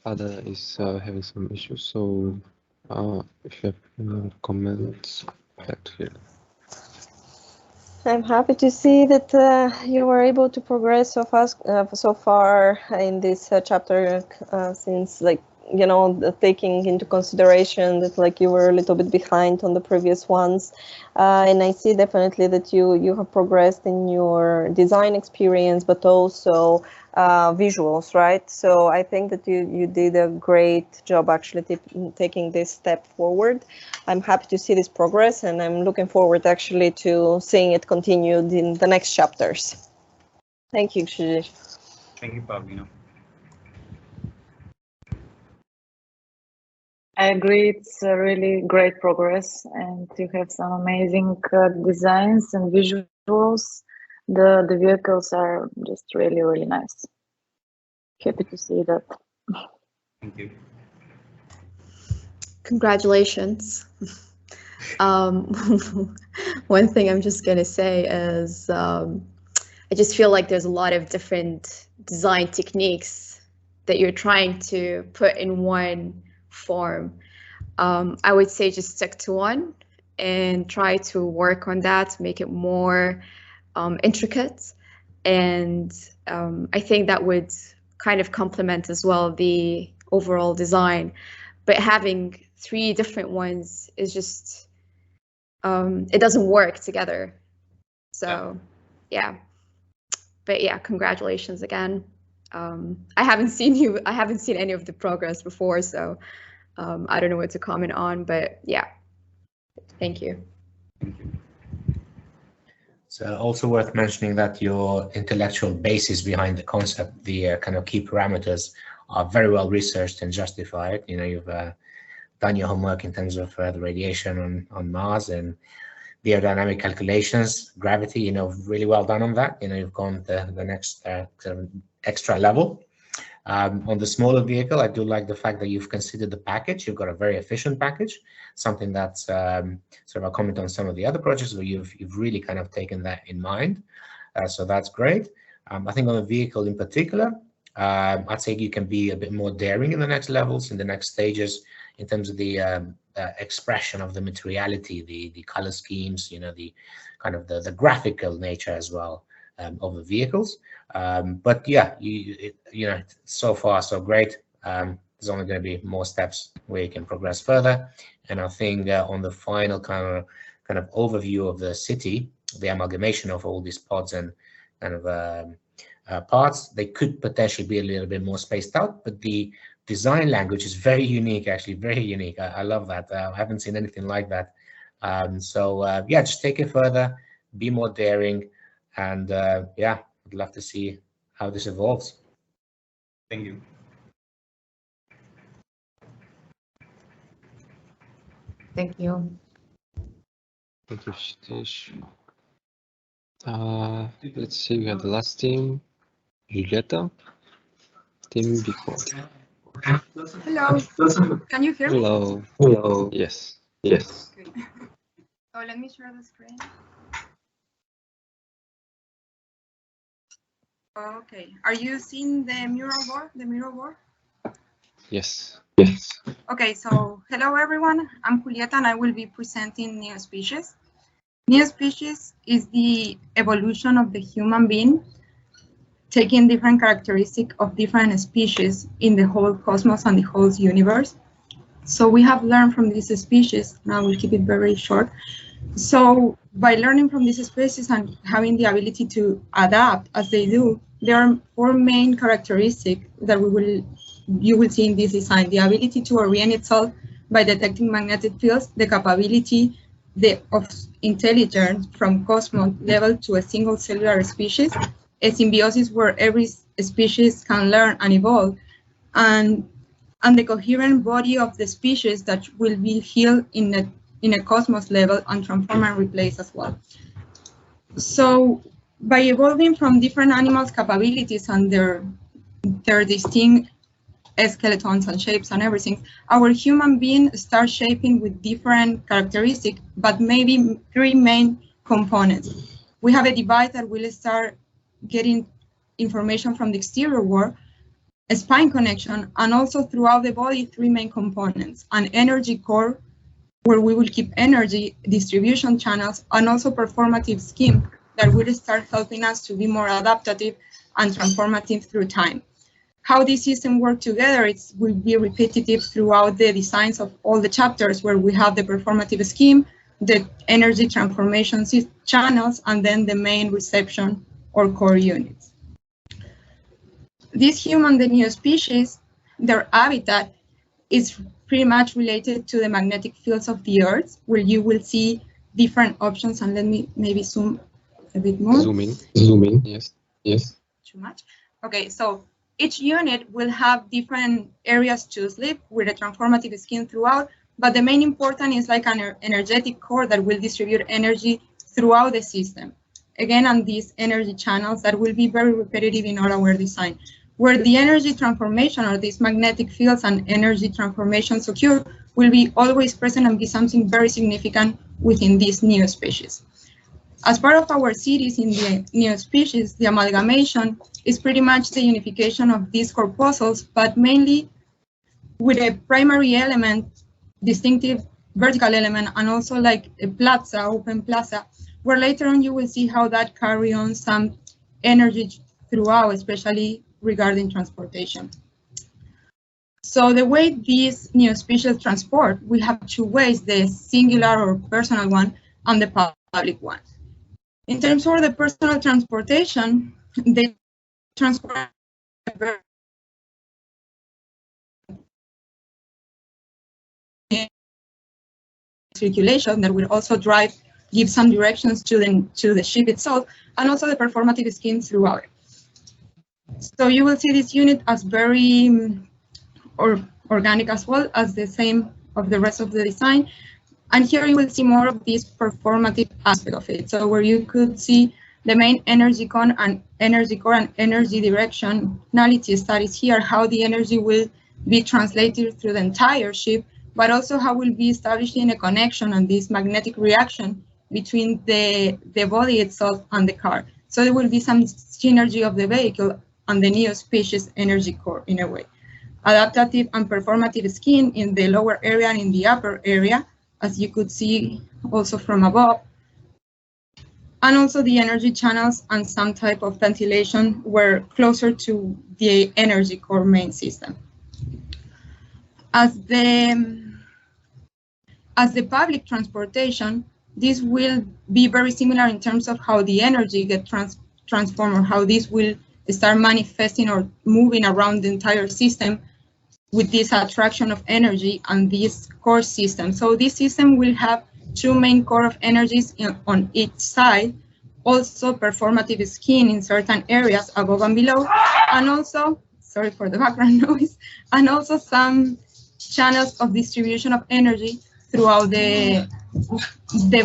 Ada is having some issues, so if you have any comments, back to you. I'm happy to see that you were able to progress so fast, so far in this chapter, since taking into consideration that you were a little bit behind on the previous ones, and I see definitely that you have progressed in your design experience, but also visuals, right? So I think that you did a great job actually taking this step forward. I'm happy to see this progress, and I'm looking forward actually to seeing it continued in the next chapters. Thank you, Krzysztof. Thank you, Pavlina. I agree. It's a really great progress, and you have some amazing designs and visuals. The vehicles are just really, really nice. Happy to see that. Thank you. Congratulations. One thing I'm just gonna say is I just feel like there's a lot of different design techniques that you're trying to put in one form. I would say just stick to one and try to work on that, make it more intricate. And I think that would kind of complement as well the overall design. But having 3 different ones is just, it doesn't work together. So yeah. But yeah, congratulations again. I haven't seen any of the progress before, so I don't know what to comment on, but yeah, thank you. So also worth mentioning that your intellectual basis behind the concept, the kind of key parameters, are very well researched and justified. You know, you've done your homework in terms of the radiation on Mars and the aerodynamic calculations, gravity, you know, really well done on that. You know, you've gone the next sort of extra level. On the smaller vehicle, I do like the fact that you've considered the package. You've got a very efficient package, something that's sort of a comment on some of the other projects where you've really kind of taken that in mind. So that's great. I think on the vehicle in particular, I'd say you can be a bit more daring in the next levels, in the next stages, in terms of the expression of the materiality, the color schemes, you know, the kind of the graphical nature as well of the vehicles. But yeah, you know, so far so great. There's only going to be more steps where you can progress further. And I think on the final kind of overview of the city, the amalgamation of all these pods and kind of parts, they could potentially be a little bit more spaced out, but the design language is very unique, actually very unique. I love that. I haven't seen anything like that. So yeah, just take it further, be more daring, and yeah, I'd love to see how this evolves. Thank you. Thank you. Thank you, Shitish. Let's see, we have the last team, Julieta, team before. Hello, can you hear me? Hello. Hello. Yes. Yes. Okay. So let me share the screen. Okay, are you seeing the mural board? Yes. Yes. Okay, so hello everyone, I'm Julieta and I will be presenting New Species. New Species is the evolution of the human being, taking different characteristics of different species in the whole cosmos and the whole universe. So we have learned from these species, and I will keep it very short. So by learning from these species and having the ability to adapt as they do, there are 4 main characteristics that you will see in this design: the ability to orient itself by detecting magnetic fields, the capability of intelligence from cosmos level to a single cellular species, a symbiosis where every species can learn and evolve, and the coherent body of the species that will be healed in a cosmos level and transform and replace as well. So by evolving from different animals' capabilities and their distinct skeletons and shapes and everything, our human being starts shaping with different characteristics, but maybe 3 main components. We have a device that will start getting information from the exterior world, a spine connection, and also throughout the body 3 main components: an energy core, where we will keep energy, distribution channels, and also performative scheme that will start helping us to be more adaptive and transformative through time. How these systems work together, it will be repetitive throughout the designs of all the chapters, where we have the performative scheme, the energy transformation channels, and then the main reception or core units. This human, the new species, their habitat is pretty much related to the magnetic fields of the Earth, where you will see different options. And let me maybe zoom a bit more. Zoom in, yes, yes. Too much. Okay, so Each unit will have different areas to sleep with a transformative skin throughout, but the main important is like an energetic core that will distribute energy throughout the system. Again, on these energy channels that will be very repetitive in all our design, where the energy transformation or these magnetic fields and energy transformations occur will be always present and be something very significant within this new species. As part of our series in the new species, the amalgamation is pretty much the unification of these corpuscles, but mainly with a primary element, distinctive vertical element, and also like a plaza, open plaza, where later on you will see how that carry on some energy throughout, especially regarding transportation. So the way these new species transport, we have two ways, the singular or personal one and the public one. In terms of the personal transportation, they transport circulation that will also give some directions to the ship itself, and also the performative skin throughout it. So you will see this unit as very organic as well as the same of the rest of the design. And here you will see more of this performative aspect of it. So where you could see the main energy core and energy directionality studies here, how the energy will be translated through the entire ship, but also how we'll be establishing a connection and this magnetic reaction between the body itself and the car. So there will be some synergy of the vehicle and the new species energy core in a way. Adaptive and performative skin in the lower area and in the upper area, as you could see also from above. And also the energy channels and some type of ventilation were closer to the energy core main system. As the public transportation, this will be very similar in terms of how the energy gets transformed, or how this will start manifesting or moving around the entire system with this attraction of energy and this core system. So this system will have two main core of energies on each side, also performative skin in certain areas above and below, and also, sorry for the background noise, and also some channels of distribution of energy throughout the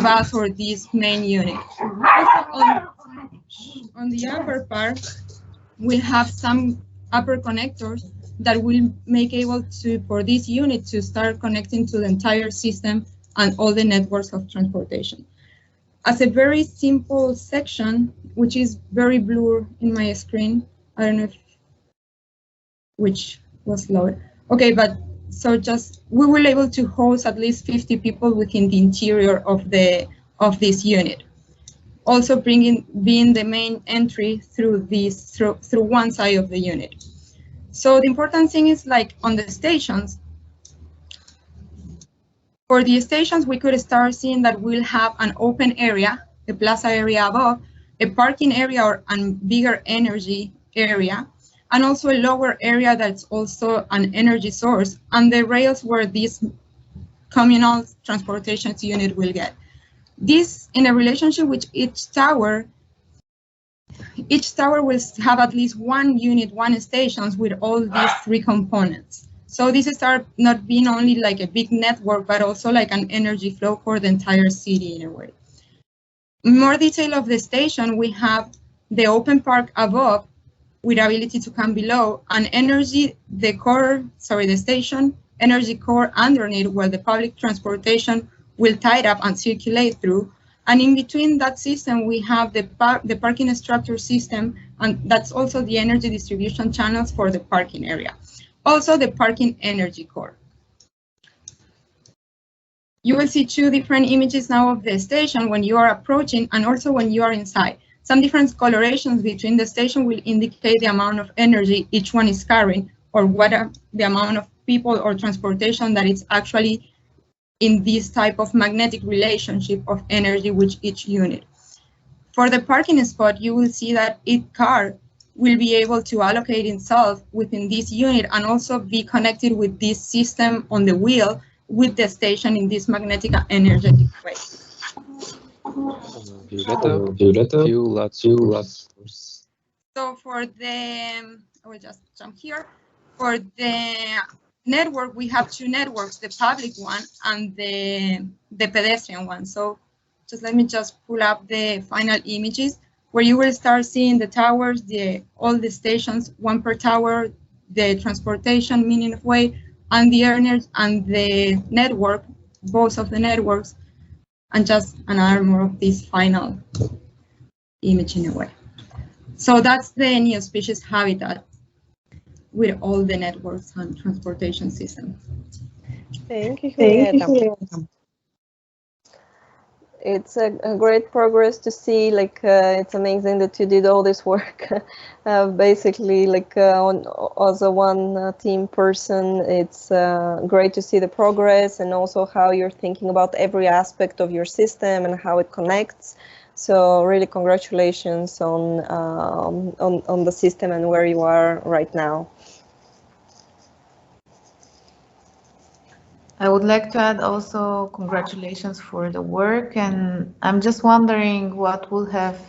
bus or this main unit. Also on the upper part, we'll have some upper connectors that will make able to, for this unit to start connecting to the entire system and all the networks of transportation. As a very simple section, which is very blurred in my screen, I don't know if, which was lower. Okay, but so just, we will able to host at least 50 people within the interior of this unit. Also being the main entry through through one side of the unit. So the important thing is like on the stations, for the stations, we could start seeing that we'll have an open area, a plaza area above, a parking area or a bigger energy area, and also a lower area that's also an energy source, and the rails where this communal transportation unit will get. This in a relationship with each tower will have at least one unit, one stations with all these three components. So this start not being only like a big network, but also like an energy flow for the entire city in a way. In more detail of the station, we have the open park above with ability to come below, and the station energy core underneath where the public transportation will tie up and circulate through. And in between that system, we have the parking structure system, and that's also the energy distribution channels for the parking area. Also the parking energy core. You will see two different images now of the station when you are approaching and also when you are inside. Some different colorations between the station will indicate the amount of energy each one is carrying, or what the amount of people or transportation that is actually in this type of magnetic relationship of energy with each unit. For the parking spot, you will see that each car will be able to allocate itself within this unit and also be connected with this system on the wheel with the station in this magnetic energetic way. Violeta, few last. So for the, I will just jump here. For the network, we have two networks, the public one and the pedestrian one. So just let me just pull up the final images where you will start seeing the towers, all the stations, one per tower, the transportation meaning of way, and the earners and the network, both of the networks, and just another more of this final image in a way. So that's the new species habitat with all the networks and transportation systems. Thank you, Thank you, Julieta. It's a great progress to see. Like it's amazing that you did all this work. Basically, like as a one team person, it's great to see the progress and also how you're thinking about every aspect of your system and how it connects. So really, congratulations on the system and where you are right now. I would like to add also congratulations for the work, and I'm just wondering what would have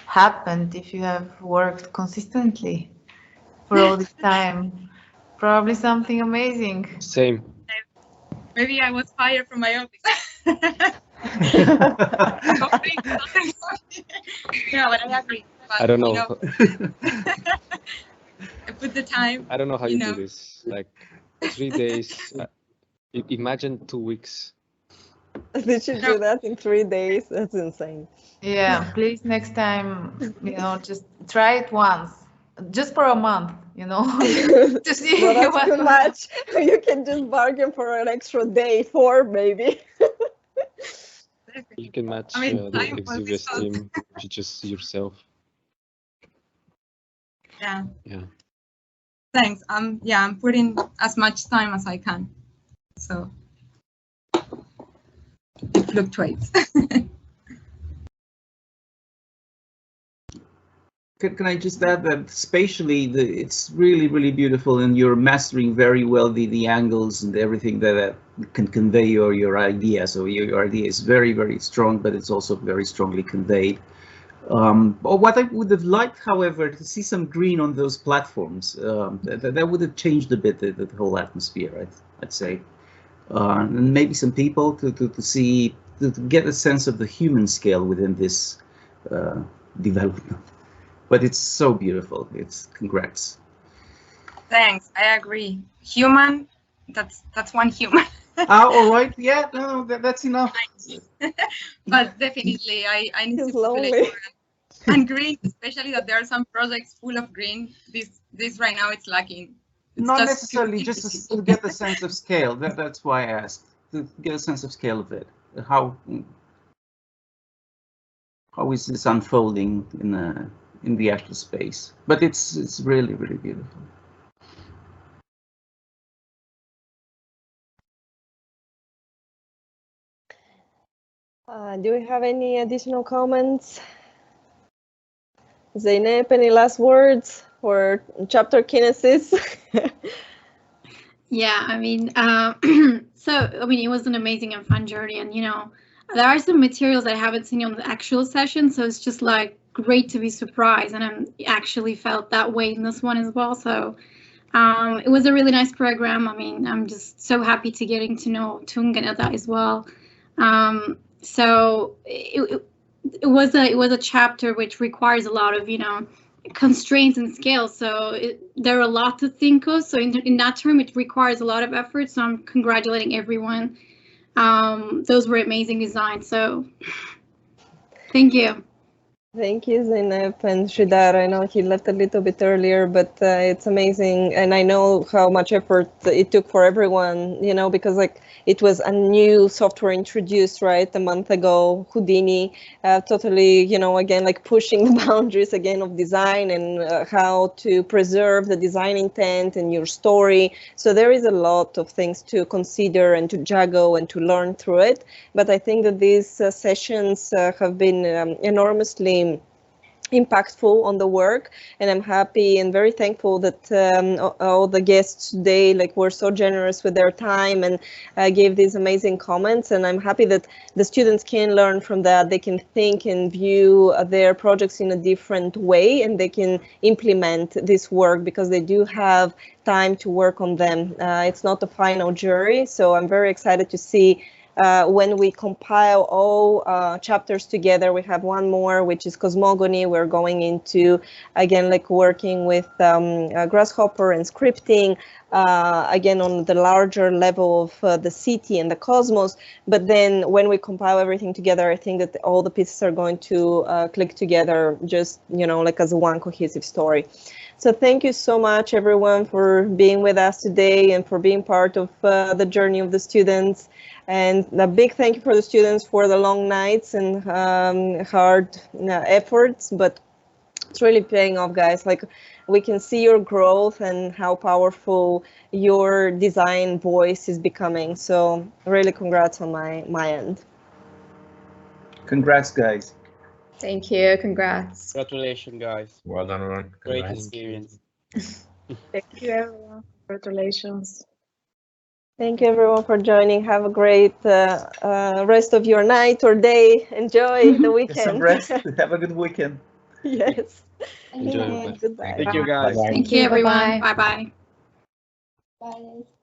happened if you have worked consistently for all this time. Probably something amazing. Same. Maybe I was fired from my office. Yeah, but I agree. But, I don't know. I put the time. I don't know how you do this. Like 3 days. Imagine 2 weeks. Did you do that in 3 days? That's insane. Yeah, please next time, just try it once, just for a month, to see. Well, that's too much. You can just bargain for an extra day, 4 maybe. You can match the Exuvius team if you just yourself. Yeah. Yeah. Thanks. I'm putting as much time as I can. So it fluctuates. Can I just add that spatially, it's really, really beautiful, and you're mastering very well the angles and everything that can convey your idea. So your idea is very, very strong, but it's also very strongly conveyed. What I would have liked, however, to see some green on those platforms. That would have changed a bit the whole atmosphere, I'd say. And maybe some people to get a sense of the human scale within this development. But it's so beautiful. Congrats. Thanks. I agree. Human. That's one human. All right. Yeah. No, that's enough. But definitely, I need to populate and green, especially that there are some projects full of green. This right now it's lacking. It's Not necessarily, just to get the sense of scale. That's why I asked, to get a sense of scale of it. How is this unfolding in the actual space? But it's really, really beautiful. Do we have any additional comments? Zeynep, any last words for chapter Kinesis? Yeah, I mean, it was an amazing and fun journey, and there are some materials that I haven't seen on the actual session, so it's just like great to be surprised, and I actually felt that way in this one as well. So it was a really nice program. I mean, I'm just so happy to getting to know Tung and Eda as well. So it was a chapter which requires a lot of constraints and scale. So there are a lot to think of. So in that term, it requires a lot of effort. So I'm congratulating everyone. Those were amazing designs. So thank you. Thank you, Zeynep and Sridhar. I know he left a little bit earlier, but it's amazing. And I know how much effort it took for everyone, because it was a new software introduced, right, a month ago, Houdini, totally, again, pushing the boundaries again of design and how to preserve the design intent and your story. So there is a lot of things to consider and to juggle and to learn through it. But I think that these sessions have been enormously impactful on the work, and I'm happy and very thankful that all the guests today were so generous with their time and gave these amazing comments, and I'm happy that the students can learn from that. They can think and view their projects in a different way, and they can implement this work because they do have time to work on them. It's not a final jury, so I'm very excited to see when we compile all chapters together. We have one more, which is cosmogony. We're going into, again, working with Grasshopper and scripting, again, on the larger level of the city and the cosmos. But then when we compile everything together, I think that all the pieces are going to click together just, as one cohesive story. So thank you so much, everyone, for being with us today and for being part of the journey of the students. And a big thank you for the students for the long nights and hard efforts, but it's really paying off, guys. We can see your growth and how powerful your design voice is becoming. So really congrats on my end. Congrats, guys. Thank you. Congrats. Congratulations, guys. Well done, everyone. Great Congrats. experience. Thank you, everyone. Congratulations. Thank you, everyone, for joining. Have a great rest of your night or day. Enjoy the weekend. Get some rest. Have a good weekend. Yes. Enjoy. Goodbye. Thank you, guys. Thank you, everyone. Bye-bye. Bye.